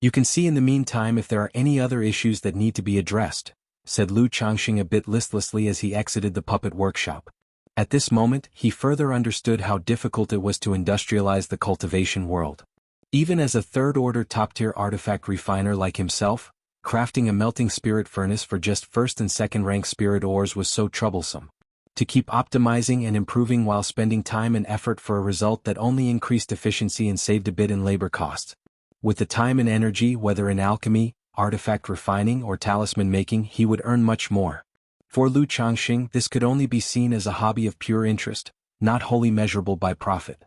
You can see in the meantime if there are any other issues that need to be addressed, said Lu Changxing a bit listlessly as he exited the puppet workshop. At this moment, he further understood how difficult it was to industrialize the cultivation world. Even as a third-order top-tier artifact refiner like himself, crafting a melting spirit furnace for just first and second-rank spirit ores was so troublesome. To keep optimizing and improving while spending time and effort for a result that only increased efficiency and saved a bit in labor costs. With the time and energy, whether in alchemy, artifact refining or talisman making, he would earn much more. For Lu Changxing, this could only be seen as a hobby of pure interest, not wholly measurable by profit.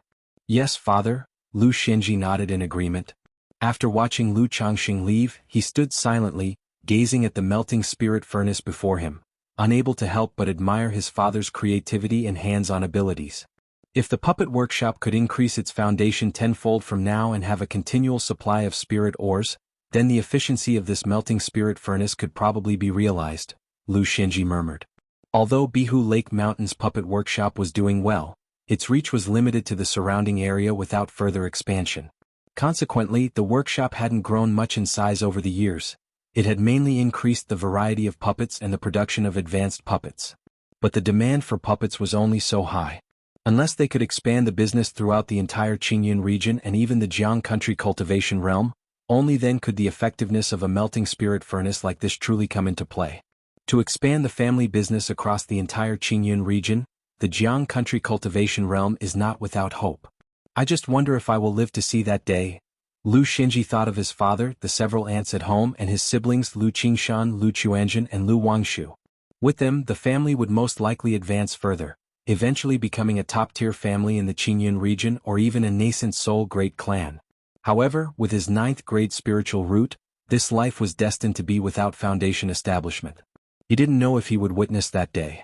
Yes, father, Lu Xinji nodded in agreement. After watching Lu Changxing leave, he stood silently, gazing at the melting spirit furnace before him, unable to help but admire his father's creativity and hands-on abilities. If the puppet workshop could increase its foundation tenfold from now and have a continual supply of spirit ores, then the efficiency of this melting spirit furnace could probably be realized, Lu Xinji murmured. Although Bihu Lake Mountain's puppet workshop was doing well, its reach was limited to the surrounding area without further expansion. Consequently, the workshop hadn't grown much in size over the years. It had mainly increased the variety of puppets and the production of advanced puppets. But the demand for puppets was only so high. Unless they could expand the business throughout the entire Qingyun region and even the Jiang country cultivation realm, only then could the effectiveness of a melting spirit furnace like this truly come into play. To expand the family business across the entire Qingyun region, the Jiang country cultivation realm is not without hope. I just wonder if I will live to see that day. Lu Xinji thought of his father, the several aunts at home and his siblings Lu Qingshan, Lu Chuanzhen and Lu Wangshu. With them, the family would most likely advance further, eventually becoming a top-tier family in the Qingyun region or even a nascent Soul Great clan. However, with his 9th grade spiritual root, this life was destined to be without foundation establishment. He didn't know if he would witness that day.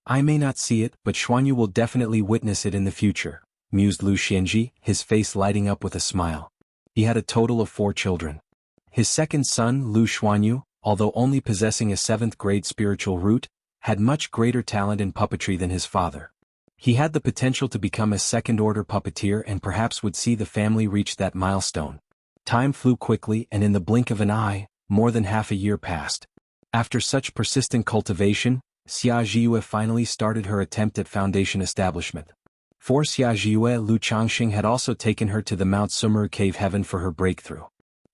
I may not see it, but Xuanyu will definitely witness it in the future, mused Lu Xinji, his face lighting up with a smile. He had a total of 4 children. His second son, Lu Xuanyu, although only possessing a 7th grade spiritual root, had much greater talent in puppetry than his father. He had the potential to become a second-order puppeteer and perhaps would see the family reach that milestone. Time flew quickly and in the blink of an eye, more than half a year passed. After such persistent cultivation, Xia Zhiyue finally started her attempt at foundation establishment. For Xia Zhiyue, Lu Changxing had also taken her to the Mount Sumeru cave heaven for her breakthrough.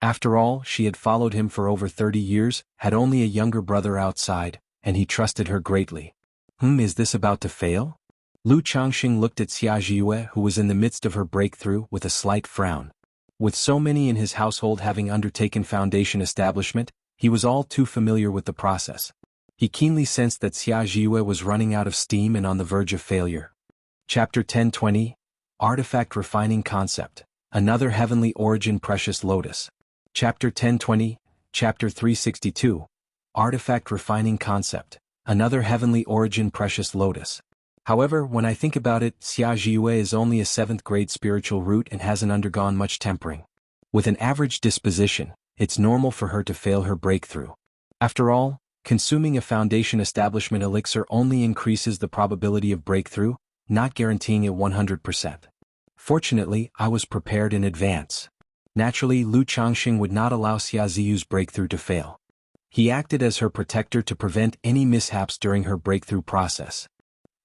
After all, she had followed him for over 30 years, had only a younger brother outside, and he trusted her greatly. Is this about to fail? Lu Changxing looked at Xia Zhiyue, who was in the midst of her breakthrough, with a slight frown. With so many in his household having undertaken foundation establishment, he was all too familiar with the process. He keenly sensed that Xia Zhiyue was running out of steam and on the verge of failure. Chapter 1020, Artifact Refining Concept, Another Heavenly Origin Precious Lotus. Chapter 1020, Chapter 362, Artifact Refining Concept, Another Heavenly Origin Precious Lotus. However, when I think about it, Xia Zhiyue is only a 7th grade spiritual root and hasn't undergone much tempering. With an average disposition, it's normal for her to fail her breakthrough. After all, consuming a foundation establishment elixir only increases the probability of breakthrough, not guaranteeing it 100%. Fortunately, I was prepared in advance. Naturally, Lu Changxing would not allow Xia Zhiyue's breakthrough to fail. He acted as her protector to prevent any mishaps during her breakthrough process.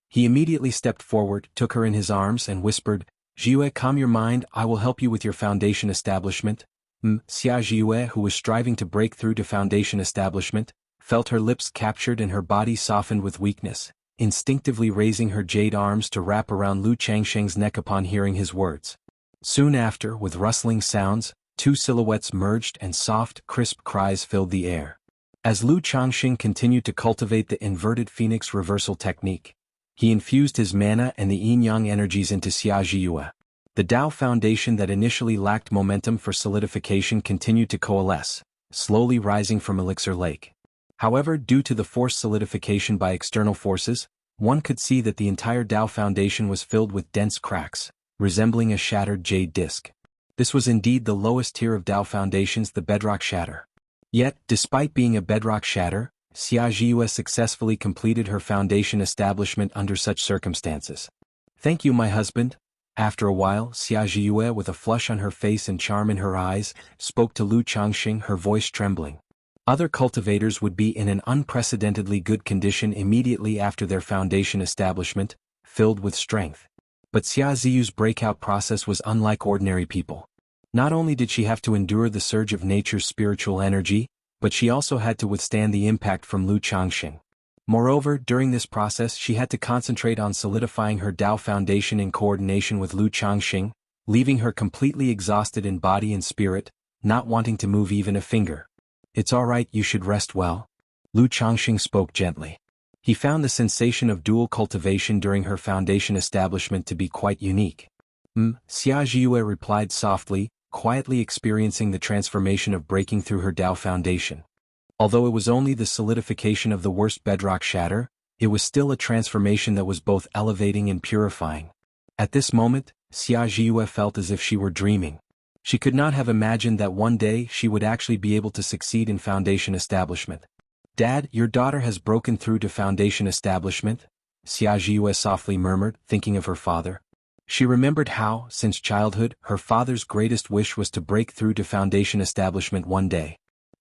He immediately stepped forward, took her in his arms and whispered, "Zhiyue, calm your mind, I will help you with your foundation establishment." Xia Zhiyue, who was striving to break through to foundation establishment, felt her lips captured and her body softened with weakness, instinctively raising her jade arms to wrap around Lu Changxing's neck upon hearing his words. Soon after, with rustling sounds, two silhouettes merged and soft, crisp cries filled the air. As Lu Changxing continued to cultivate the inverted phoenix reversal technique, he infused his mana and the yin-yang energies into Xia Zhiyue. The Tao foundation that initially lacked momentum for solidification continued to coalesce, slowly rising from Elixir Lake. However, due to the forced solidification by external forces, one could see that the entire Tao foundation was filled with dense cracks, resembling a shattered jade disc. This was indeed the lowest tier of Tao foundations, the bedrock shatter. Yet, despite being a bedrock shatter, Xia Zhiyue successfully completed her foundation establishment under such circumstances. "Thank you, my husband." After a while, Xia Zhiyue, with a flush on her face and charm in her eyes, spoke to Lu Changxing, her voice trembling. Other cultivators would be in an unprecedentedly good condition immediately after their foundation establishment, filled with strength. But Xia Zhiyue's breakout process was unlike ordinary people. Not only did she have to endure the surge of nature's spiritual energy, but she also had to withstand the impact from Lu Changxing. Moreover, during this process she had to concentrate on solidifying her Tao foundation in coordination with Lu Changxing, leaving her completely exhausted in body and spirit, not wanting to move even a finger. "It's all right, you should rest well." Lu Changxing spoke gently. He found the sensation of dual cultivation during her foundation establishment to be quite unique. Xia Zhiyue replied softly, quietly experiencing the transformation of breaking through her Tao foundation. Although it was only the solidification of the worst bedrock shatter, it was still a transformation that was both elevating and purifying. At this moment, Xia Zhiyue felt as if she were dreaming. She could not have imagined that one day she would actually be able to succeed in foundation establishment. "Dad, your daughter has broken through to foundation establishment," Xia Zhiyue softly murmured, thinking of her father. She remembered how, since childhood, her father's greatest wish was to break through to foundation establishment one day.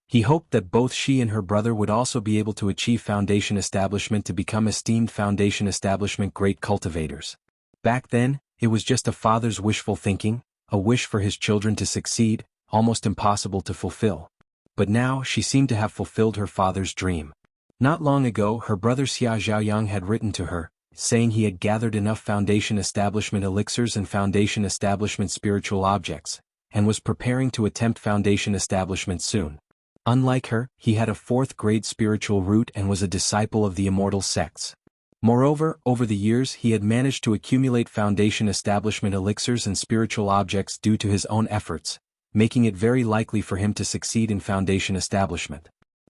He hoped that both she and her brother would also be able to achieve foundation establishment to become esteemed foundation establishment great cultivators. Back then, it was just a father's wishful thinking, a wish for his children to succeed, almost impossible to fulfill. But now she seemed to have fulfilled her father's dream. Not long ago, her brother Xia Zhaoyang had written to her, saying he had gathered enough foundation establishment elixirs and foundation establishment spiritual objects, and was preparing to attempt foundation establishment soon. Unlike her, he had a 4th grade spiritual root and was a disciple of the immortal sects. Moreover, over the years he had managed to accumulate foundation establishment elixirs and spiritual objects due to his own efforts, making it very likely for him to succeed in foundation establishment.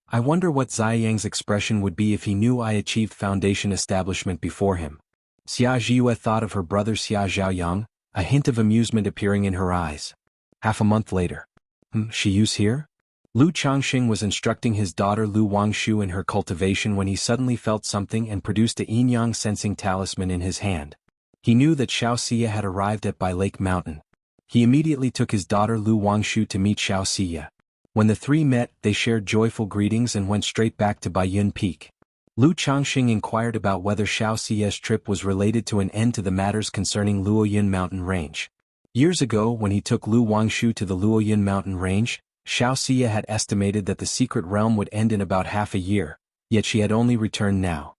I wonder what Ziyang's expression would be if he knew I achieved foundation establishment before him. Xia Zhiyue thought of her brother Xia Zhaoyang, a hint of amusement appearing in her eyes. Half a month later. Shiyu's here? Lu Changxing was instructing his daughter Lu Wangshu in her cultivation when he suddenly felt something and produced a yin-yang sensing talisman in his hand. He knew that Xiao Xia had arrived at Bai Lake Mountain. He immediately took his daughter Lu Wangshu to meet Xiao Xia. When the three met, they shared joyful greetings and went straight back to Baiyun Peak. Lu Changxing inquired about whether Xiao Xia's trip was related to an end to the matters concerning Luoyun Mountain Range. Years ago, when he took Lu Wangshu to the Luoyun Mountain Range, Xiao Xia had estimated that the secret realm would end in about half a year, yet she had only returned now.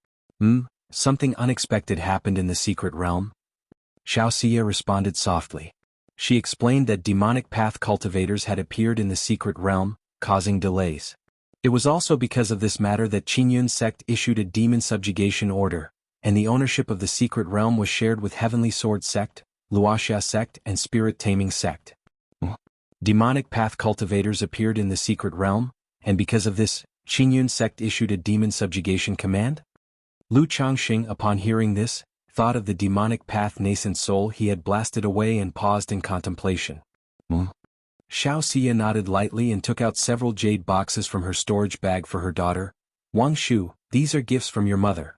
Something unexpected happened in the secret realm? Xiao Xia responded softly. She explained that demonic path cultivators had appeared in the secret realm, causing delays. It was also because of this matter that Qingyun sect issued a demon subjugation order, and the ownership of the secret realm was shared with Heavenly Sword sect, Wuxia sect and Spirit Taming sect. Demonic path cultivators appeared in the secret realm, and because of this, Qingyun sect issued a demon subjugation command? Lu Changxing, upon hearing this, thought of the demonic path nascent soul he had blasted away and paused in contemplation. Xiao Xia nodded lightly and took out several jade boxes from her storage bag for her daughter. Wang Shu, these are gifts from your mother.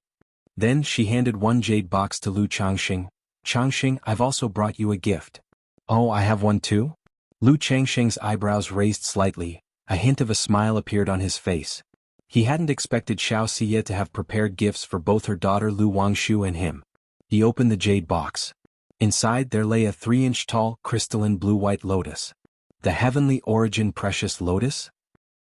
Then she handed one jade box to Lu Changxing. Changxing, I've also brought you a gift. Oh, I have one too? Lu Changxing's eyebrows raised slightly, a hint of a smile appeared on his face. He hadn't expected Xiao Xia to have prepared gifts for both her daughter Lu Wangshu and him. He opened the jade box. Inside there lay a 3-inch tall, crystalline blue-white lotus. The heavenly origin precious lotus?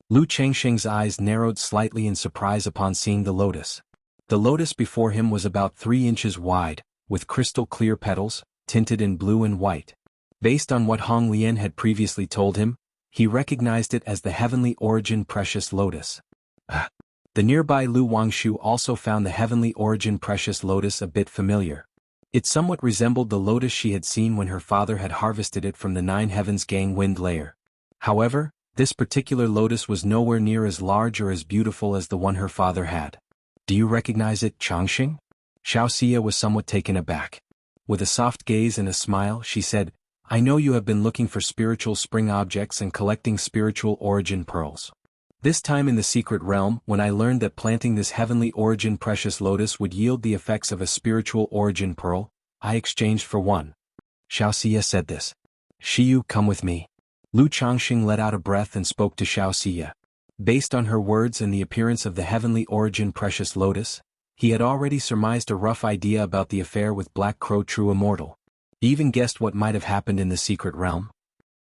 Lu Changxing's eyes narrowed slightly in surprise upon seeing the lotus. The lotus before him was about 3 inches wide, with crystal-clear petals, tinted in blue and white. Based on what Hong Lian had previously told him, he recognized it as the heavenly origin precious lotus. The nearby Lu Wangshu also found the heavenly origin precious lotus a bit familiar. It somewhat resembled the lotus she had seen when her father had harvested it from the 9 Heavens Gang Wind layer. However, this particular lotus was nowhere near as large or as beautiful as the one her father had. Do you recognize it, Changxing? Xiao Xia was somewhat taken aback. With a soft gaze and a smile, she said, I know you have been looking for spiritual spring objects and collecting spiritual origin pearls. This time in the secret realm, when I learned that planting this heavenly origin precious lotus would yield the effects of a spiritual origin pearl, I exchanged for one. Xiao Xia said this. Shiyu, come with me. Lu Changxing let out a breath and spoke to Xiao Xia. Based on her words and the appearance of the heavenly origin precious lotus, he had already surmised a rough idea about the affair with Black Crow True Immortal. He even guessed what might have happened in the secret realm.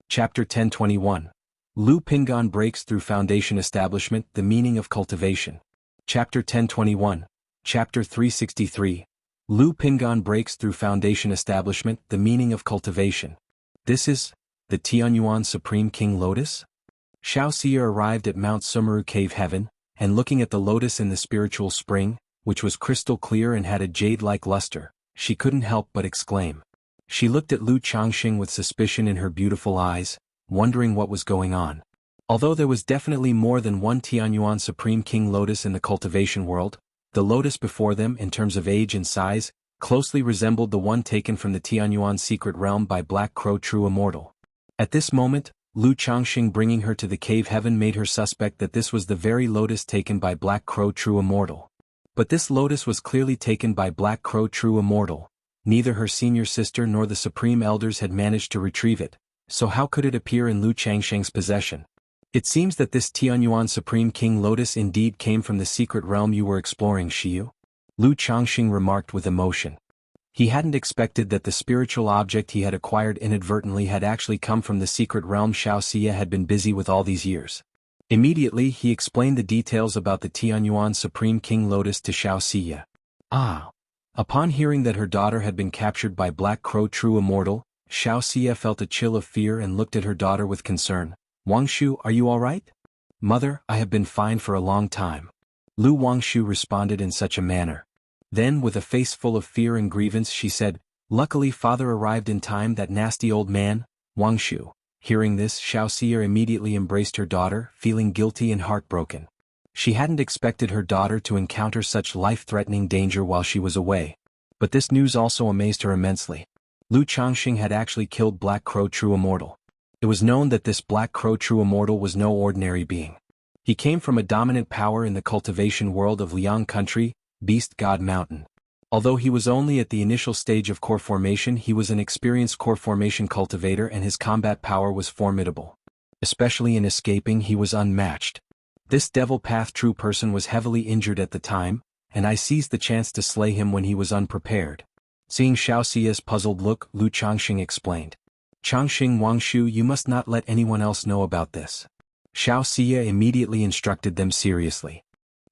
Chapter 1021. Lu Pingan breaks through foundation establishment, the meaning of cultivation. Chapter 1021. Chapter 363. Lu Pingan breaks through foundation establishment, the meaning of cultivation. This is the Tianyuan Supreme King Lotus? Xiao Xia arrived at Mount Sumeru Cave Heaven, and looking at the lotus in the spiritual spring, which was crystal clear and had a jade-like luster, she couldn't help but exclaim. She looked at Lu Changxing with suspicion in her beautiful eyes, wondering what was going on. Although there was definitely more than one Tianyuan Supreme King Lotus in the cultivation world, the lotus before them in terms of age and size, closely resembled the one taken from the Tianyuan secret realm by Black Crow True Immortal. At this moment, Lu Changxing bringing her to the cave heaven made her suspect that this was the very lotus taken by Black Crow True Immortal. But this lotus was clearly taken by Black Crow True Immortal. Neither her senior sister nor the Supreme Elders had managed to retrieve it, so how could it appear in Lu Changxing's possession? It seems that this Tianyuan Supreme King Lotus indeed came from the secret realm you were exploring, Shiyu. Lu Changxing remarked with emotion. He hadn't expected that the spiritual object he had acquired inadvertently had actually come from the secret realm Xiao Xia had been busy with all these years. Immediately he explained the details about the Tianyuan Supreme King Lotus to Xiao Xia. Upon hearing that her daughter had been captured by Black Crow True Immortal, Xiao Xia felt a chill of fear and looked at her daughter with concern. Wangshu, are you all right? Mother, I have been fine for a long time. Lu Wangshu responded in such a manner. Then with a face full of fear and grievance she said, Luckily father arrived in time, that nasty old man, Wangshu. Hearing this, Xiao Xia immediately embraced her daughter, feeling guilty and heartbroken. She hadn't expected her daughter to encounter such life-threatening danger while she was away. But this news also amazed her immensely. Lu Changxing had actually killed Black Crow True Immortal. It was known that this Black Crow True Immortal was no ordinary being. He came from a dominant power in the cultivation world of Liang Country, Beast God Mountain. Although he was only at the initial stage of core formation, he was an experienced core formation cultivator and his combat power was formidable. Especially in escaping, he was unmatched. This Devil Path True person was heavily injured at the time, and I seized the chance to slay him when he was unprepared. Seeing Xiao Xia's puzzled look, Lu Changxing explained. Changxing Wangshu, you must not let anyone else know about this. Xiao Xia immediately instructed them seriously.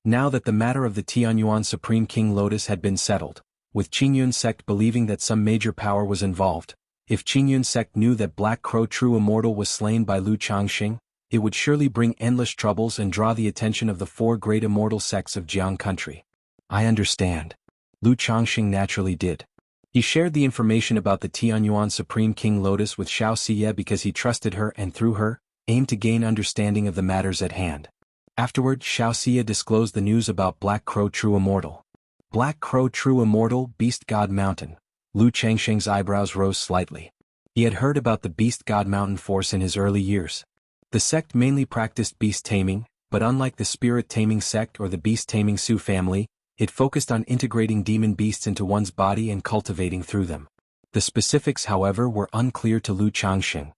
Now that the matter of the Tianyuan Supreme King Lotus had been settled, with Qingyun sect believing that some major power was involved, if Qingyun sect knew that Black Crow True Immortal was slain by Lu Changxing, it would surely bring endless troubles and draw the attention of the four great immortal sects of Jiang country. I understand. Lu Changxing naturally did. He shared the information about the Tianyuan Supreme King Lotus with Xiao Xie because he trusted her and through her, aimed to gain understanding of the matters at hand. Afterward, Xiao Xie disclosed the news about Black Crow True Immortal. Black Crow True Immortal, Beast God Mountain. Lu Changxing's eyebrows rose slightly. He had heard about the Beast God Mountain force in his early years. The sect mainly practiced beast taming, but unlike the spirit taming sect or the beast taming Su family, it focused on integrating demon beasts into one's body and cultivating through them. The specifics, however, were unclear to Lu Changxing.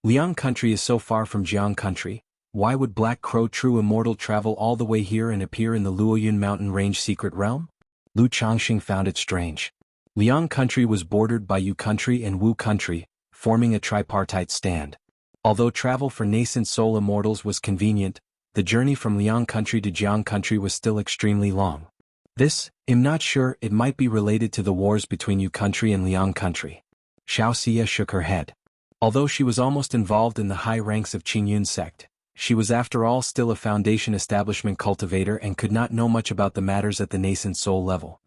Liang country is so far from Jiang country, why would Black Crow True Immortal travel all the way here and appear in the Luoyun mountain range secret realm? Lu Changxing found it strange. Liang country was bordered by Yu country and Wu country, forming a tripartite stand. Although travel for nascent soul immortals was convenient, the journey from Liang country to Jiang country was still extremely long. I'm not sure, it might be related to the wars between Yu country and Liang country. Xiao Xie shook her head. Although she was almost involved in the high ranks of Qingyun sect, she was after all still a foundation establishment cultivator and could not know much about the matters at the nascent soul level.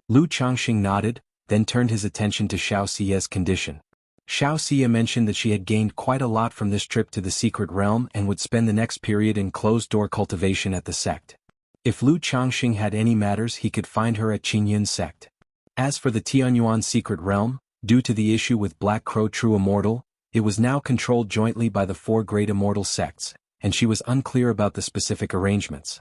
Lu Changxing nodded, then turned his attention to Xiao Xie's condition. Xiao Xie mentioned that she had gained quite a lot from this trip to the secret realm and would spend the next period in closed-door cultivation at the sect. If Lu Changxing had any matters, he could find her at Qingyun sect. As for the Tianyuan secret realm, due to the issue with Black Crow True Immortal, it was now controlled jointly by the four great immortal sects, and she was unclear about the specific arrangements.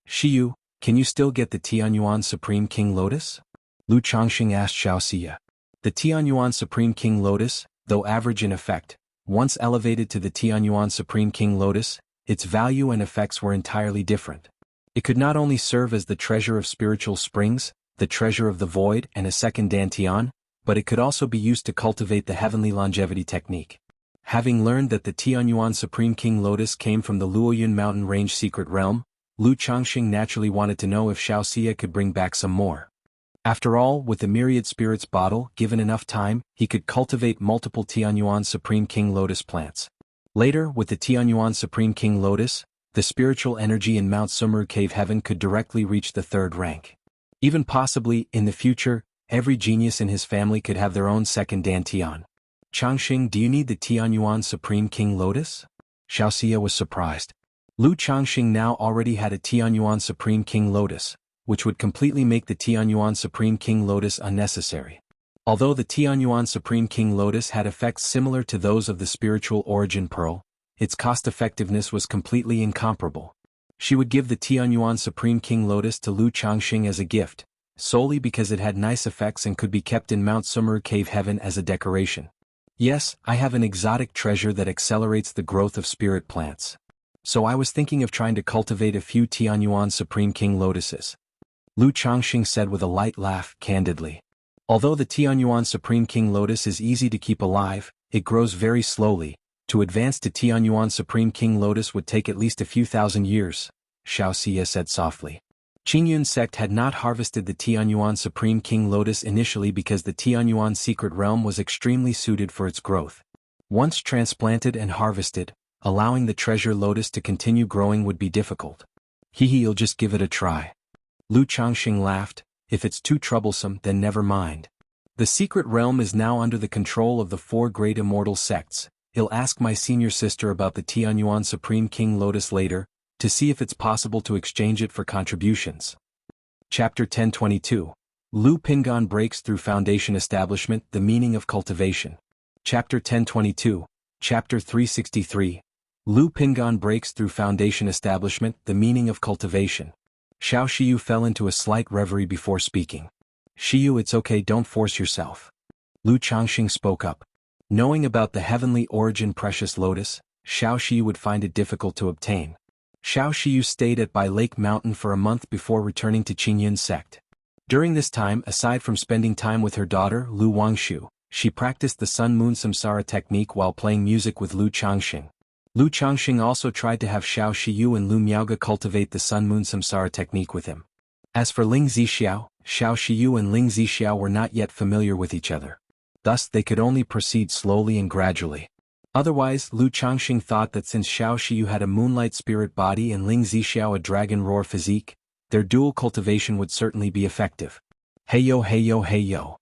Shiyu, can you still get the Tianyuan Supreme King Lotus? Lu Changxing asked Xiao Xie. The Tianyuan Supreme King Lotus, though average in effect, once elevated to the Tianyuan Supreme King Lotus, its value and effects were entirely different. It could not only serve as the treasure of spiritual springs, the treasure of the void and a second Dantian, but it could also be used to cultivate the heavenly longevity technique. Having learned that the Tianyuan Supreme King Lotus came from the Luoyun mountain range secret realm, Lu Changxing naturally wanted to know if Xiao Xie could bring back some more. After all, with the Myriad Spirits bottle, given enough time, he could cultivate multiple Tianyuan Supreme King Lotus plants. Later, with the Tianyuan Supreme King Lotus, the spiritual energy in Mount Sumeru Cave Heaven could directly reach the third rank. Even possibly, in the future, every genius in his family could have their own second Dantian. Changxing, do you need the Tianyuan Supreme King Lotus? Xiao Xie was surprised. Lu Changxing now already had a Tianyuan Supreme King Lotus, which would completely make the Tianyuan Supreme King Lotus unnecessary. Although the Tianyuan Supreme King Lotus had effects similar to those of the spiritual origin pearl, its cost-effectiveness was completely incomparable. She would give the Tianyuan Supreme King Lotus to Lu Changxing as a gift, solely because it had nice effects and could be kept in Mount Sumeru Cave Heaven as a decoration. Yes, I have an exotic treasure that accelerates the growth of spirit plants. So I was thinking of trying to cultivate a few Tianyuan Supreme King Lotuses. Lu Changxing said with a light laugh, candidly. Although the Tianyuan Supreme King Lotus is easy to keep alive, it grows very slowly. To advance to Tianyuan Supreme King Lotus would take at least a few thousand years, Xiao Xie said softly. Qingyun sect had not harvested the Tianyuan Supreme King Lotus initially because the Tianyuan secret realm was extremely suited for its growth. Once transplanted and harvested, allowing the treasure lotus to continue growing would be difficult. You'll just give it a try. Lu Changxing laughed. If it's too troublesome, then never mind. The secret realm is now under the control of the four great immortal sects. He'll ask my senior sister about the Tianyuan Supreme King Lotus later, to see if it's possible to exchange it for contributions. Chapter 1022. Lu Pingan breaks through foundation establishment, the meaning of cultivation. Chapter 1022. Chapter 363. Lu Pingan breaks through foundation establishment, the meaning of cultivation. Xiao Shiyu fell into a slight reverie before speaking. Shiyu, it's okay, don't force yourself. Lu Changxing spoke up. Knowing about the heavenly origin precious lotus, Xiao Shiyu would find it difficult to obtain. Xiao Shiyu stayed at Bai Lake Mountain for a month before returning to Qingyun sect. During this time, aside from spending time with her daughter, Lu Wangshu, she practiced the Sun-Moon Samsara technique while playing music with Lu Changxing. Lu Changxing also tried to have Xiao Shiyu and Lu Miaoge cultivate the Sun Moon Samsara technique with him. As for Ling Zixiao, Xiao Shiyu and Ling Zixiao were not yet familiar with each other. Thus they could only proceed slowly and gradually. Otherwise, Lu Changxing thought that since Xiao Shiyu had a moonlight spirit body and Ling Zixiao a dragon roar physique, their dual cultivation would certainly be effective. Hey yo hey yo hey yo.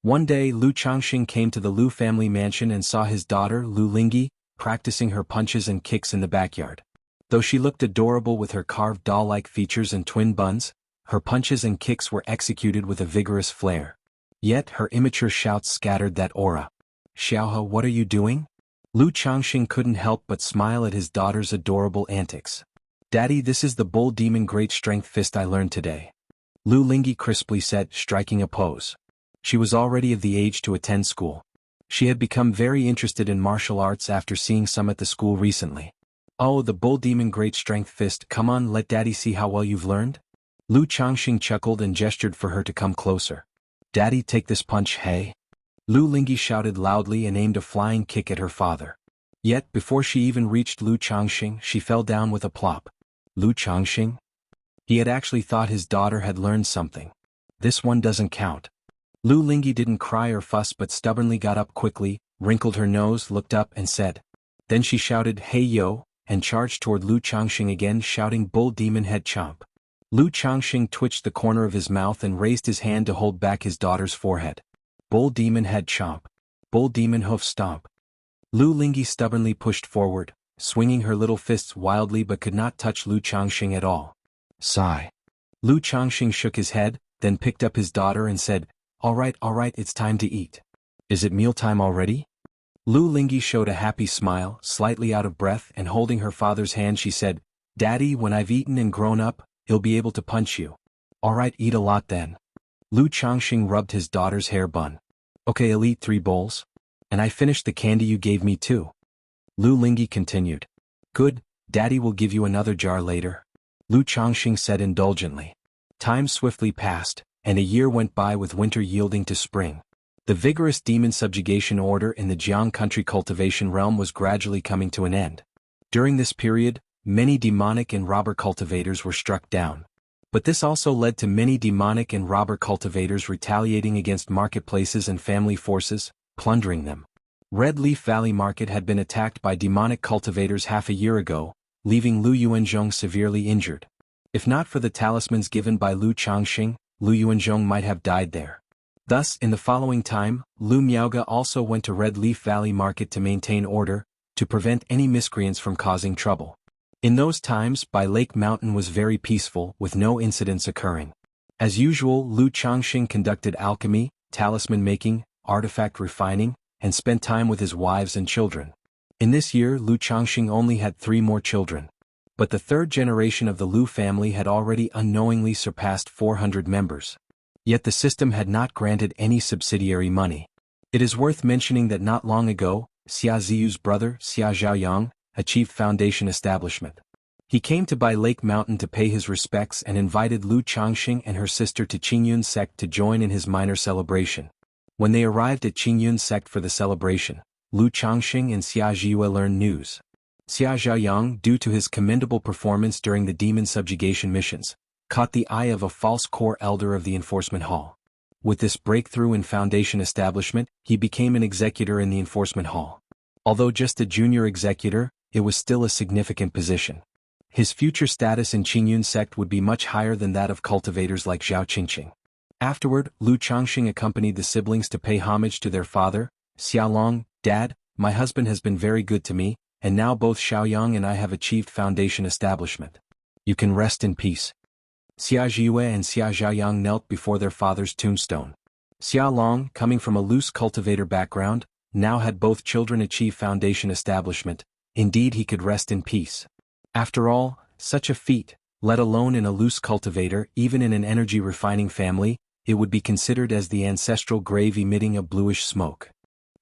One day Lu Changxing came to the Lu family mansion and saw his daughter Lu Lingyi practicing her punches and kicks in the backyard. Though she looked adorable with her carved doll-like features and twin buns, her punches and kicks were executed with a vigorous flair. Yet her immature shouts scattered that aura. Xiaohe, what are you doing? Lu Changxing couldn't help but smile at his daughter's adorable antics. Daddy, this is the bull demon great strength fist I learned today. Lu Lingyi crisply said, striking a pose. She was already of the age to attend school. She had become very interested in martial arts after seeing some at the school recently. Oh, the bull demon great strength fist, come on, let daddy see how well you've learned? Lu Changxing chuckled and gestured for her to come closer. Daddy, take this punch, hey? Lu Lingyi shouted loudly and aimed a flying kick at her father. Yet, before she even reached Lu Changxing, she fell down with a plop. Lu Changxing? He had actually thought his daughter had learned something. This one doesn't count. Lu Lingyi didn't cry or fuss but stubbornly got up quickly, wrinkled her nose, looked up and said. Then she shouted, hey yo, and charged toward Lu Changxing again, shouting bull demon head chomp. Lu Changxing twitched the corner of his mouth and raised his hand to hold back his daughter's forehead. Bull demon head chomp. Bull demon hoof stomp. Lu Lingyi stubbornly pushed forward, swinging her little fists wildly but could not touch Lu Changxing at all. Sigh. Lu Changxing shook his head, then picked up his daughter and said, all right, it's time to eat. Is it mealtime already? Lu Lingyi showed a happy smile, slightly out of breath, and holding her father's hand she said, Daddy, when I've eaten and grown up, he'll be able to punch you. All right, eat a lot then. Lu Changxing rubbed his daughter's hair bun. Okay, I'll eat 3 bowls. And I finished the candy you gave me too. Lu Lingyi continued. Good, Daddy will give you another jar later. Lu Changxing said indulgently. Time swiftly passed, and a year went by with winter yielding to spring. The vigorous demon subjugation order in the Jiang country cultivation realm was gradually coming to an end. During this period, many demonic and robber cultivators were struck down. But this also led to many demonic and robber cultivators retaliating against marketplaces and family forces, plundering them. Red Leaf Valley Market had been attacked by demonic cultivators half a year ago, leaving Lu Yuanzhong severely injured. If not for the talismans given by Lu Changxing, Lu Yuanzhong might have died there. Thus, in the following time, Lu Miaoge also went to Red Leaf Valley Market to maintain order, to prevent any miscreants from causing trouble. In those times, Bai Lake Mountain was very peaceful, with no incidents occurring. As usual, Lu Changxing conducted alchemy, talisman making, artifact refining, and spent time with his wives and children. In this year, Lu Changxing only had 3 more children. But the 3rd generation of the Lu family had already unknowingly surpassed 400 members. Yet the system had not granted any subsidiary money. It is worth mentioning that not long ago, Xia Ziyu's brother, Xia Zhaoyang, achieved foundation establishment. He came to Bai Lake Mountain to pay his respects and invited Lu Changxing and her sister to Qingyun sect to join in his minor celebration. When they arrived at Qingyun sect for the celebration, Lu Changxing and Xia Ziyue learned news. Xia Zhaoyang, due to his commendable performance during the demon subjugation missions, caught the eye of a false core elder of the enforcement hall. With this breakthrough in foundation establishment, he became an executor in the enforcement hall. Although just a junior executor, it was still a significant position. His future status in Qingyun sect would be much higher than that of cultivators like Zhao Qingqing. Afterward, Lu Changxing accompanied the siblings to pay homage to their father, Xiaolong. Dad, my husband has been very good to me, and now both Xiaoyang and I have achieved foundation establishment. You can rest in peace. Xia Ziyue and Xia Zhaoyang knelt before their father's tombstone. Xiaolong, coming from a loose cultivator background, now had both children achieve foundation establishment. Indeed, he could rest in peace. After all, such a feat, let alone in a loose cultivator, even in an energy refining family, it would be considered as the ancestral grave emitting a bluish smoke.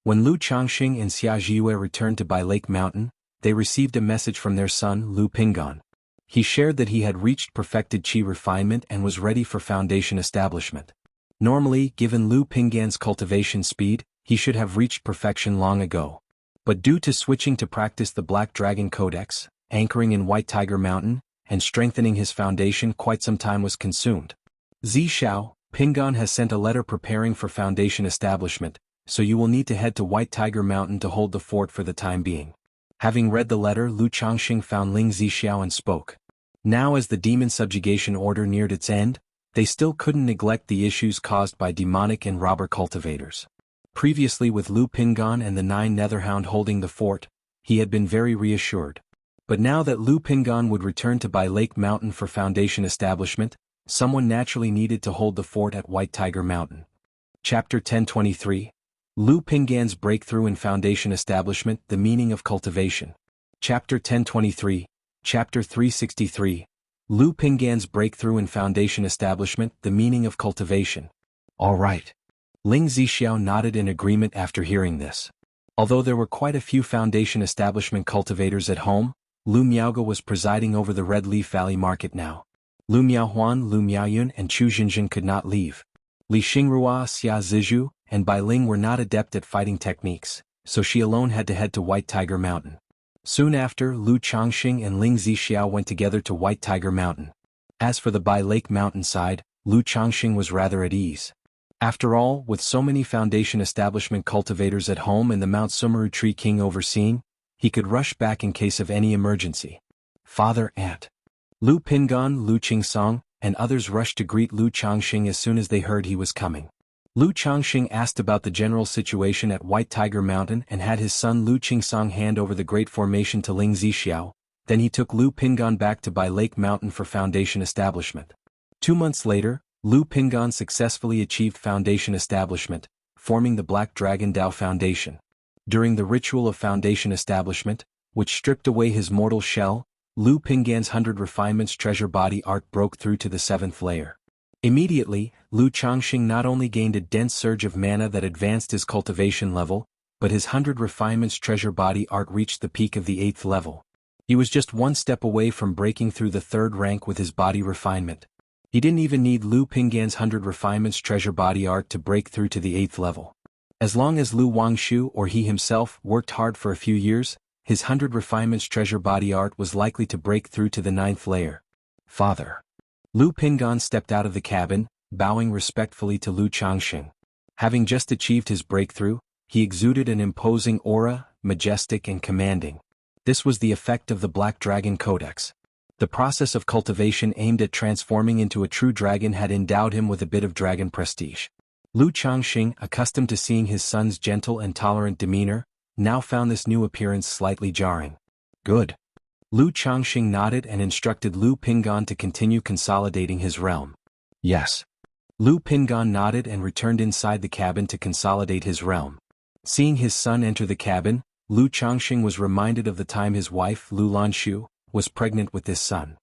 When Lu Changxing and Xia Ziyue returned to Bai Lake Mountain, they received a message from their son Lu Pinggan. He shared that he had reached perfected qi refinement and was ready for foundation establishment. Normally, given Lu Pinggan's cultivation speed, he should have reached perfection long ago. But due to switching to practice the Black Dragon Codex, anchoring in White Tiger Mountain, and strengthening his foundation, quite some time was consumed. Zishao, Pingon has sent a letter preparing for foundation establishment, so you will need to head to White Tiger Mountain to hold the fort for the time being. Having read the letter, Lu Changxing found Ling Zixiao and spoke. Now as the demon subjugation order neared its end, they still couldn't neglect the issues caused by demonic and robber cultivators. Previously, with Lu Pingon and the 9 Netherhound holding the fort, he had been very reassured. But now that Lu Pingon would return to Bai Lake Mountain for foundation establishment, someone naturally needed to hold the fort at White Tiger Mountain. Chapter 1023. Lu Pingan's Breakthrough in Foundation Establishment, the Meaning of Cultivation. Chapter 1023, Chapter 363. Lu Pingan's Breakthrough in Foundation Establishment, the Meaning of Cultivation. All right. Ling Zixiao nodded in agreement after hearing this. Although there were quite a few foundation establishment cultivators at home, Lu Miaoge was presiding over the Red Leaf Valley Market now. Lu Miaohuan, Lu Miaoyun, and Chu Jinjin could not leave. Li Xingrua, Xia Zizhu, and Bai Ling were not adept at fighting techniques, so she alone had to head to White Tiger Mountain. Soon after, Lu Changxing and Ling Zixiao went together to White Tiger Mountain. As for the Bai Lake Mountain side, Lu Changxing was rather at ease. After all, with so many foundation establishment cultivators at home and the Mount Sumeru Tree King overseeing, he could rush back in case of any emergency. Father, Aunt Lu Pingon, Lu Qingsong, and others rushed to greet Lu Changxing as soon as they heard he was coming. Lu Changxing asked about the general situation at White Tiger Mountain and had his son Lu Qingsong hand over the Great Formation to Ling Zixiao. Then he took Lu Pingon back to Bai Lake Mountain for foundation establishment. 2 months later, Lu Pingon successfully achieved foundation establishment, forming the Black Dragon Dao Foundation. During the ritual of foundation establishment, which stripped away his mortal shell, Lu Pingan's 100 refinements treasure body art broke through to the 7th layer. Immediately, Lu Changxing not only gained a dense surge of mana that advanced his cultivation level, but his 100 refinements treasure body art reached the peak of the 8th level. He was just 1 step away from breaking through the 3rd rank with his body refinement. He didn't even need Lu Pingan's 100 refinements treasure body art to break through to the 8th level. As long as Lu Wangshu or he himself worked hard for a few years, his 100 refinements treasure body art was likely to break through to the 9th layer. Father. Lu Pingon stepped out of the cabin, bowing respectfully to Lu Changxing. Having just achieved his breakthrough, he exuded an imposing aura, majestic and commanding. This was the effect of the Black Dragon Codex. The process of cultivation aimed at transforming into a true dragon had endowed him with a bit of dragon prestige. Lu Changxing, accustomed to seeing his son's gentle and tolerant demeanor, now found this new appearance slightly jarring. Good. Lu Changxing nodded and instructed Lu Pingon to continue consolidating his realm. Yes. Lu Pingon nodded and returned inside the cabin to consolidate his realm. Seeing his son enter the cabin, Lu Changxing was reminded of the time his wife, Lu Lanshu, was pregnant with this son.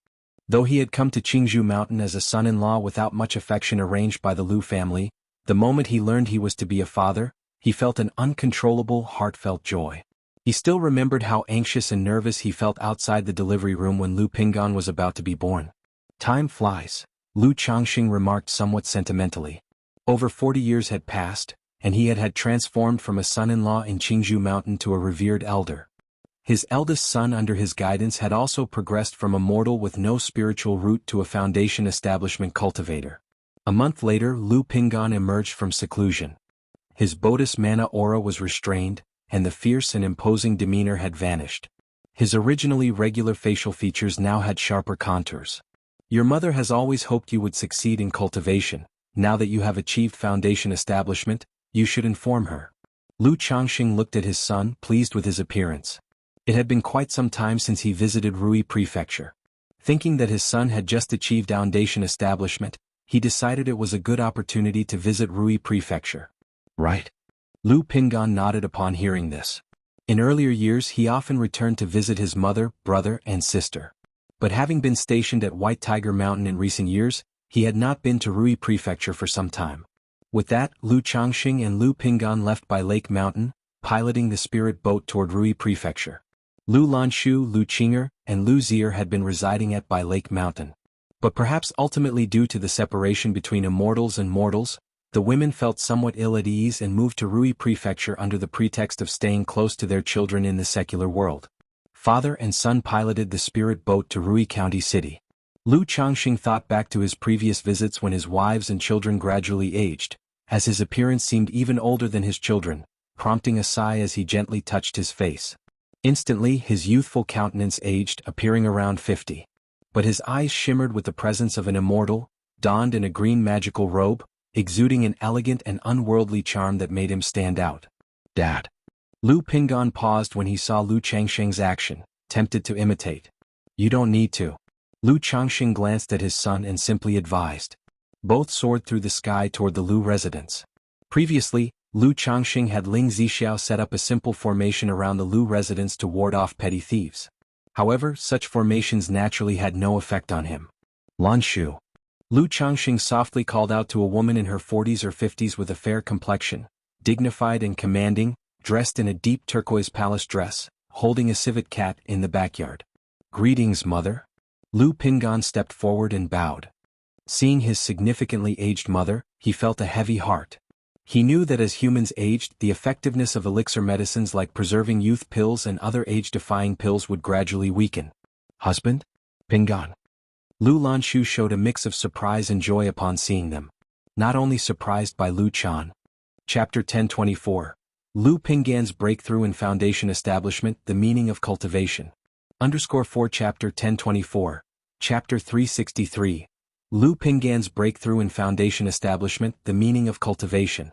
Though he had come to Qingzhou Mountain as a son-in-law without much affection arranged by the Lu family, the moment he learned he was to be a father, he felt an uncontrollable, heartfelt joy. He still remembered how anxious and nervous he felt outside the delivery room when Lu Pingon was about to be born. Time flies, Lu Changxing remarked somewhat sentimentally. Over 40 years had passed, and he had transformed from a son-in-law in Qingzhou Mountain to a revered elder. His eldest son under his guidance had also progressed from a mortal with no spiritual root to a foundation establishment cultivator. A month later, Lu Pingon emerged from seclusion. His Bodhis mana aura was restrained, and the fierce and imposing demeanor had vanished. His originally regular facial features now had sharper contours. Your mother has always hoped you would succeed in cultivation. Now that you have achieved foundation establishment, you should inform her. Lu Changxing looked at his son, pleased with his appearance. It had been quite some time since he visited Rui Prefecture. Thinking that his son had just achieved foundation establishment, he decided it was a good opportunity to visit Rui Prefecture. Right. Lu Pingon nodded upon hearing this. In earlier years he often returned to visit his mother, brother, and sister. But having been stationed at White Tiger Mountain in recent years, he had not been to Rui Prefecture for some time. With that, Lu Changxing and Lu Pingon left by Lake Mountain, piloting the spirit boat toward Rui Prefecture. Lu Lanshu, Lu Qinger, and Lu Zier had been residing at Bai Lake Mountain. But perhaps ultimately due to the separation between immortals and mortals, The women felt somewhat ill at ease and moved to Rui Prefecture under the pretext of staying close to their children in the secular world. Father and son piloted the spirit boat to Rui County City. Lu Changxing thought back to his previous visits when his wives and children gradually aged, as his appearance seemed even older than his children, prompting a sigh as he gently touched his face. Instantly his youthful countenance aged, appearing around 50. But his eyes shimmered with the presence of an immortal, donned in a green magical robe, exuding an elegant and unworldly charm that made him stand out. Dad. Lu Pingan paused when he saw Lu Changxing's action, tempted to imitate. You don't need to. Lu Changxing glanced at his son and simply advised. Both soared through the sky toward the Lu residence. Previously, Lu Changxing had Ling Zixiao set up a simple formation around the Lu residence to ward off petty thieves. However, such formations naturally had no effect on him. Lan Shu. Lu Changxing softly called out to a woman in her 40s or 50s with a fair complexion, dignified and commanding, dressed in a deep turquoise palace dress, holding a civet cat in the backyard. Greetings, mother. Lu Pingan stepped forward and bowed. Seeing his significantly aged mother, he felt a heavy heart. He knew that as humans aged, the effectiveness of elixir medicines like preserving youth pills and other age-defying pills would gradually weaken. Husband? Pingan. Lu Lanshu showed a mix of surprise and joy upon seeing them. Not only surprised by Lu Chan. Chapter 1024. Lu Pingan's Breakthrough in Foundation Establishment, The Meaning of Cultivation. _4 Chapter 1024. Chapter 363. Lu Pingan's Breakthrough in Foundation Establishment, The Meaning of Cultivation.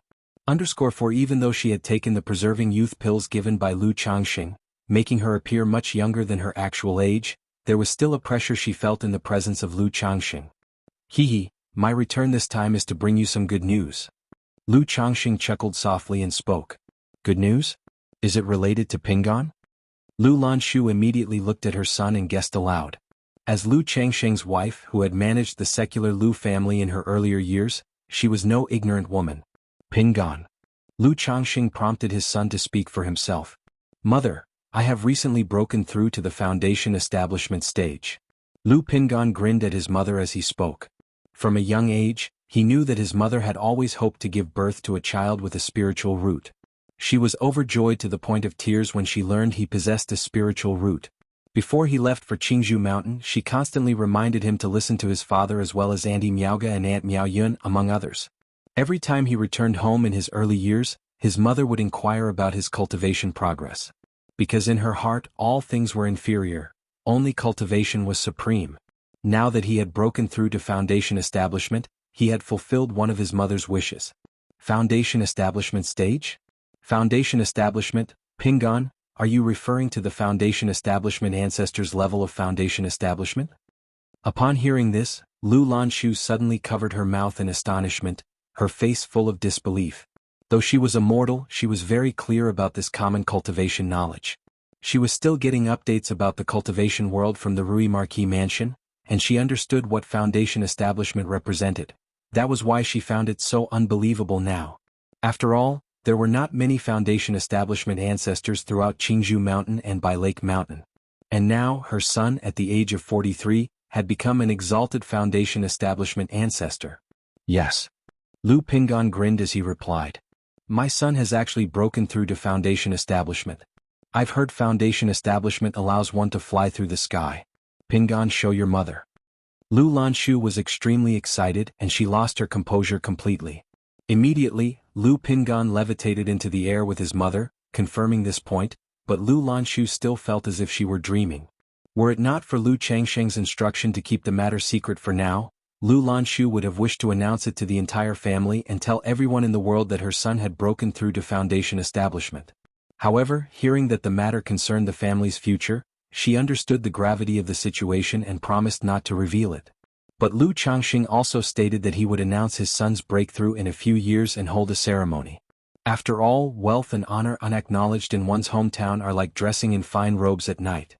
_4 Even though she had taken the preserving youth pills given by Lu Changxing, making her appear much younger than her actual age, there was still a pressure she felt in the presence of Lu Changxing. Hee, my return this time is to bring you some good news. Lu Changxing chuckled softly and spoke. Good news? Is it related to Pingan? Lu Lanshu immediately looked at her son and guessed aloud. As Lu Changxing's wife, who had managed the secular Lu family in her earlier years, she was no ignorant woman. Pingan. Lu Changxing prompted his son to speak for himself. Mother, I have recently broken through to the foundation establishment stage. Lu Pingan grinned at his mother as he spoke. From a young age, he knew that his mother had always hoped to give birth to a child with a spiritual root. She was overjoyed to the point of tears when she learned he possessed a spiritual root. Before he left for Qingzhou Mountain, she constantly reminded him to listen to his father as well as Auntie Miaoga and Aunt Miao Yun, among others. Every time he returned home in his early years, his mother would inquire about his cultivation progress. Because in her heart all things were inferior, only cultivation was supreme. Now that he had broken through to foundation establishment, he had fulfilled one of his mother's wishes. Foundation establishment stage? Foundation establishment, Pingan, are you referring to the foundation establishment ancestors' level of foundation establishment? Upon hearing this, Lu Lanshu suddenly covered her mouth in astonishment, her face full of disbelief. Though she was a mortal, she was very clear about this common cultivation knowledge. She was still getting updates about the cultivation world from the Rui Marquis mansion, and she understood what foundation establishment represented. That was why she found it so unbelievable now. After all, there were not many foundation establishment ancestors throughout Qingzhou Mountain and by Lake Mountain. And now, her son, at the age of 43, had become an exalted foundation establishment ancestor. Yes. Lu Pingan grinned as he replied. My son has actually broken through to foundation establishment. I've heard foundation establishment allows one to fly through the sky. Pingan, show your mother. Lu Lanshu was extremely excited and she lost her composure completely. Immediately, Lu Pingan levitated into the air with his mother, confirming this point, but Lu Lanshu still felt as if she were dreaming. Were it not for Lu Changsheng's instruction to keep the matter secret for now, Lu Lanshu would have wished to announce it to the entire family and tell everyone in the world that her son had broken through to foundation establishment. However, hearing that the matter concerned the family's future, she understood the gravity of the situation and promised not to reveal it. But Lu Changxing also stated that he would announce his son's breakthrough in a few years and hold a ceremony. After all, wealth and honor unacknowledged in one's hometown are like dressing in fine robes at night.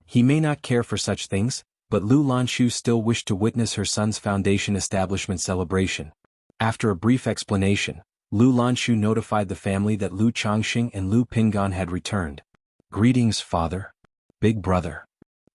He may not care for such things, but Lu Lanshu still wished to witness her son's foundation establishment celebration. After a brief explanation, Lu Lanshu notified the family that Lu Changxing and Lu Pingan had returned. Greetings, father. Big brother.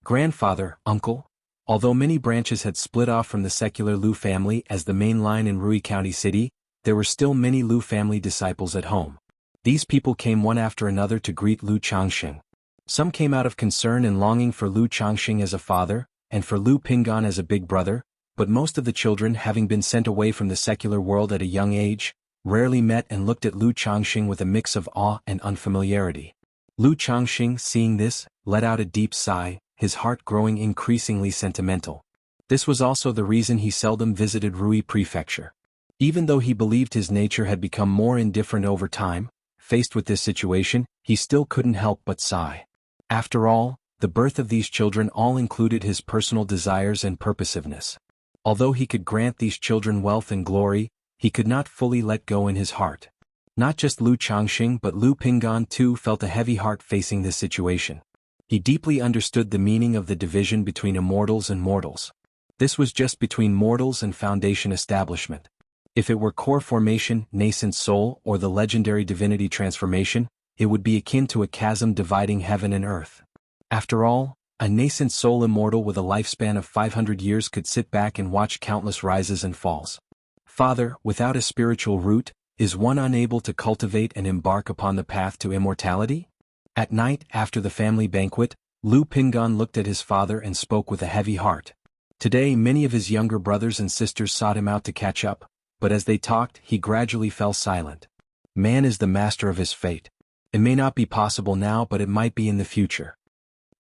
Grandfather, uncle. Although many branches had split off from the secular Lu family as the main line in Rui County City, there were still many Lu family disciples at home. These people came one after another to greet Lu Changxing. Some came out of concern and longing for Lu Changxing as a father, and for Lu Pinggan as a big brother, but most of the children, having been sent away from the secular world at a young age, rarely met and looked at Lu Changxing with a mix of awe and unfamiliarity. Lu Changxing, seeing this, let out a deep sigh, his heart growing increasingly sentimental. This was also the reason he seldom visited Rui Prefecture. Even though he believed his nature had become more indifferent over time, faced with this situation, he still couldn't help but sigh. After all, the birth of these children all included his personal desires and purposiveness. Although he could grant these children wealth and glory, he could not fully let go in his heart. Not just Lu Changxing but Lu Pinggan too felt a heavy heart facing this situation. He deeply understood the meaning of the division between immortals and mortals. This was just between mortals and foundation establishment. If it were core formation, nascent soul, or the legendary divinity transformation, it would be akin to a chasm dividing heaven and earth. After all, a nascent soul immortal with a lifespan of 500 years could sit back and watch countless rises and falls. Father, without a spiritual root, is one unable to cultivate and embark upon the path to immortality? At night, after the family banquet, Lu Pinggan looked at his father and spoke with a heavy heart. Today many of his younger brothers and sisters sought him out to catch up, but as they talked, he gradually fell silent. Man is the master of his fate. It may not be possible now, but it might be in the future.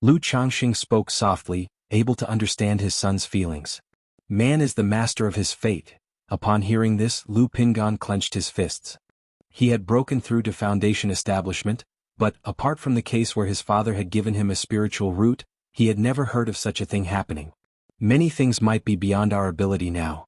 Lu Changxing spoke softly, able to understand his son's feelings. Man is the master of his fate. Upon hearing this, Lu Pinggan clenched his fists. He had broken through to foundation establishment, but, apart from the case where his father had given him a spiritual root, he had never heard of such a thing happening. Many things might be beyond our ability now.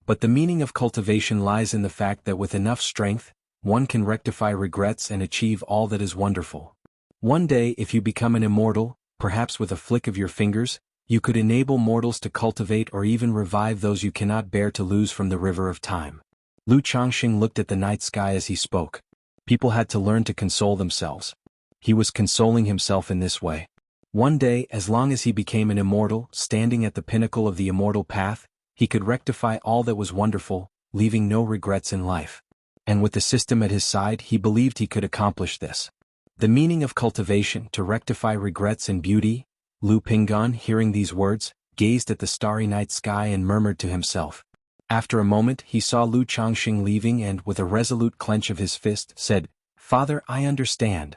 But the meaning of cultivation lies in the fact that with enough strength, one can rectify regrets and achieve all that is wonderful. One day, if you become an immortal, perhaps with a flick of your fingers, you could enable mortals to cultivate or even revive those you cannot bear to lose from the river of time. Lu Changxing looked at the night sky as he spoke. People had to learn to console themselves. He was consoling himself in this way. One day, as long as he became an immortal, standing at the pinnacle of the immortal path, he could rectify all that was wonderful, leaving no regrets in life. And with the system at his side, he believed he could accomplish this. The meaning of cultivation, to rectify regrets and beauty. Lu Pinggan, hearing these words, gazed at the starry night sky and murmured to himself. After a moment, he saw Lu Changxing leaving and, with a resolute clench of his fist, said, "Father, I understand."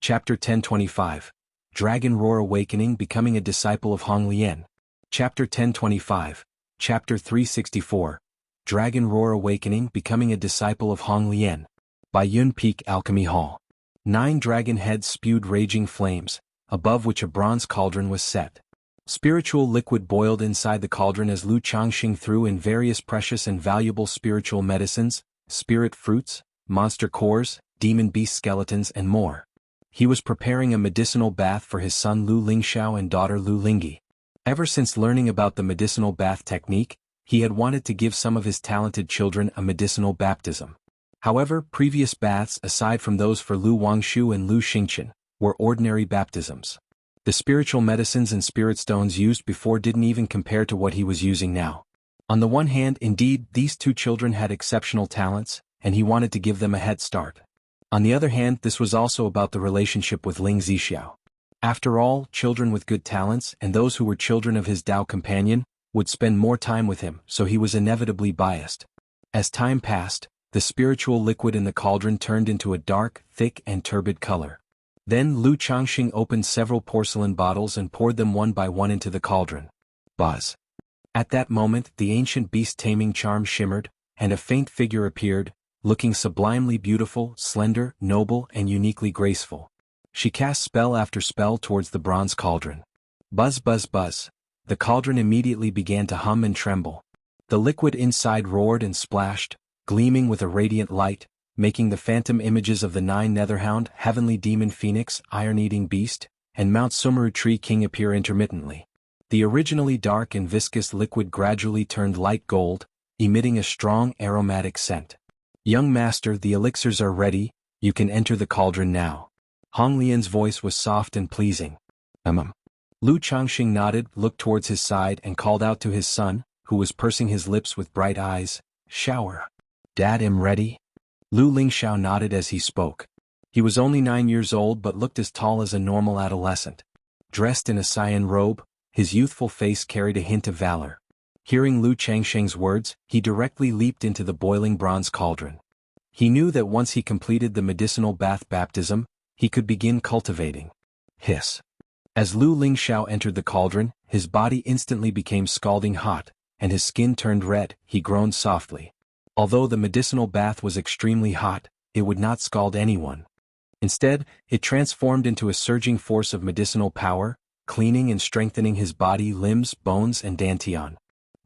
Chapter 1025. Dragon Roar Awakening, Becoming a Disciple of Hong Lian. Chapter 1025. Chapter 364. Dragon Roar Awakening, Becoming a Disciple of Hong Lian. By Yun Peak Alchemy Hall. 9 dragon heads spewed raging flames, above which a bronze cauldron was set. Spiritual liquid boiled inside the cauldron as Lu Changxing threw in various precious and valuable spiritual medicines, spirit fruits, monster cores, demon beast skeletons and more. He was preparing a medicinal bath for his son Lu Lingxiao and daughter Lu Lingyi. Ever since learning about the medicinal bath technique, he had wanted to give some of his talented children a medicinal baptism. However, previous baths, aside from those for Lu Wangshu and Lu Xingqian, were ordinary baptisms. The spiritual medicines and spirit stones used before didn't even compare to what he was using now. On the one hand, indeed, these 2 children had exceptional talents, and he wanted to give them a head start. On the other hand, this was also about the relationship with Ling Zixiao. After all, children with good talents, and those who were children of his Tao companion, would spend more time with him, so he was inevitably biased. As time passed, the spiritual liquid in the cauldron turned into a dark, thick and turbid color. Then Lu Changxing opened several porcelain bottles and poured them one by one into the cauldron. Buzz. At that moment, the ancient beast-taming charm shimmered, and a faint figure appeared, looking sublimely beautiful, slender, noble and uniquely graceful. She cast spell after spell towards the bronze cauldron. Buzz buzz buzz. The cauldron immediately began to hum and tremble. The liquid inside roared and splashed, gleaming with a radiant light, making the phantom images of the 9 Netherhound, Heavenly Demon Phoenix, Iron-Eating Beast, and Mount Sumeru Tree King appear intermittently. The originally dark and viscous liquid gradually turned light gold, emitting a strong aromatic scent. "Young master, the elixirs are ready, you can enter the cauldron now." Hong Lian's voice was soft and pleasing. Lu Changxing nodded, looked towards his side and called out to his son, who was pursing his lips with bright eyes, "Shower." Dad, am ready? Lu Lingxiao nodded as he spoke. He was only 9 years old but looked as tall as a normal adolescent. Dressed in a cyan robe, his youthful face carried a hint of valor. Hearing Lu Changsheng's words, he directly leaped into the boiling bronze cauldron. He knew that once he completed the medicinal bath baptism, he could begin cultivating. Hiss. As Lu Lingxiao entered the cauldron, his body instantly became scalding hot, and his skin turned red. He groaned softly. Although the medicinal bath was extremely hot, it would not scald anyone. Instead, it transformed into a surging force of medicinal power, cleaning and strengthening his body, limbs, bones, and dantian.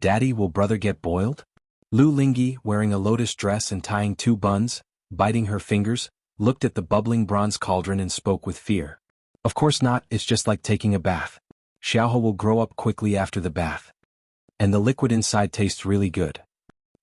Daddy, will brother get boiled? Lu Lingyi, wearing a lotus dress and tying 2 buns, biting her fingers, looked at the bubbling bronze cauldron and spoke with fear. Of course not, it's just like taking a bath. Xiaohe will grow up quickly after the bath. And the liquid inside tastes really good.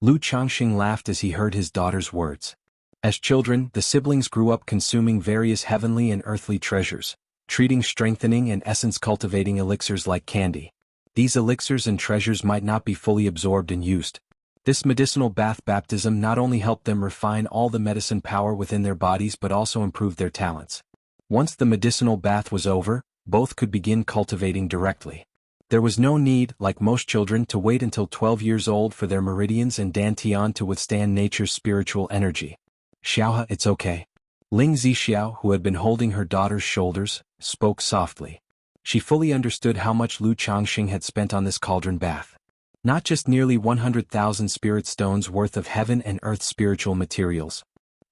Lu Changxing laughed as he heard his daughter's words. As children, the siblings grew up consuming various heavenly and earthly treasures, treating strengthening and essence-cultivating elixirs like candy. These elixirs and treasures might not be fully absorbed and used. This medicinal bath baptism not only helped them refine all the medicine power within their bodies but also improved their talents. Once the medicinal bath was over, both could begin cultivating directly. There was no need, like most children, to wait until 12 years old for their meridians and dantian to withstand nature's spiritual energy. Xiaohe, it's okay. Ling Zixiao, who had been holding her daughter's shoulders, spoke softly. She fully understood how much Lu Changxing had spent on this cauldron bath. Not just nearly 100,000 spirit stones worth of heaven and earth spiritual materials.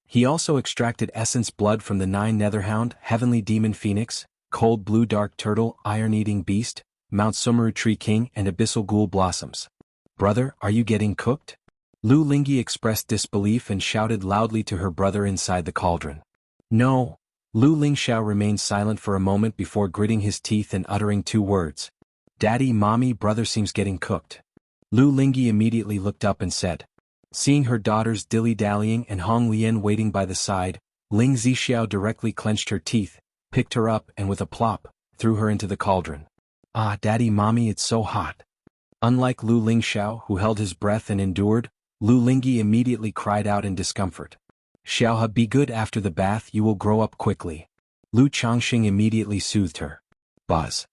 He also extracted essence blood from the 9 netherhound, heavenly demon phoenix, cold blue dark turtle, iron-eating beast, Mount Sumeru tree king, and abyssal ghoul blossoms. Brother, are you getting cooked? Lu Lingyi expressed disbelief and shouted loudly to her brother inside the cauldron. No. Lu Lingxiao remained silent for a moment before gritting his teeth and uttering 2 words. Daddy, mommy, brother seems getting cooked. Lu Lingyi immediately looked up and said. Seeing her daughters dilly-dallying and Hong Lian waiting by the side, Ling Zixiao directly clenched her teeth, picked her up and with a plop, threw her into the cauldron. Ah, daddy, mommy, it's so hot. Unlike Lu Lingxiao, who held his breath and endured, Lu Lingyi immediately cried out in discomfort. Xiaohe, be good after the bath, you will grow up quickly. Lu Changxing immediately soothed her. Buzz.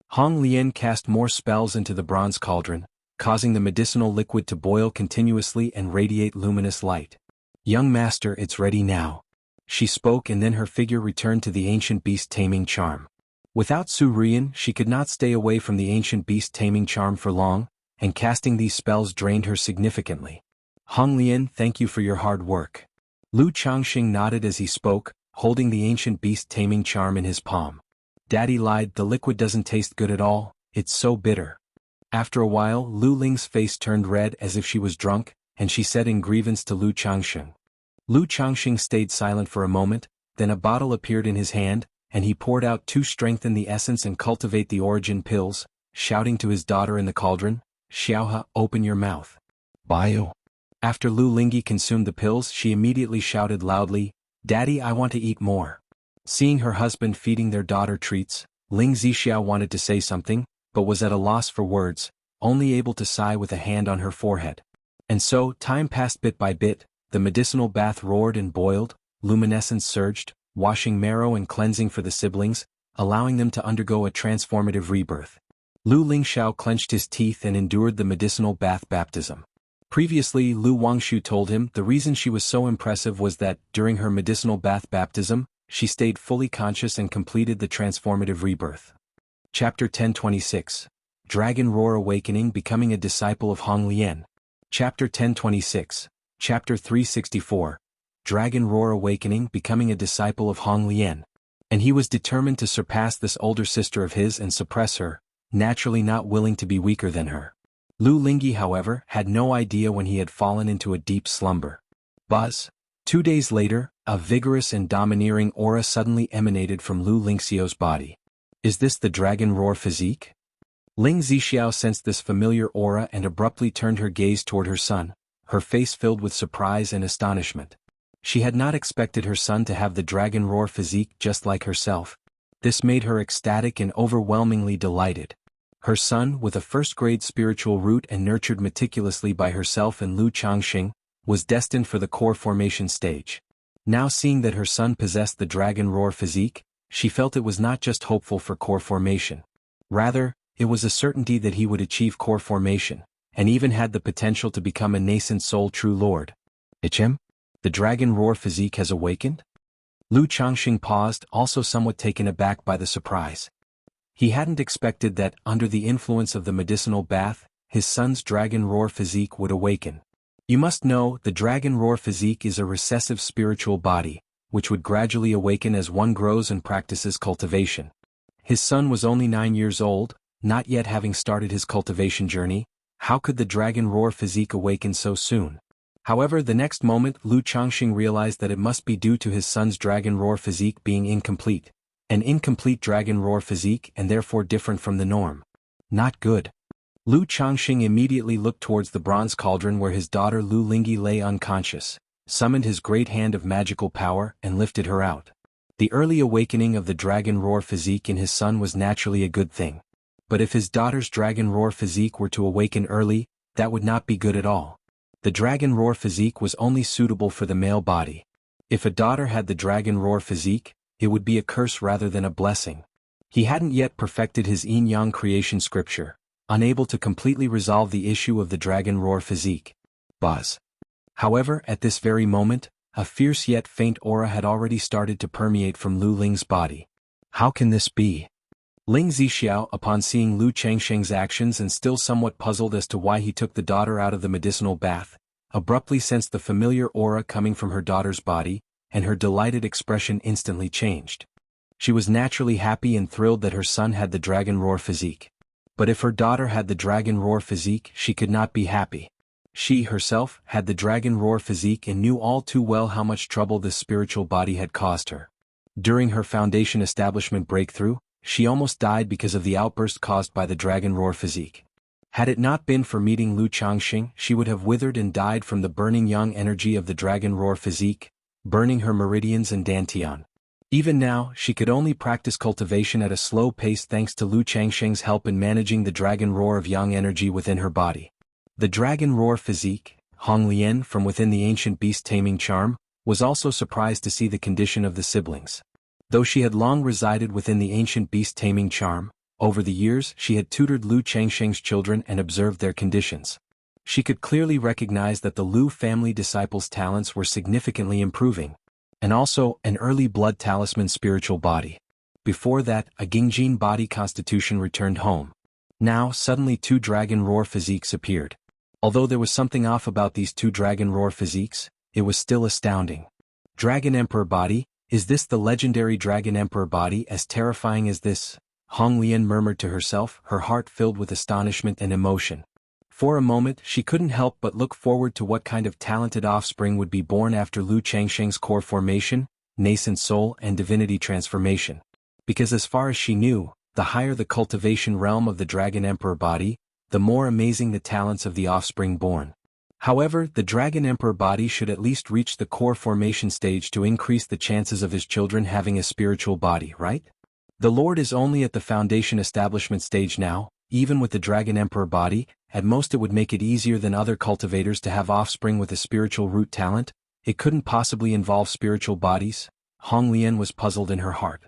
Hong Lian cast more spells into the bronze cauldron, causing the medicinal liquid to boil continuously and radiate luminous light. Young master, it's ready now. She spoke and then her figure returned to the ancient beast taming charm. Without Su Rian, she could not stay away from the ancient beast taming charm for long, and casting these spells drained her significantly. Hong Lian, thank you for your hard work. Lu Changxing nodded as he spoke, holding the ancient beast taming charm in his palm. Daddy lied, the liquid doesn't taste good at all, it's so bitter. After a while, Lu Ling's face turned red as if she was drunk, and she said in grievance to Lu Changxing. Lu Changxing stayed silent for a moment, then a bottle appeared in his hand, and he poured out to strengthen the essence and cultivate the origin pills, shouting to his daughter in the cauldron, Xiaohe, open your mouth. Bio. After Lu Lingyi consumed the pills, she immediately shouted loudly, Daddy, I want to eat more. Seeing her husband feeding their daughter treats, Ling Zixiao wanted to say something, but was at a loss for words, only able to sigh with a hand on her forehead. And so, time passed bit by bit, the medicinal bath roared and boiled, luminescence surged, washing marrow and cleansing for the siblings, allowing them to undergo a transformative rebirth. Lu Lingxiao clenched his teeth and endured the medicinal bath baptism. Previously, Lu Wangshu told him the reason she was so impressive was that, during her medicinal bath baptism, she stayed fully conscious and completed the transformative rebirth. Chapter 1026. Dragon Roar Awakening, Becoming a Disciple of Hong Lian. Chapter 1026. Chapter 364. Dragon Roar Awakening, Becoming a Disciple of Hong Lian. And he was determined to surpass this older sister of his and suppress her, naturally not willing to be weaker than her. Lu Lingyi, however, had no idea when he had fallen into a deep slumber. Buzz. 2 days later, a vigorous and domineering aura suddenly emanated from Lu Lingxiao's body. Is this the Dragon Roar physique? Ling Zixiao sensed this familiar aura and abruptly turned her gaze toward her son, her face filled with surprise and astonishment. She had not expected her son to have the Dragon Roar physique just like herself. This made her ecstatic and overwhelmingly delighted. Her son, with a first-grade spiritual root and nurtured meticulously by herself and Lu Changxing, was destined for the core formation stage. Now seeing that her son possessed the dragon roar physique, she felt it was not just hopeful for core formation. Rather, it was a certainty that he would achieve core formation, and even had the potential to become a nascent soul true lord. HM? The dragon roar physique has awakened? Lu Changxing paused, also somewhat taken aback by the surprise. He hadn't expected that, under the influence of the medicinal bath, his son's dragon roar physique would awaken. You must know, the dragon roar physique is a recessive spiritual body, which would gradually awaken as one grows and practices cultivation. His son was only 9 years old, not yet having started his cultivation journey. How could the dragon roar physique awaken so soon? However, the next moment Lu Changxing realized that it must be due to his son's dragon roar physique being incomplete. An incomplete dragon roar physique and therefore different from the norm. Not good. Lu Changxing immediately looked towards the bronze cauldron where his daughter Lu Lingyi lay unconscious, summoned his great hand of magical power and lifted her out. The early awakening of the dragon roar physique in his son was naturally a good thing. But if his daughter's dragon roar physique were to awaken early, that would not be good at all. The dragon roar physique was only suitable for the male body. If a daughter had the dragon roar physique, it would be a curse rather than a blessing. He hadn't yet perfected his yin-yang creation scripture, unable to completely resolve the issue of the dragon roar physique. Buzz. However, at this very moment, a fierce yet faint aura had already started to permeate from Lu Ling's body. How can this be? Ling Zixiao, upon seeing Lu Changxing's actions and still somewhat puzzled as to why he took the daughter out of the medicinal bath, abruptly sensed the familiar aura coming from her daughter's body, and her delighted expression instantly changed. She was naturally happy and thrilled that her son had the dragon roar physique. But if her daughter had the dragon roar physique, she could not be happy. She, herself, had the dragon roar physique and knew all too well how much trouble this spiritual body had caused her. During her foundation establishment breakthrough, she almost died because of the outburst caused by the dragon roar physique. Had it not been for meeting Lu Changxing, she would have withered and died from the burning yang energy of the dragon roar physique, burning her meridians and dantian. Even now, she could only practice cultivation at a slow pace thanks to Lu Changxing's help in managing the dragon roar of yang energy within her body. The dragon roar physique, Hong Lian from within the ancient beast taming charm, was also surprised to see the condition of the siblings. Though she had long resided within the ancient beast taming charm, over the years she had tutored Lu Changxing's children and observed their conditions. She could clearly recognize that the Lu family disciples' talents were significantly improving, and also an early blood talisman spiritual body. Before that, a Gingjin body constitution returned home. Now, suddenly 2 dragon roar physiques appeared. Although there was something off about these 2 dragon roar physiques, it was still astounding. Dragon Emperor body, is this the legendary Dragon Emperor body as terrifying as this? Hong Lian murmured to herself, her heart filled with astonishment and emotion. For a moment she couldn't help but look forward to what kind of talented offspring would be born after Lu Changxing's core formation, nascent soul and divinity transformation. Because as far as she knew, the higher the cultivation realm of the Dragon Emperor body, the more amazing the talents of the offspring born. However, the Dragon Emperor body should at least reach the core formation stage to increase the chances of his children having a spiritual body, right? The Lord is only at the foundation establishment stage now. Even with the Dragon Emperor body, at most it would make it easier than other cultivators to have offspring with a spiritual root talent. It couldn't possibly involve spiritual bodies. Hong Lian was puzzled in her heart.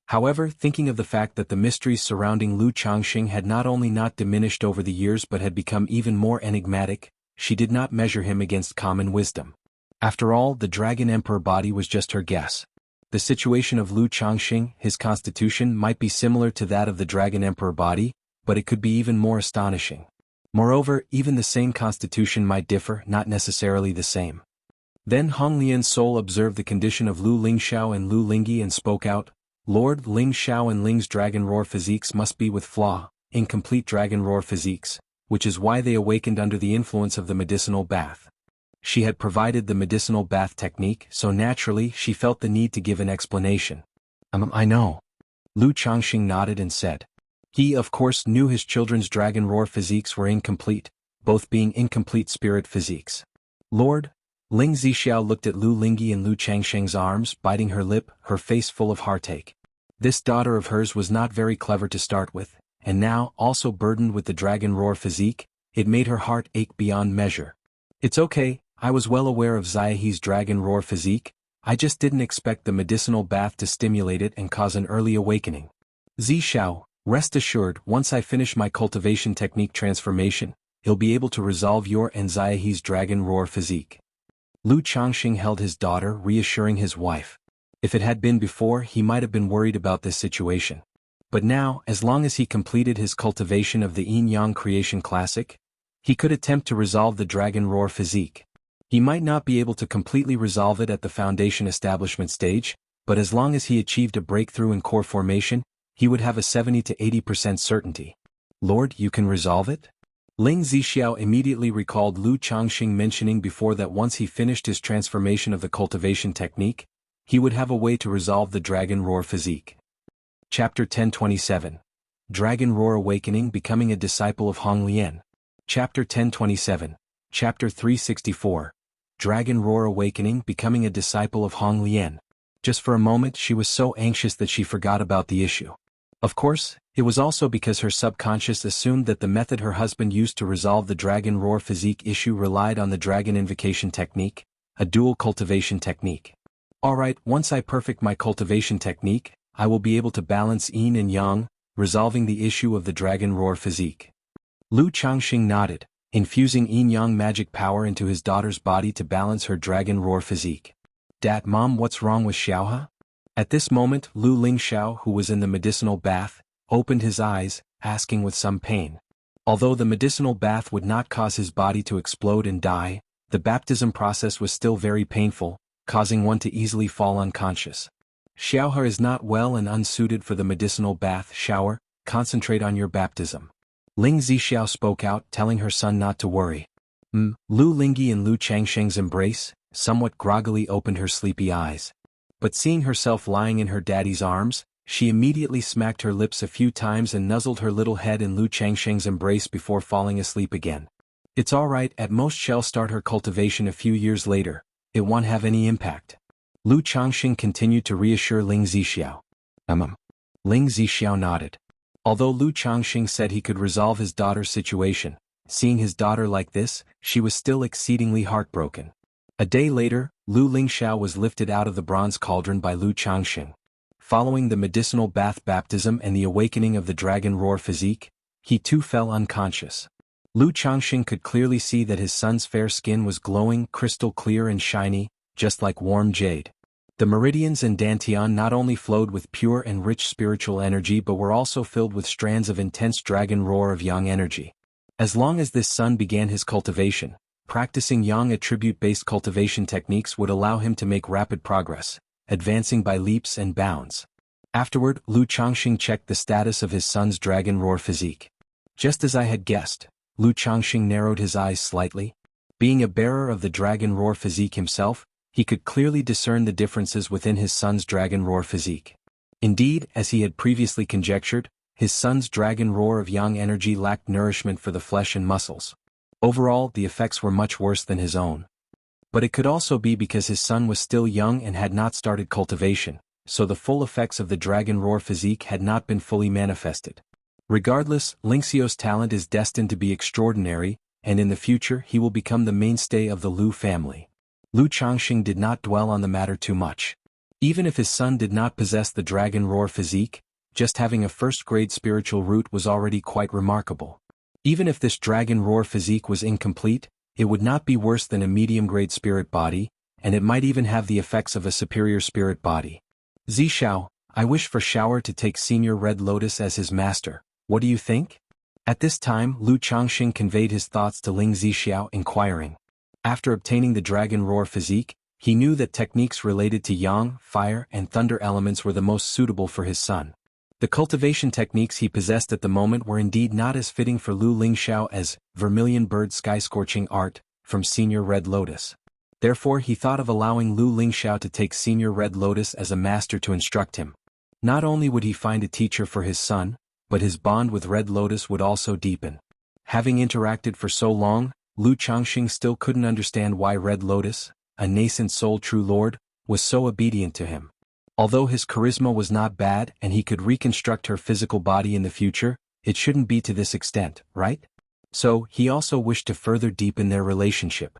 However, thinking of the fact that the mysteries surrounding Lu Changxing had not only not diminished over the years but had become even more enigmatic, she did not measure him against common wisdom. After all, the Dragon Emperor body was just her guess. The situation of Lu Changxing, his constitution, might be similar to that of the Dragon Emperor body, but it could be even more astonishing. Moreover, even the same constitution might differ, not necessarily the same. Then Hong Lian's soul observed the condition of Lu Lingxiao and Lu Lingyi and spoke out, Lord, Ling Xiao and Ling's dragon roar physiques must be with flaw, incomplete dragon roar physiques, which is why they awakened under the influence of the medicinal bath. She had provided the medicinal bath technique, so naturally she felt the need to give an explanation. I know. Lu Changxing nodded and said. He of course knew his children's dragon roar physiques were incomplete, both being incomplete spirit physiques. Lord, Ling Zixiao looked at Lu Lingyi and Lu Changxing's arms, biting her lip, her face full of heartache. This daughter of hers was not very clever to start with, and now, also burdened with the dragon roar physique, it made her heart ache beyond measure. It's okay, I was well aware of Ziahe's dragon roar physique, I just didn't expect the medicinal bath to stimulate it and cause an early awakening. Zishao, rest assured, once I finish my cultivation technique transformation, he'll be able to resolve your and Ziahe's dragon roar physique. Lu Changxing held his daughter, reassuring his wife. If it had been before, he might have been worried about this situation. But now, as long as he completed his cultivation of the Yin-Yang Creation Classic, he could attempt to resolve the dragon roar physique. He might not be able to completely resolve it at the foundation establishment stage, but as long as he achieved a breakthrough in core formation, he would have a 70 to 80% certainty. Lord, you can resolve it? Ling Zixiao immediately recalled Lu Changxing mentioning before that once he finished his transformation of the cultivation technique, he would have a way to resolve the dragon roar physique. Chapter 1027. Dragon Roar Awakening, Becoming a Disciple of Hong Lian. Chapter 1027. Chapter 364. Dragon Roar Awakening, Becoming a Disciple of Hong Lian. Just for a moment she was so anxious that she forgot about the issue. Of course, it was also because her subconscious assumed that the method her husband used to resolve the dragon roar physique issue relied on the dragon invocation technique, a dual cultivation technique. Alright, once I perfect my cultivation technique, I will be able to balance yin and yang, resolving the issue of the dragon roar physique. Lu Changxing nodded, infusing yin-yang magic power into his daughter's body to balance her dragon roar physique. Dad, Mom, what's wrong with Xiaohe? At this moment, Lu Lingxiao, who was in the medicinal bath, opened his eyes, asking with some pain. Although the medicinal bath would not cause his body to explode and die, the baptism process was still very painful, causing one to easily fall unconscious. Xiaohe is not well and unsuited for the medicinal bath shower, concentrate on your baptism. Ling Zixiao spoke out, telling her son not to worry. Lu Lingyi and Lu Changsheng's embrace, somewhat groggily opened her sleepy eyes. But seeing herself lying in her daddy's arms, she immediately smacked her lips a few times and nuzzled her little head in Lu Changsheng's embrace before falling asleep again. It's alright, at most she'll start her cultivation a few years later, it won't have any impact. Lu Changxing continued to reassure Ling Zixiao. Ling Zixiao nodded. Although Lu Changxing said he could resolve his daughter's situation, seeing his daughter like this, she was still exceedingly heartbroken. A day later, Lu Lingxiao was lifted out of the bronze cauldron by Lu Changxing. Following the medicinal bath baptism and the awakening of the dragon roar physique, he too fell unconscious. Lu Changxing could clearly see that his son's fair skin was glowing, crystal clear and shiny, just like warm jade. The meridians and dantian not only flowed with pure and rich spiritual energy but were also filled with strands of intense dragon roar of yang energy. As long as this son began his cultivation, practicing yang attribute-based cultivation techniques would allow him to make rapid progress, advancing by leaps and bounds. Afterward, Lu Changxing checked the status of his son's dragon roar physique. Just as I had guessed, Lu Changxing narrowed his eyes slightly. Being a bearer of the dragon roar physique himself, he could clearly discern the differences within his son's dragon roar physique. Indeed, as he had previously conjectured, his son's dragon roar of yang energy lacked nourishment for the flesh and muscles. Overall, the effects were much worse than his own. But it could also be because his son was still young and had not started cultivation, so the full effects of the dragon roar physique had not been fully manifested. Regardless, Lingxiao's talent is destined to be extraordinary, and in the future he will become the mainstay of the Lu family. Lu Changxing did not dwell on the matter too much. Even if his son did not possess the dragon roar physique, just having a first-grade spiritual root was already quite remarkable. Even if this dragon roar physique was incomplete, it would not be worse than a medium-grade spirit body, and it might even have the effects of a superior spirit body. Zishao, I wish for Shower to take Senior Red Lotus as his master, what do you think? At this time, Lu Changxing conveyed his thoughts to Ling Zixiao, inquiring. After obtaining the dragon roar physique, he knew that techniques related to yang, fire, and thunder elements were the most suitable for his son. The cultivation techniques he possessed at the moment were indeed not as fitting for Lu Lingxiao as Vermilion Bird Sky Scorching Art from Senior Red Lotus. Therefore he thought of allowing Lu Lingxiao to take Senior Red Lotus as a master to instruct him. Not only would he find a teacher for his son, but his bond with Red Lotus would also deepen. Having interacted for so long, Lu Changxing still couldn't understand why Red Lotus, a nascent soul true lord, was so obedient to him. Although his charisma was not bad and he could reconstruct her physical body in the future, it shouldn't be to this extent, right? So, he also wished to further deepen their relationship.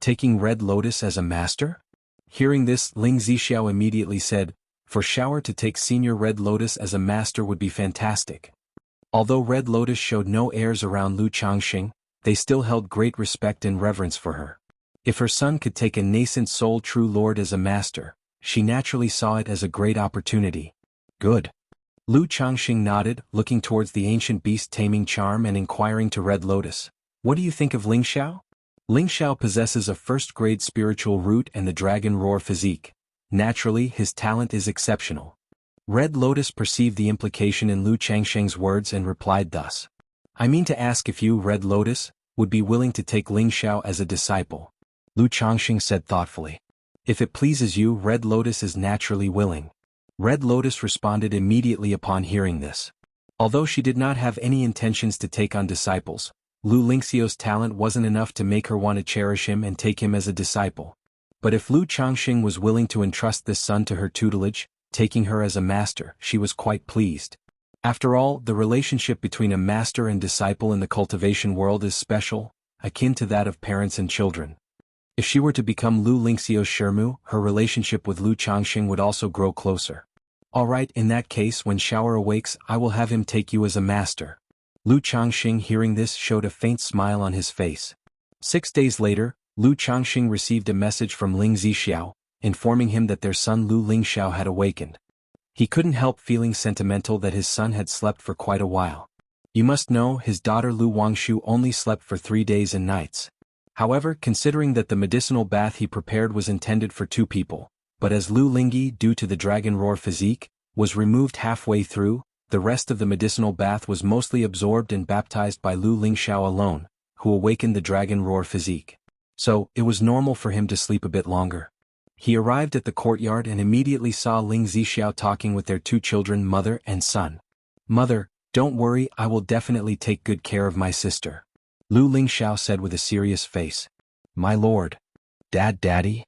Taking Red Lotus as a master? Hearing this, Ling Zixiao immediately said, for Xiao to take Senior Red Lotus as a master would be fantastic. Although Red Lotus showed no heirs around Lu Changxing, they still held great respect and reverence for her. If her son could take a nascent soul true lord as a master, she naturally saw it as a great opportunity. Good. Lu Changxing nodded, looking towards the ancient beast taming charm and inquiring to Red Lotus, what do you think of Ling Xiao? Ling Xiao possesses a first-grade spiritual root and the dragon roar physique. Naturally, his talent is exceptional. Red Lotus perceived the implication in Lu Changxing's words and replied thus. I mean to ask if you, Red Lotus, would be willing to take Ling Xiao as a disciple. Lu Changxing said thoughtfully. If it pleases you, Red Lotus is naturally willing. Red Lotus responded immediately upon hearing this. Although she did not have any intentions to take on disciples, Lu Lingxiao's talent wasn't enough to make her want to cherish him and take him as a disciple. But if Lu Changxing was willing to entrust this son to her tutelage, taking her as a master, she was quite pleased. After all, the relationship between a master and disciple in the cultivation world is special, akin to that of parents and children. If she were to become Lu Lingxiao's Shermu, her relationship with Lu Changxing would also grow closer. Alright, in that case, when Xiao awakes, I will have him take you as a master. Lu Changxing hearing this showed a faint smile on his face. 6 days later, Lu Changxing received a message from Ling Zixiao, informing him that their son Lu Lingxiao had awakened. He couldn't help feeling sentimental that his son had slept for quite a while. You must know, his daughter Lu Wangshu only slept for 3 days and nights. However, considering that the medicinal bath he prepared was intended for 2 people, but as Lu Lingyi, due to the dragon roar physique, was removed halfway through, the rest of the medicinal bath was mostly absorbed and baptized by Lu Lingxiao alone, who awakened the dragon roar physique. So, it was normal for him to sleep a bit longer. He arrived at the courtyard and immediately saw Ling Zixiao talking with their 2 children, mother and son. Mother, don't worry, I will definitely take good care of my sister. Lu Lingxiao said with a serious face. My lord. Daddy?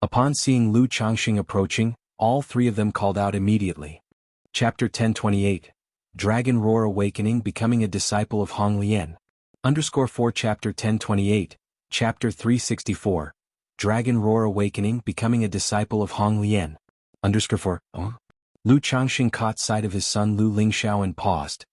Upon seeing Lu Changxing approaching, all 3 of them called out immediately. Chapter 1028. Dragon Roar Awakening Becoming a Disciple of Hong Lian. _4 Chapter 1028, Chapter 364. Dragon Roar Awakening Becoming a Disciple of Hong Lian. _4. Lu Changxing caught sight of his son Lu Lingxiao and paused.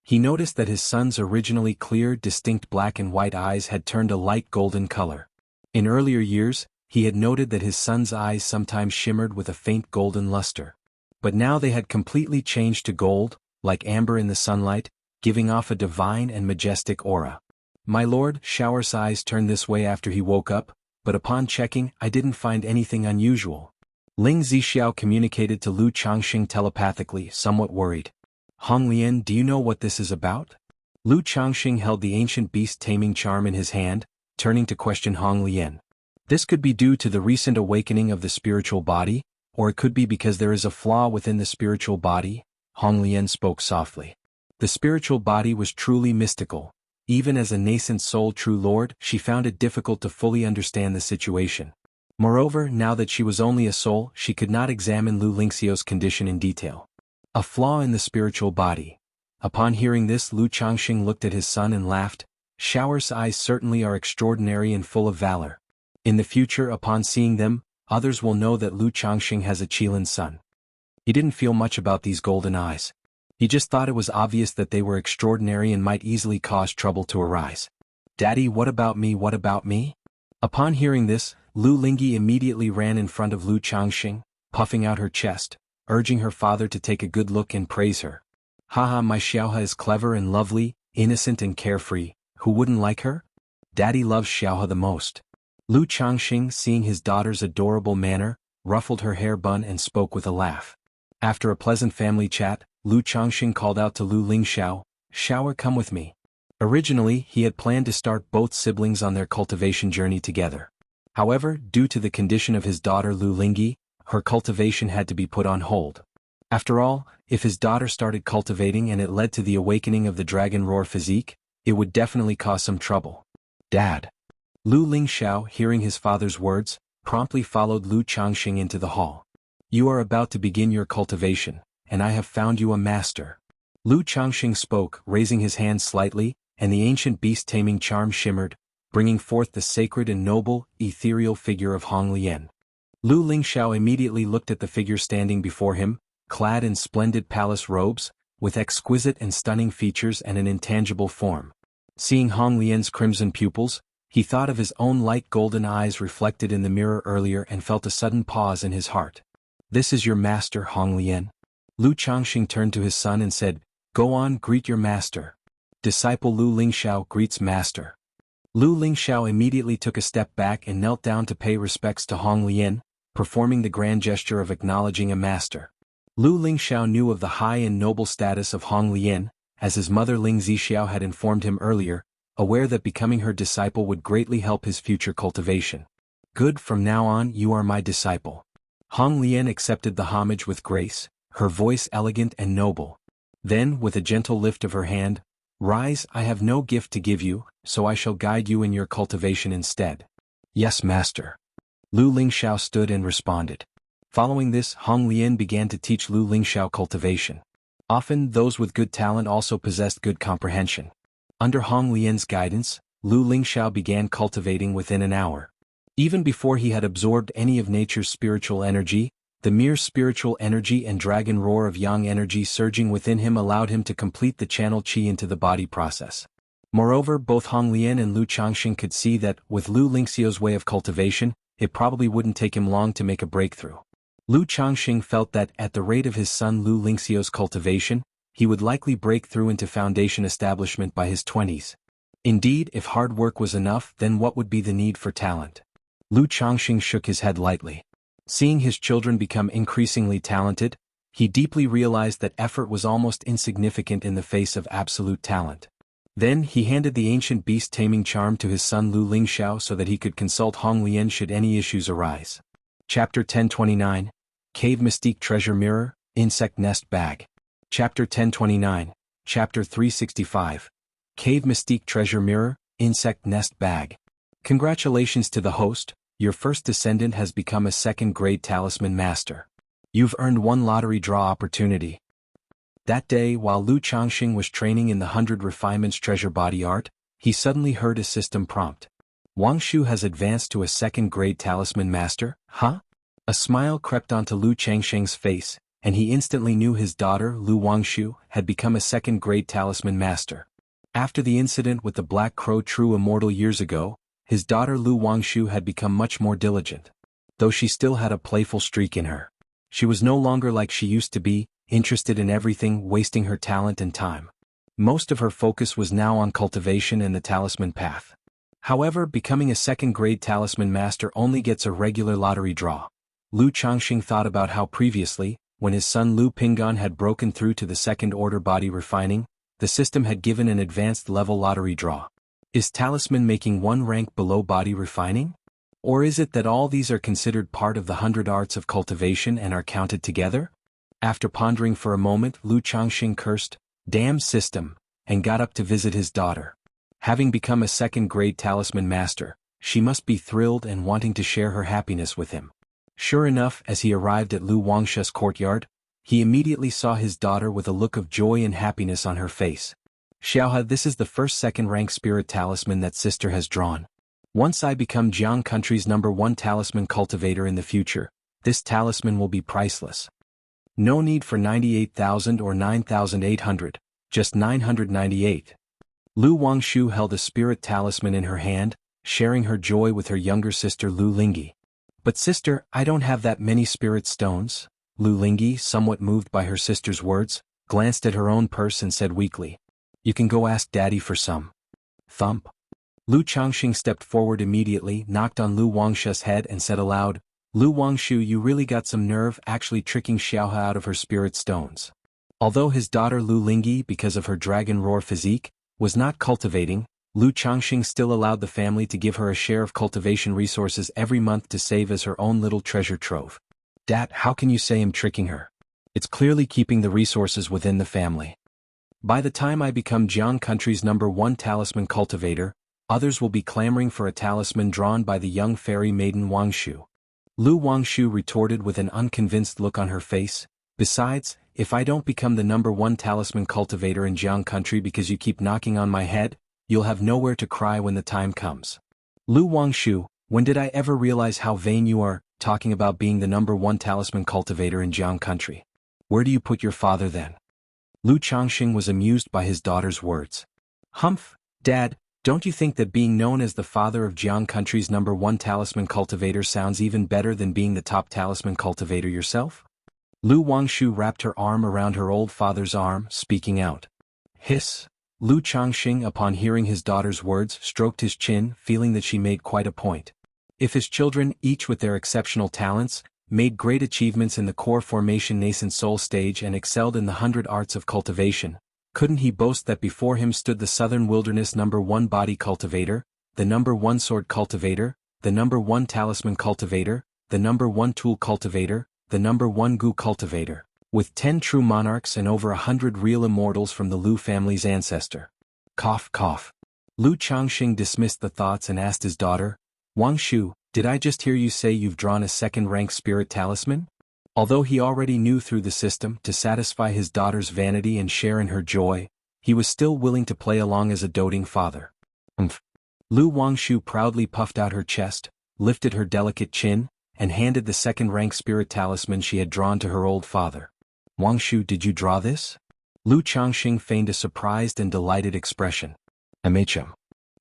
He noticed that his son's originally clear, distinct black and white eyes had turned a light golden color. In earlier years, he had noted that his son's eyes sometimes shimmered with a faint golden luster. But now they had completely changed to gold, like amber in the sunlight, giving off a divine and majestic aura. My lord, Xiao's eyes turned this way after he woke up, but upon checking, I didn't find anything unusual. Ling Zixiao communicated to Lu Changxing telepathically, somewhat worried. Hong Lian, do you know what this is about? Lu Changxing held the ancient beast taming charm in his hand, turning to question Hong Lian. This could be due to the recent awakening of the spiritual body, or it could be because there is a flaw within the spiritual body. Hong Lian spoke softly. The spiritual body was truly mystical. Even as a nascent soul true lord, she found it difficult to fully understand the situation. Moreover, now that she was only a soul, she could not examine Lu Lingxiao's condition in detail. A flaw in the spiritual body. Upon hearing this, Lu Changxing looked at his son and laughed. Xiao's eyes certainly are extraordinary and full of valor. In the future, upon seeing them, others will know that Lu Changxing has a Qilin son. He didn't feel much about these golden eyes. He just thought it was obvious that they were extraordinary and might easily cause trouble to arise. Daddy, what about me, what about me? Upon hearing this, Lu Lingyi immediately ran in front of Lu Changxing, puffing out her chest, urging her father to take a good look and praise her. Haha, my Xiaohe is clever and lovely, innocent and carefree, who wouldn't like her? Daddy loves Xiaohe the most. Lu Changxing, seeing his daughter's adorable manner, ruffled her hair bun and spoke with a laugh. After a pleasant family chat, Lu Changxing called out to Lu Lingxiao, Xiao, come with me. Originally, he had planned to start both siblings on their cultivation journey together. However, due to the condition of his daughter Lu Lingyi, her cultivation had to be put on hold. After all, if his daughter started cultivating and it led to the awakening of the dragon roar physique, it would definitely cause some trouble. Dad. Lu Lingxiao, hearing his father's words, promptly followed Lu Changxing into the hall. You are about to begin your cultivation, and I have found you a master. Lu Changxing spoke, raising his hand slightly, and the ancient beast-taming charm shimmered, bringing forth the sacred and noble, ethereal figure of Hong Lian. Lu Lingxiao immediately looked at the figure standing before him, clad in splendid palace robes, with exquisite and stunning features and an intangible form. Seeing Hong Lian's crimson pupils, he thought of his own light golden eyes reflected in the mirror earlier and felt a sudden pause in his heart. "This is your master, Hong Lian." Lu Changxing turned to his son and said, "Go on, greet your master." Disciple Lu Lingxiao greets master. Lu Lingxiao immediately took a step back and knelt down to pay respects to Hong Lian, performing the grand gesture of acknowledging a master. Lu Lingxiao knew of the high and noble status of Hong Lian, as his mother Ling Zixiao had informed him earlier, aware that becoming her disciple would greatly help his future cultivation. "Good, from now on you are my disciple." Hong Lian accepted the homage with grace, her voice elegant and noble. Then, with a gentle lift of her hand, "Rise, I have no gift to give you, so I shall guide you in your cultivation instead." "Yes, master." Lu Lingxiao stood and responded. Following this, Hong Lian began to teach Lu Lingxiao cultivation. Often, those with good talent also possessed good comprehension. Under Hong Lian's guidance, Lu Lingxiao began cultivating within an hour. Even before he had absorbed any of nature's spiritual energy, the mere spiritual energy and dragon roar of yang energy surging within him allowed him to complete the channel qi into the body process. Moreover, both Hong Lian and Lu Changxing could see that, with Lu Lingxiao's way of cultivation, it probably wouldn't take him long to make a breakthrough. Lu Changxing felt that, at the rate of his son Lu Lingxiao's cultivation, he would likely break through into foundation establishment by his 20s. Indeed, if hard work was enough, then what would be the need for talent? Lu Changxing shook his head lightly. Seeing his children become increasingly talented, he deeply realized that effort was almost insignificant in the face of absolute talent. Then he handed the ancient beast-taming charm to his son Lu Lingxiao so that he could consult Hong Lian should any issues arise. Chapter 1029, Cave Mystique Treasure Mirror, Insect Nest Bag. Chapter 1029, Chapter 365, Cave Mystique Treasure Mirror, Insect Nest Bag. Congratulations to the host, your first descendant has become a second-grade talisman master. You've earned one lottery draw opportunity. That day, while Lu Changxing was training in the 100 Refinements Treasure Body Art, he suddenly heard a system prompt. "Wang Shu has advanced to a second-grade talisman master, huh?" A smile crept onto Lu Changxing's face, and he instantly knew his daughter, Lu Wangshu, had become a second-grade talisman master. After the incident with the Black Crow True Immortal years ago, his daughter Lu Wangshu had become much more diligent. Though she still had a playful streak in her, she was no longer like she used to be, interested in everything, wasting her talent and time. Most of her focus was now on cultivation and the talisman path. However, becoming a second-grade talisman master only gets a regular lottery draw. Lu Changxing thought about how previously, when his son Lu Pinggan had broken through to the second-order body refining, the system had given an advanced-level lottery draw. Is talisman making one rank below body refining? Or is it that all these are considered part of the 100 arts of cultivation and are counted together? After pondering for a moment, Lu Changxing cursed, "Damn system," and got up to visit his daughter. Having become a second-grade talisman master, she must be thrilled and wanting to share her happiness with him. Sure enough, as he arrived at Lu Wangshu's courtyard, he immediately saw his daughter with a look of joy and happiness on her face. "Xiaohe, this is the first second-rank spirit talisman that sister has drawn. Once I become Jiang country's #1 talisman cultivator in the future, this talisman will be priceless. No need for 98,000 or 9,800, just 998. Lu Wangshu held a spirit talisman in her hand, sharing her joy with her younger sister Lu Lingyi. "But sister, I don't have that many spirit stones." Lu Lingyi, somewhat moved by her sister's words, glanced at her own purse and said weakly, "You can go ask daddy for some." Thump. Lu Changxing stepped forward immediately, knocked on Lu Wangshu's head and said aloud, "Lu Wangshu, you really got some nerve actually tricking Xiaohe out of her spirit stones." Although his daughter Lu Lingyi, because of her dragon roar physique, was not cultivating, Lu Changxing still allowed the family to give her a share of cultivation resources every month to save as her own little treasure trove. "Dad, how can you say I'm tricking her? It's clearly keeping the resources within the family. By the time I become Jiang country's #1 talisman cultivator, others will be clamoring for a talisman drawn by the young fairy maiden Wangshu." Lu Wangshu retorted with an unconvinced look on her face, "Besides, if I don't become the #1 talisman cultivator in Jiang country because you keep knocking on my head, you'll have nowhere to cry when the time comes. Lu Wangshu, when did I ever realize how vain you are, talking about being the #1 talisman cultivator in Jiang country? Where do you put your father then? Lu Changxing was amused by his daughter's words. Humph, Dad, don't you think that being known as the father of Jiang country's #1 talisman cultivator sounds even better than being the top talisman cultivator yourself? Lu Wangshu wrapped her arm around her old father's arm, speaking out. Hiss. Lu Changxing, upon hearing his daughter's words, stroked his chin, feeling that she made quite a point. If his children, each with their exceptional talents, made great achievements in the core formation nascent soul stage and excelled in the 100 arts of cultivation, couldn't he boast that before him stood the Southern Wilderness #1 body cultivator, the #1 sword cultivator, the #1 talisman cultivator, the #1 tool cultivator, the #1 gu cultivator, with 10 true monarchs and over 100 real immortals from the Lu family's ancestor. Cough cough. Lu Changxing dismissed the thoughts and asked his daughter, Wangshu, did I just hear you say you've drawn a second-rank spirit talisman? Although he already knew through the system to satisfy his daughter's vanity and share in her joy, he was still willing to play along as a doting father. Lu Wangshu proudly puffed out her chest, lifted her delicate chin, and handed the second-rank spirit talisman she had drawn to her old father. Wangshu, did you draw this? Lu Changxing feigned a surprised and delighted expression. MHM.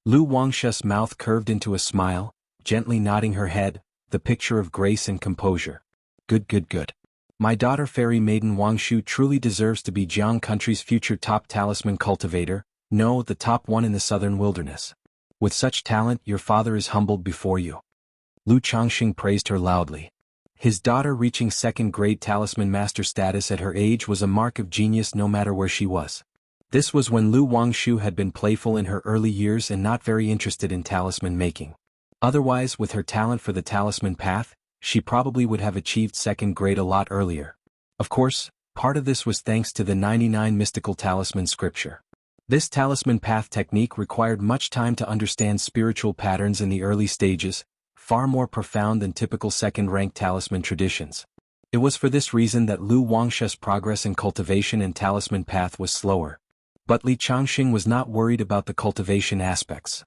Lu Wangshu's mouth curved into a smile, gently nodding her head, the picture of grace and composure. Good. My daughter fairy maiden Wangshu truly deserves to be Jiang country's future top talisman cultivator, no, the top one in the southern wilderness. With such talent your father is humbled before you. Lu Changxing praised her loudly. His daughter reaching second-grade talisman master status at her age was a mark of genius no matter where she was. This was when Lu Wangshu had been playful in her early years and not very interested in talisman making. Otherwise, with her talent for the talisman path, she probably would have achieved second grade a lot earlier. Of course, part of this was thanks to the 99 mystical talisman scripture. This talisman path technique required much time to understand spiritual patterns in the early stages, far more profound than typical second-rank talisman traditions. It was for this reason that Lu Wangshu's progress in cultivation and talisman path was slower. But Li Changxing was not worried about the cultivation aspects.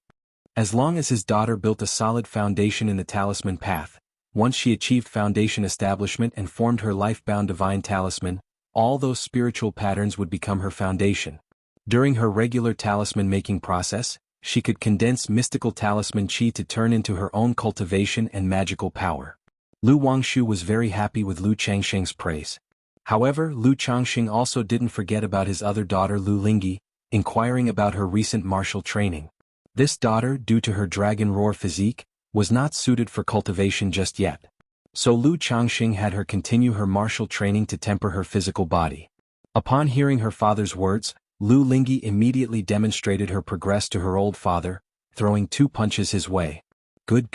As long as his daughter built a solid foundation in the talisman path, once she achieved foundation establishment and formed her life-bound divine talisman, all those spiritual patterns would become her foundation. During her regular talisman-making process, she could condense mystical talisman chi to turn into her own cultivation and magical power. Lu Wangshu was very happy with Lu Changxing's praise. However, Lu Changxing also didn't forget about his other daughter Lu Lingyi, inquiring about her recent martial training. This daughter, due to her dragon roar physique, was not suited for cultivation just yet. So Lu Changxing had her continue her martial training to temper her physical body. Upon hearing her father's words, Lu Lingyi immediately demonstrated her progress to her old father, throwing 2 punches his way. Good.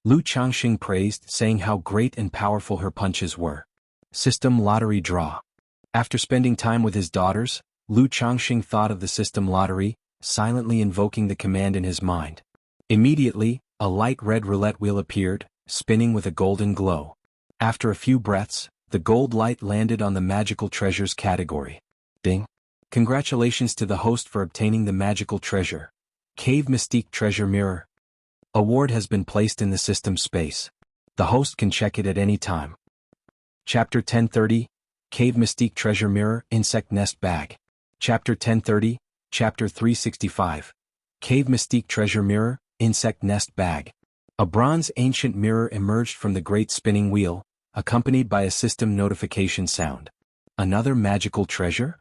Lu Changxing praised, saying how great and powerful her punches were. System lottery draw. After spending time with his daughters, Lu Changxing thought of the system lottery, silently invoking the command in his mind. Immediately, a light red roulette wheel appeared, spinning with a golden glow. After a few breaths, the gold light landed on the magical treasures category. Ding! Congratulations to the host for obtaining the magical treasure. Cave Mystique Treasure Mirror. Award has been placed in the system space. The host can check it at any time. Chapter 1030, Cave Mystique Treasure Mirror, Insect Nest Bag. Chapter 1030, Chapter 365. Cave Mystique Treasure Mirror, Insect Nest Bag. A bronze ancient mirror emerged from the great spinning wheel, accompanied by a system notification sound. Another magical treasure?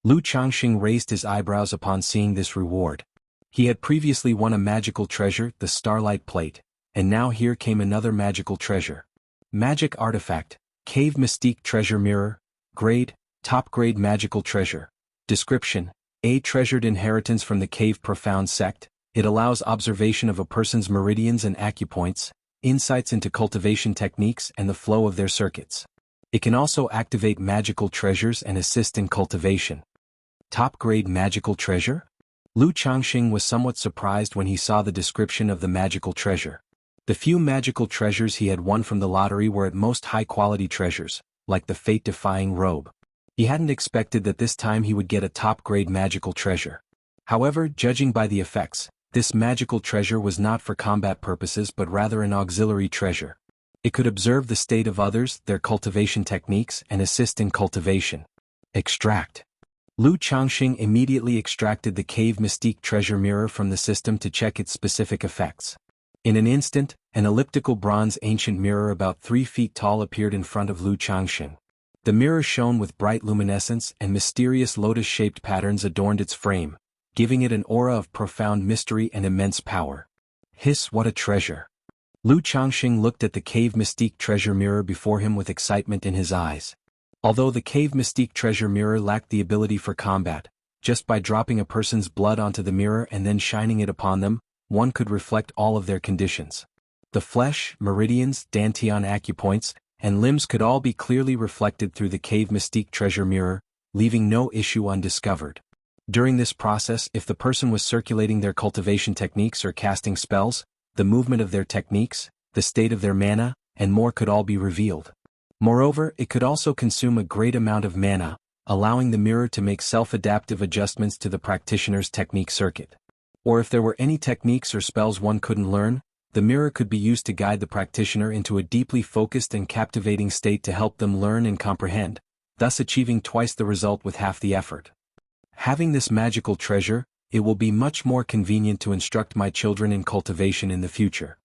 Lu Changxing raised his eyebrows upon seeing this reward. He had previously won a magical treasure, the Starlight Plate, and now here came another magical treasure. Magic Artifact, Cave Mystique Treasure Mirror, Grade, Top Grade Magical Treasure. Description: A treasured inheritance from the Cave Profound Sect. It allows observation of a person's meridians and acupoints, insights into cultivation techniques and the flow of their circuits. It can also activate magical treasures and assist in cultivation. Top-grade magical treasure? Lu Changxing was somewhat surprised when he saw the description of the magical treasure. The few magical treasures he had won from the lottery were at most high-quality treasures, like the fate-defying robe. He hadn't expected that this time he would get a top-grade magical treasure. However, judging by the effects, this magical treasure was not for combat purposes but rather an auxiliary treasure. It could observe the state of others, their cultivation techniques, and assist in cultivation. Extract. Lu Changxing immediately extracted the cave mystique treasure mirror from the system to check its specific effects. In an instant, an elliptical bronze ancient mirror about 3 feet tall appeared in front of Lu Changxing. The mirror shone with bright luminescence and mysterious lotus-shaped patterns adorned its frame, giving it an aura of profound mystery and immense power. Hiss, what a treasure! Lu Changxing looked at the cave mystique treasure mirror before him with excitement in his eyes. Although the cave mystique treasure mirror lacked the ability for combat, just by dropping a person's blood onto the mirror and then shining it upon them, one could reflect all of their conditions. The flesh, meridians, dantian acupoints, and limbs could all be clearly reflected through the cave mystique treasure mirror, leaving no issue undiscovered. During this process, if the person was circulating their cultivation techniques or casting spells, the movement of their techniques, the state of their mana, and more could all be revealed. Moreover, it could also consume a great amount of mana, allowing the mirror to make self-adaptive adjustments to the practitioner's technique circuit. Or if there were any techniques or spells one couldn't learn, the mirror could be used to guide the practitioner into a deeply focused and captivating state to help them learn and comprehend, thus achieving twice the result with half the effort. Having this magical treasure, it will be much more convenient to instruct my children in cultivation in the future.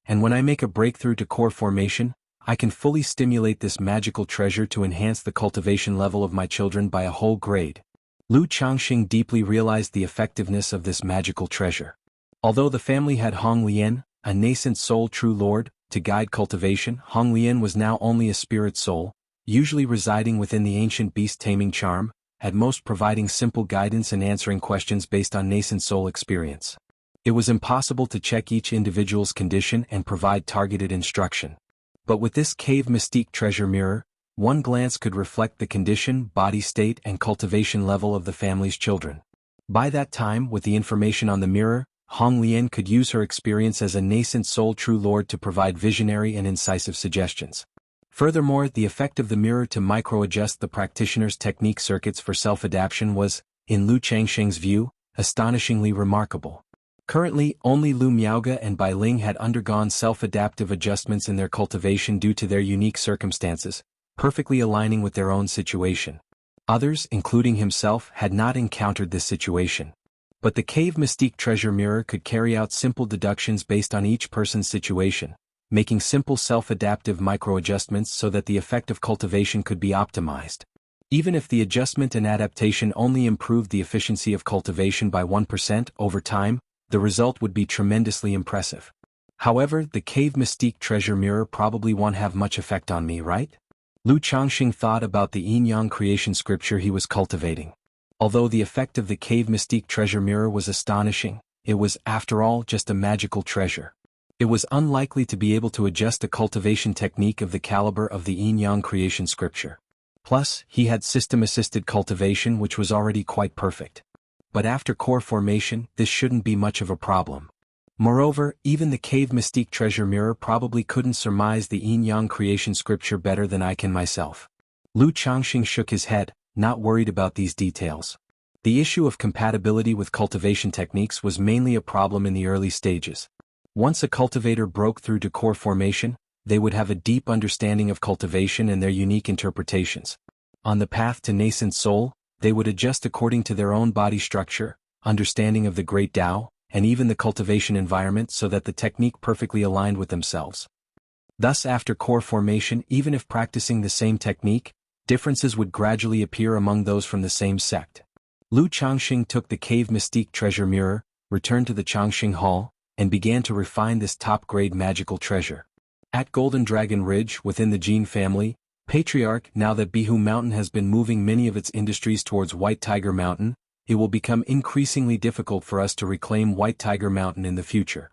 And when I make a breakthrough to core formation, I can fully stimulate this magical treasure to enhance the cultivation level of my children by a whole grade. Lu Changxing deeply realized the effectiveness of this magical treasure. Although the family had Hong Lian, a nascent soul true lord, to guide cultivation, Hong Lian was now only a spirit soul, usually residing within the ancient beast taming charm, at most providing simple guidance and answering questions based on nascent soul experience. It was impossible to check each individual's condition and provide targeted instruction. But with this cave mystique treasure mirror, one glance could reflect the condition, body state, and cultivation level of the family's children. By that time, with the information on the mirror, Hong Lian could use her experience as a nascent soul true lord to provide visionary and incisive suggestions. Furthermore, the effect of the mirror to micro-adjust the practitioner's technique circuits for self-adaptation was, in Lu Changxing's view, astonishingly remarkable. Currently, only Lu Miaoge and Bai Ling had undergone self-adaptive adjustments in their cultivation due to their unique circumstances, perfectly aligning with their own situation. Others, including himself, had not encountered this situation. But the cave mystique treasure mirror could carry out simple deductions based on each person's situation, making simple self-adaptive micro-adjustments so that the effect of cultivation could be optimized. Even if the adjustment and adaptation only improved the efficiency of cultivation by 1% over time, the result would be tremendously impressive. However, the cave mystique treasure mirror probably won't have much effect on me, right? Lu Changxing thought about the yin-yang creation scripture he was cultivating. Although the effect of the cave mystique treasure mirror was astonishing, it was, after all, just a magical treasure. It was unlikely to be able to adjust a cultivation technique of the caliber of the yin-yang creation scripture. Plus, he had system-assisted cultivation which was already quite perfect. But after core formation, this shouldn't be much of a problem. Moreover, even the cave mystique treasure mirror probably couldn't surmise the yin-yang creation scripture better than I can myself. Lu Changxing shook his head, not worried about these details. The issue of compatibility with cultivation techniques was mainly a problem in the early stages. Once a cultivator broke through to core formation, they would have a deep understanding of cultivation and their unique interpretations. On the path to nascent soul, they would adjust according to their own body structure, understanding of the great Tao, and even the cultivation environment so that the technique perfectly aligned with themselves. Thus, after core formation, even if practicing the same technique, differences would gradually appear among those from the same sect. Lu Changxing took the cave mystique treasure mirror, returned to the Changxing Hall, and began to refine this top-grade magical treasure. At Golden Dragon Ridge, within the Jin family, Patriarch, now that Bihu Mountain has been moving many of its industries towards White Tiger Mountain, it will become increasingly difficult for us to reclaim White Tiger Mountain in the future.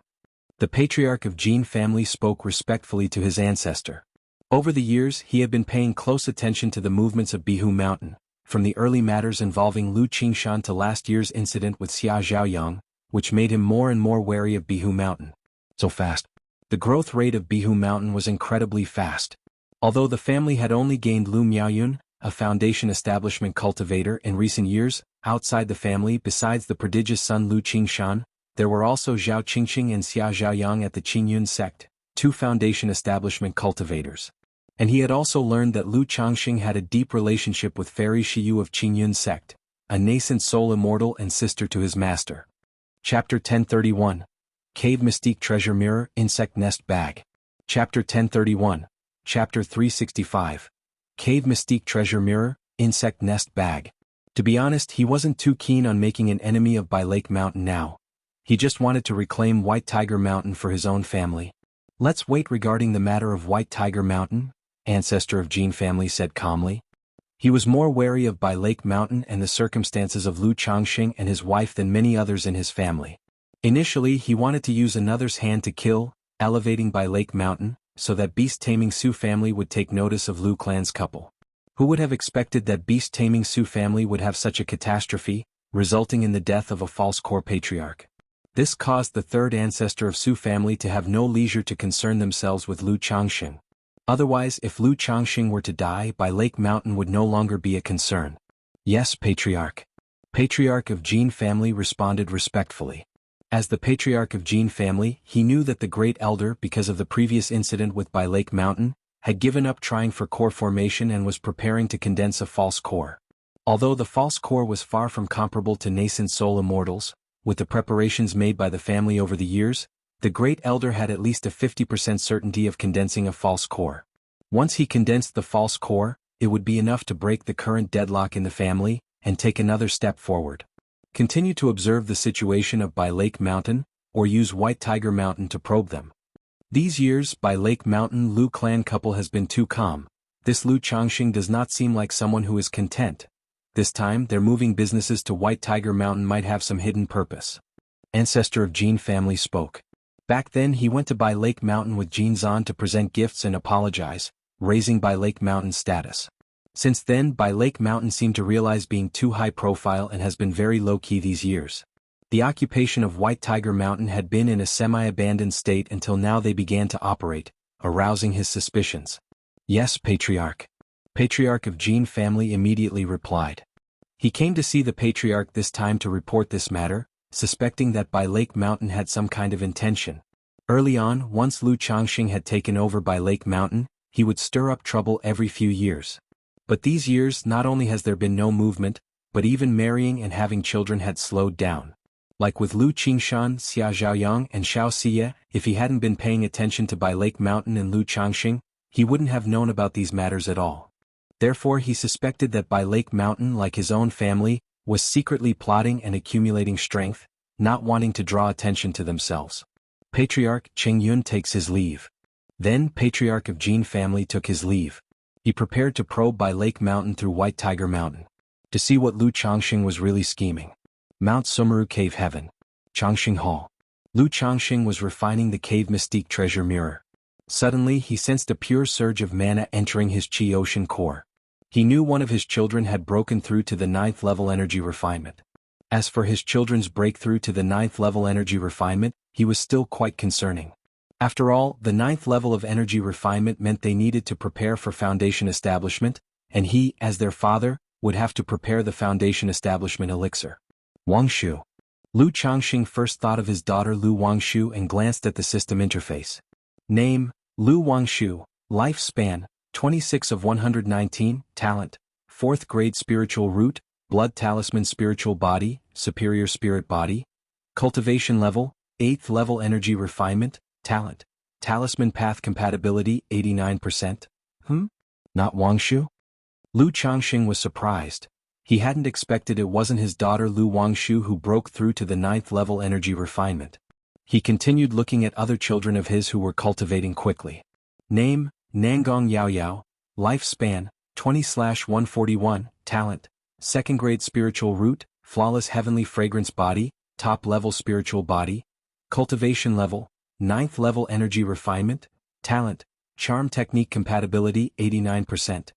The Patriarch of Jin family spoke respectfully to his ancestor. Over the years, he had been paying close attention to the movements of Bihu Mountain, from the early matters involving Lu Qingshan to last year's incident with Xia Zhaoyang, which made him more and more wary of Bihu Mountain. So fast. The growth rate of Bihu Mountain was incredibly fast. Although the family had only gained Lu Miaoyun, a foundation establishment cultivator in recent years. Outside the family, besides the prodigious son Lu Qingshan, there were also Zhao Qingqing and Xia Zhaoyang at the Qingyun sect, 2 foundation establishment cultivators. And he had also learned that Lu Changxing had a deep relationship with Fairy Shiyu of Qingyun sect, a nascent soul immortal and sister to his master. Chapter 1031. Cave Mystique Treasure Mirror, Insect Nest Bag. Chapter 1031. Chapter 365. Cave Mystique Treasure Mirror, Insect Nest Bag. To be honest, he wasn't too keen on making an enemy of Bai Lake Mountain now. He just wanted to reclaim White Tiger Mountain for his own family. Let's wait regarding the matter of White Tiger Mountain, ancestor of Jin family said calmly. He was more wary of Bai Lake Mountain and the circumstances of Lu Changxing and his wife than many others in his family. Initially, he wanted to use another's hand to kill, elevating Bai Lake Mountain, so that beast-taming Su family would take notice of Lu clan's couple. Who would have expected that beast-taming Su family would have such a catastrophe, resulting in the death of a false core patriarch? This caused the third ancestor of Su family to have no leisure to concern themselves with Lu Changxing. Otherwise, if Lu Changxing were to die, Bai Lake Mountain would no longer be a concern. Yes, Patriarch. Patriarch of Jin family responded respectfully. As the Patriarch of Jin family, he knew that the Great Elder, because of the previous incident with Bai Lake Mountain, had given up trying for core formation and was preparing to condense a false core. Although the false core was far from comparable to nascent soul immortals, with the preparations made by the family over the years, the Great Elder had at least a 50% certainty of condensing a false core. Once he condensed the false core, it would be enough to break the current deadlock in the family, and take another step forward. Continue to observe the situation of Bai Lake Mountain, or use White Tiger Mountain to probe them. These years, Bai Lake Mountain Lu clan couple has been too calm. This Lu Changxing does not seem like someone who is content. This time, their moving businesses to White Tiger Mountain might have some hidden purpose. Ancestor of Jin family spoke. Back then he went to Bai Lake Mountain with Jin Zan to present gifts and apologize, raising Bai Lake Mountain's status. Since then, Bai Lake Mountain seemed to realize being too high profile and has been very low-key these years. The occupation of White Tiger Mountain had been in a semi-abandoned state until now they began to operate, arousing his suspicions. Yes, Patriarch. Patriarch of Jin family immediately replied. He came to see the Patriarch this time to report this matter, suspecting that Bai Lake Mountain had some kind of intention. Early on, once Lu Changxing had taken over Bai Lake Mountain, he would stir up trouble every few years. But these years, not only has there been no movement, but even marrying and having children had slowed down. Like with Lu Qingshan, Xia Zhaoyang and Xiao Xie, if he hadn't been paying attention to Bai Lake Mountain and Lu Changxing, he wouldn't have known about these matters at all. Therefore he suspected that Bai Lake Mountain, like his own family, was secretly plotting and accumulating strength, not wanting to draw attention to themselves. Patriarch Cheng Yun takes his leave. Then Patriarch of Jin family took his leave. He prepared to probe Bai Lake Mountain through White Tiger Mountain, to see what Lu Changxing was really scheming. Mount Sumeru Cave Heaven. Changxing Hall. Lu Changxing was refining the Cave Mystique Treasure Mirror. Suddenly he sensed a pure surge of mana entering his Qi Ocean core. He knew one of his children had broken through to the 9th level energy refinement. As for his children's breakthrough to the 9th level energy refinement, he was still quite concerning. After all, the 9th level of energy refinement meant they needed to prepare for foundation establishment, and he, as their father, would have to prepare the foundation establishment elixir. Wangshu. Lu Changxing first thought of his daughter Lu Wangshu and glanced at the system interface. Name, Lu Wangshu. Lifespan, 26 of 119, talent, 4th grade spiritual root, blood talisman spiritual body, superior spirit body, cultivation level, 8th level energy refinement, talent, talisman path compatibility 89%. Not Wangshu? Lu Changxing was surprised. He hadn't expected it wasn't his daughter Lu Wangshu who broke through to the 9th level energy refinement. He continued looking at other children of his who were cultivating quickly. Name, Nangong Yao Yao, lifespan, 20/141, talent, 2nd grade spiritual root, flawless heavenly fragrance body, top level spiritual body, cultivation level, 9th level energy refinement, talent, charm technique compatibility 89%.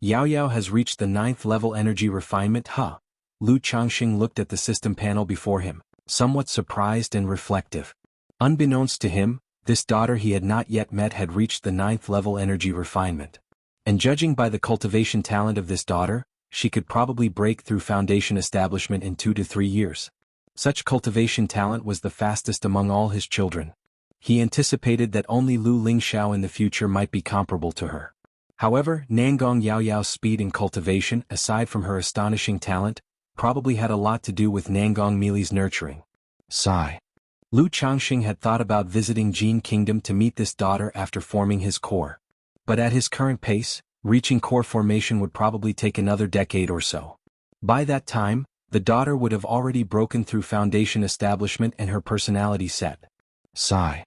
Yao Yao has reached the 9th level energy refinement. Lu Changxing looked at the system panel before him, somewhat surprised and reflective. Unbeknownst to him, this daughter he had not yet met had reached the 9th level energy refinement. And judging by the cultivation talent of this daughter, she could probably break through foundation establishment in 2 to 3 years. Such cultivation talent was the fastest among all his children. He anticipated that only Lu Lingxiao in the future might be comparable to her. However, Nangong Yaoyao's speed in cultivation, aside from her astonishing talent, probably had a lot to do with Nangong Mili's nurturing. Sigh. Lu Changxing had thought about visiting Jin Kingdom to meet this daughter after forming his core. But at his current pace, reaching core formation would probably take another decade or so. By that time, the daughter would have already broken through foundation establishment and her personality set. Sigh.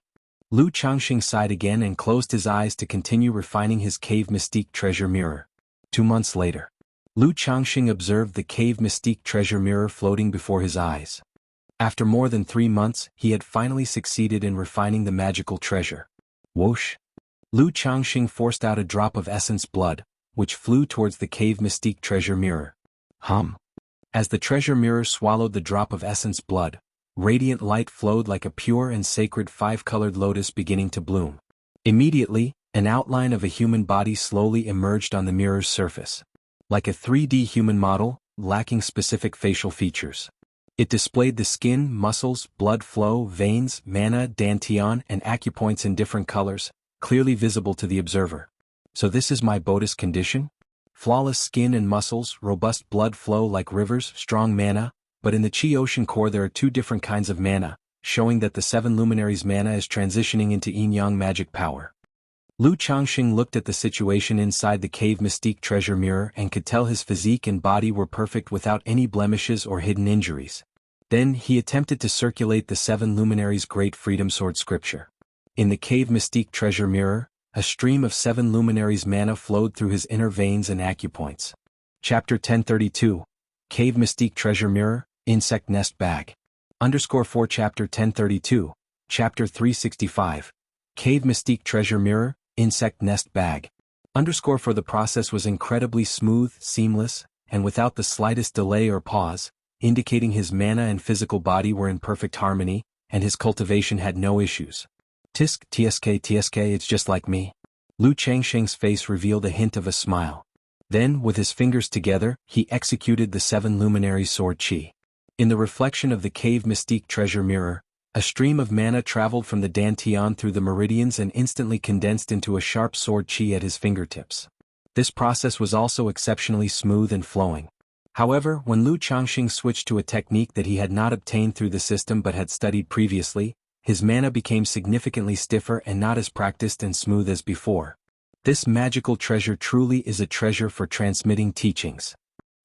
Lu Changxing sighed again and closed his eyes to continue refining his cave mystique treasure mirror. 2 months later, Lu Changxing observed the cave mystique treasure mirror floating before his eyes. After more than 3 months, he had finally succeeded in refining the magical treasure. Whoosh! Lu Changxing forced out a drop of essence blood, which flew towards the cave mystique treasure mirror. Hum! As the treasure mirror swallowed the drop of essence blood, radiant light flowed like a pure and sacred 5-colored lotus beginning to bloom. Immediately, an outline of a human body slowly emerged on the mirror's surface. Like a 3D human model, lacking specific facial features. It displayed the skin, muscles, blood flow, veins, mana, dantian, and acupoints in different colors, clearly visible to the observer. So this is my Bodhist condition? Flawless skin and muscles, robust blood flow like rivers, strong mana, but in the Qi Ocean core there are 2 different kinds of mana, showing that the 7 luminaries' mana is transitioning into yin-yang magic power. Lu Changxing looked at the situation inside the cave mystique treasure mirror and could tell his physique and body were perfect without any blemishes or hidden injuries. Then he attempted to circulate the 7 luminaries' great freedom sword scripture. In the cave mystique treasure mirror, a stream of 7 luminaries' mana flowed through his inner veins and acupoints. Chapter 1032, Cave Mystique Treasure Mirror, Insect Nest Bag. _4 Chapter 1032, Chapter 365, Cave Mystique Treasure Mirror, Insect Nest Bag. _4 The process was incredibly smooth, seamless, and without the slightest delay or pause, indicating his mana and physical body were in perfect harmony, and his cultivation had no issues. TSK, it's just like me. Lu Changxing's face revealed a hint of a smile. Then, with his fingers together, he executed the 7 luminary sword qi. In the reflection of the cave mystique treasure mirror, a stream of mana traveled from the dantian through the meridians and instantly condensed into a sharp sword qi at his fingertips. This process was also exceptionally smooth and flowing. However, when Lu Changxing switched to a technique that he had not obtained through the system but had studied previously, his mana became significantly stiffer and not as practiced and smooth as before. This magical treasure truly is a treasure for transmitting teachings.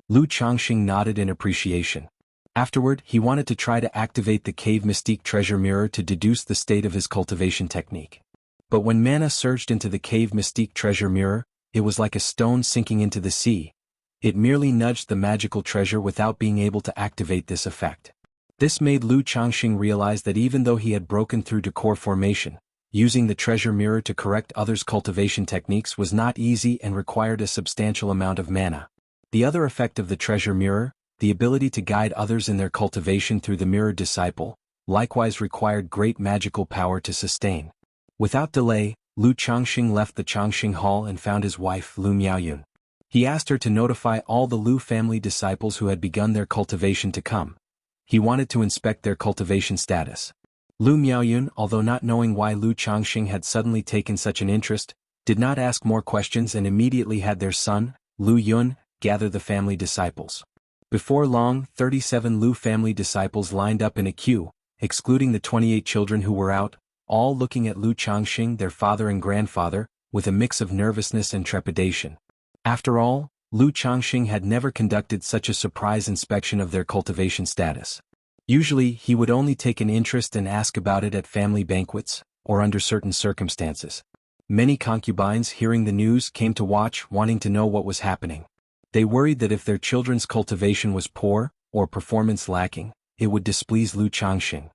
Lu Changxing nodded in appreciation. Afterward, he wanted to try to activate the cave mystique treasure mirror to deduce the state of his cultivation technique. But when mana surged into the cave mystique treasure mirror, it was like a stone sinking into the sea. It merely nudged the magical treasure without being able to activate this effect. This made Lu Changxing realize that even though he had broken through to core formation, using the treasure mirror to correct others' cultivation techniques was not easy and required a substantial amount of mana. The other effect of the treasure mirror, the ability to guide others in their cultivation through the mirror disciple, likewise required great magical power to sustain. Without delay, Lu Changxing left the Changxing Hall and found his wife Lu Miaoyun. He asked her to notify all the Lu family disciples who had begun their cultivation to come. He wanted to inspect their cultivation status. Lu Miaoyun, although not knowing why Lu Changxing had suddenly taken such an interest, did not ask more questions and immediately had their son, Lu Yun, gather the family disciples. Before long, 37 Lu family disciples lined up in a queue, excluding the 28 children who were out, all looking at Lu Changxing, their father and grandfather, with a mix of nervousness and trepidation. After all, Lu Changxing had never conducted such a surprise inspection of their cultivation status. Usually, he would only take an interest and ask about it at family banquets, or under certain circumstances. Many concubines hearing the news came to watch, wanting to know what was happening. They worried that if their children's cultivation was poor, or performance lacking, it would displease Lu Changxing.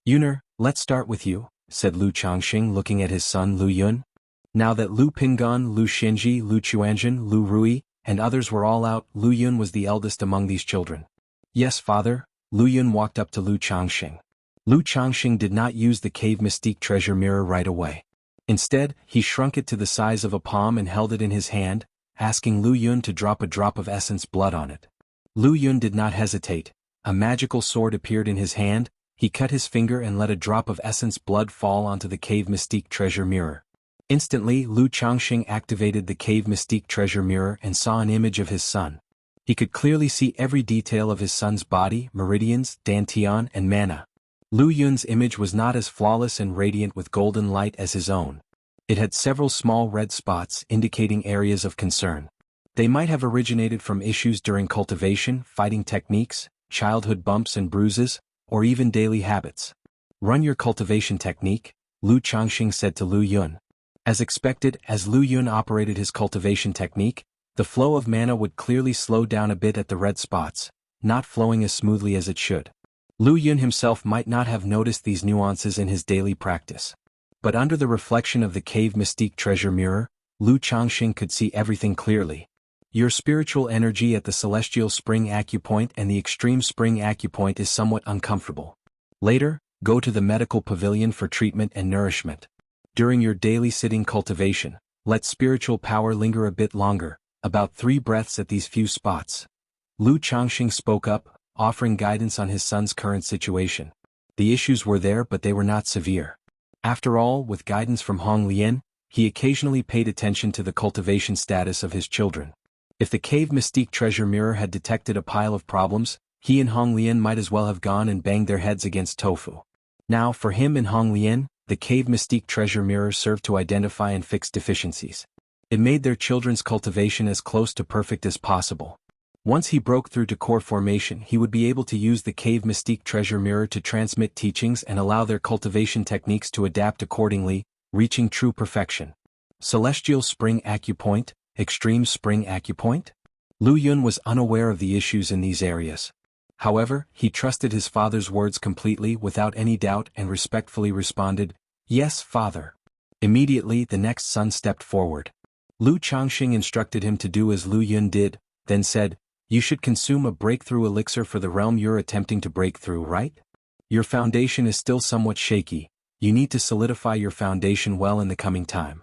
"Yuner, let's start with you," said Lu Changxing looking at his son Lu Yun. Now that Lu Pingan, Lu Xinji, Lu Chuanjin, Lu Rui, and others were all out, Lu Yun was the eldest among these children. "Yes, father." Lu Yun walked up to Lu Changxing. Lu Changxing did not use the cave mystique treasure mirror right away. Instead, he shrunk it to the size of a palm and held it in his hand, asking Lu Yun to drop a drop of essence blood on it. Lu Yun did not hesitate. A magical sword appeared in his hand. He cut his finger and let a drop of essence blood fall onto the cave mystique treasure mirror. Instantly, Lu Changxing activated the cave mystique treasure mirror and saw an image of his son. He could clearly see every detail of his son's body, meridians, dantian, and mana. Lu Yun's image was not as flawless and radiant with golden light as his own. It had several small red spots indicating areas of concern. They might have originated from issues during cultivation, fighting techniques, childhood bumps and bruises, or even daily habits. Run your cultivation technique, Lu Changxing said to Lu Yun. As expected, as Lu Yun operated his cultivation technique, the flow of mana would clearly slow down a bit at the red spots, not flowing as smoothly as it should. Lu Yun himself might not have noticed these nuances in his daily practice. But under the reflection of the cave mystique treasure mirror, Lu Changxing could see everything clearly. Your spiritual energy at the celestial spring acupoint and the extreme spring acupoint is somewhat uncomfortable. Later, go to the medical pavilion for treatment and nourishment. During your daily sitting cultivation, let spiritual power linger a bit longer, about 3 breaths at these few spots. Lu Changxing spoke up, offering guidance on his son's current situation. The issues were there but they were not severe. After all, with guidance from Hong Lian, he occasionally paid attention to the cultivation status of his children. If the cave mystique treasure mirror had detected a pile of problems, he and Hong Lian might as well have gone and banged their heads against tofu. Now for him and Hong Lian, the cave mystique treasure mirror served to identify and fix deficiencies. It made their children's cultivation as close to perfect as possible. Once he broke through to core formation, he would be able to use the cave mystique treasure mirror to transmit teachings and allow their cultivation techniques to adapt accordingly, reaching true perfection. Celestial spring acupoint, extreme spring acupoint? Lu Yun was unaware of the issues in these areas. However, he trusted his father's words completely without any doubt and respectfully responded, "Yes, father." Immediately, the next son stepped forward. Lu Changxing instructed him to do as Lu Yun did, then said, "You should consume a breakthrough elixir for the realm you're attempting to break through, right? Your foundation is still somewhat shaky. You need to solidify your foundation well in the coming time.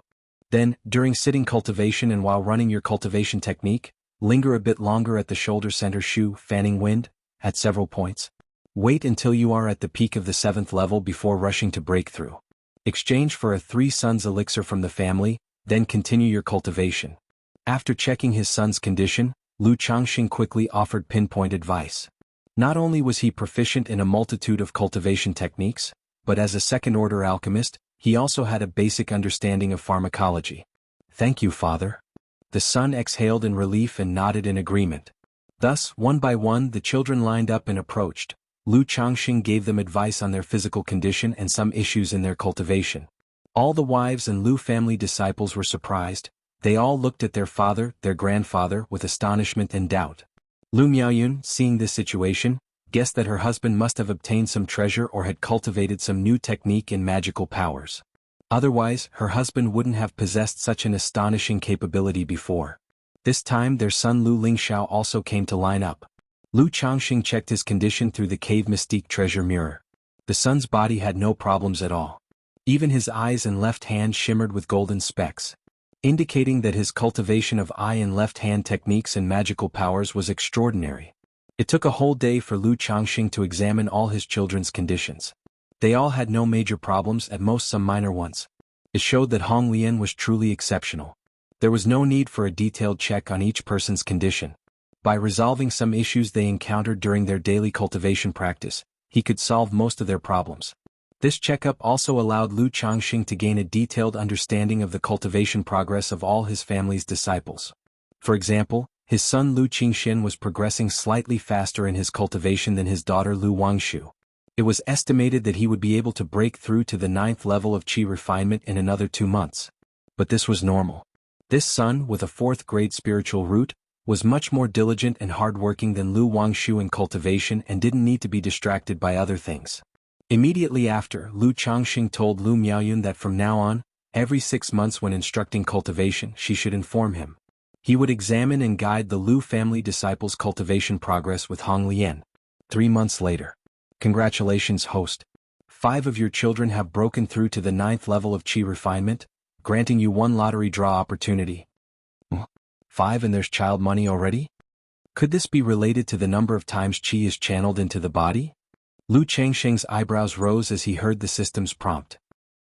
Then, during sitting cultivation and while running your cultivation technique, linger a bit longer at the shoulder center shu fanning wind, at several points. Wait until you are at the peak of the 7th level before rushing to breakthrough. Exchange for a 3 sons elixir from the family, then continue your cultivation." After checking his son's condition, Lu Changxing quickly offered pinpoint advice. Not only was he proficient in a multitude of cultivation techniques, but as a second-order alchemist, he also had a basic understanding of pharmacology. "Thank you, father." The son exhaled in relief and nodded in agreement. Thus, one by one the children lined up and approached. Lu Changxing gave them advice on their physical condition and some issues in their cultivation. All the wives and Lu family disciples were surprised. They all looked at their father, their grandfather, with astonishment and doubt. Lu Miaoyun, seeing this situation, guessed that her husband must have obtained some treasure or had cultivated some new technique and magical powers. Otherwise, her husband wouldn't have possessed such an astonishing capability before. This time their son Lu Lingxiao also came to line up. Lu Changxing checked his condition through the cave mystique treasure mirror. The son's body had no problems at all. Even his eyes and left hand shimmered with golden specks, indicating that his cultivation of eye and left hand techniques and magical powers was extraordinary. It took a whole day for Lu Changxing to examine all his children's conditions. They all had no major problems, at most some minor ones. It showed that Hong Lian was truly exceptional. There was no need for a detailed check on each person's condition. By resolving some issues they encountered during their daily cultivation practice, he could solve most of their problems. This checkup also allowed Lu Changxing to gain a detailed understanding of the cultivation progress of all his family's disciples. For example, his son Lu Qingxian was progressing slightly faster in his cultivation than his daughter Lu Wangshu. It was estimated that he would be able to break through to the 9th level of qi refinement in another 2 months. But this was normal. This son, with a 4th-grade spiritual root, was much more diligent and hardworking than Lu Wangshu in cultivation and didn't need to be distracted by other things. Immediately after, Lu Changxing told Lu Miaoyun that from now on, every 6 months when instructing cultivation, she should inform him. He would examine and guide the Lu family disciples' cultivation progress with Hong Lian. 3 months later. Congratulations, host. 5 of your children have broken through to the 9th level of qi refinement, granting you 1 lottery draw opportunity. 5 and there's child money already? Could this be related to the number of times qi is channeled into the body? Lu Changsheng's eyebrows rose as he heard the system's prompt.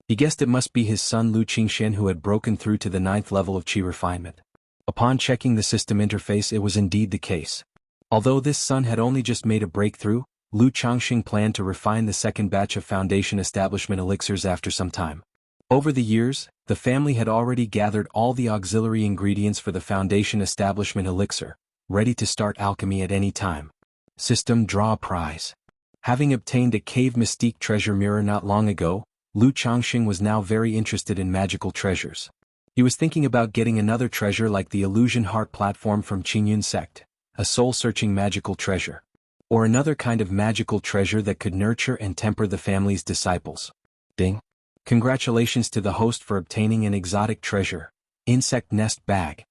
He guessed it must be his son Lu Qingshen who had broken through to the 9th level of qi refinement. Upon checking the system interface, it was indeed the case. Although this son had only just made a breakthrough, Lu Changsheng planned to refine the second batch of Foundation Establishment elixirs after some time. Over the years, the family had already gathered all the auxiliary ingredients for the Foundation Establishment elixir, ready to start alchemy at any time. System draw a prize. Having obtained a cave mystique treasure mirror not long ago, Lu Changsheng was now very interested in magical treasures. He was thinking about getting another treasure like the Illusion Heart platform from Qingyun sect, a soul-searching magical treasure. Or another kind of magical treasure that could nurture and temper the family's disciples. Ding. Congratulations to the host for obtaining an exotic treasure, insect nest bag.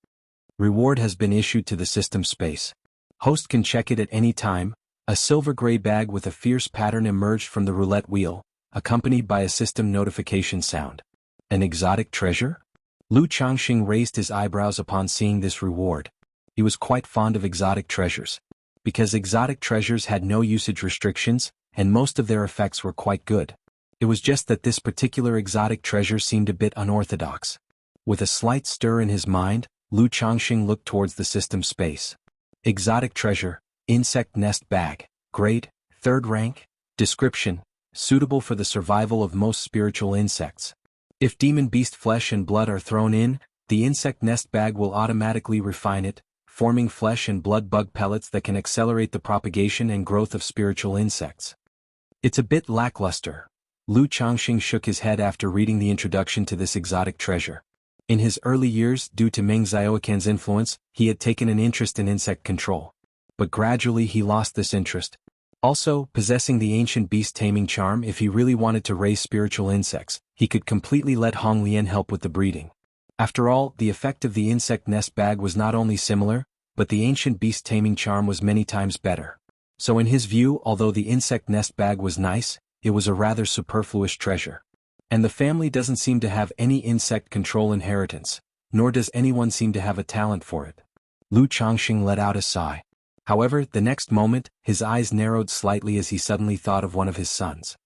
Reward has been issued to the system space. Host can check it at any time. A silver-gray bag with a fierce pattern emerged from the roulette wheel, accompanied by a system notification sound. An exotic treasure? Lu Changsheng raised his eyebrows upon seeing this reward. He was quite fond of exotic treasures. Because exotic treasures had no usage restrictions, and most of their effects were quite good. It was just that this particular exotic treasure seemed a bit unorthodox. With a slight stir in his mind, Lu Changsheng looked towards the system space. Exotic treasure, insect nest bag, grade, 3rd rank, description, suitable for the survival of most spiritual insects. If demon beast flesh and blood are thrown in, the insect nest bag will automatically refine it, forming flesh and blood bug pellets that can accelerate the propagation and growth of spiritual insects. It's a bit lackluster. Lu Changsheng shook his head after reading the introduction to this exotic treasure. In his early years, due to Meng Xiaoquan's influence, he had taken an interest in insect control. But gradually he lost this interest. Also, possessing the ancient beast taming charm, if he really wanted to raise spiritual insects, he could completely let Hong Lian help with the breeding. After all, the effect of the insect nest bag was not only similar, but the ancient beast taming charm was many times better. So in his view, although the insect nest bag was nice, it was a rather superfluous treasure. And the family doesn't seem to have any insect control inheritance, nor does anyone seem to have a talent for it. Lu Changsheng let out a sigh. However, the next moment, his eyes narrowed slightly as he suddenly thought of one of his sons.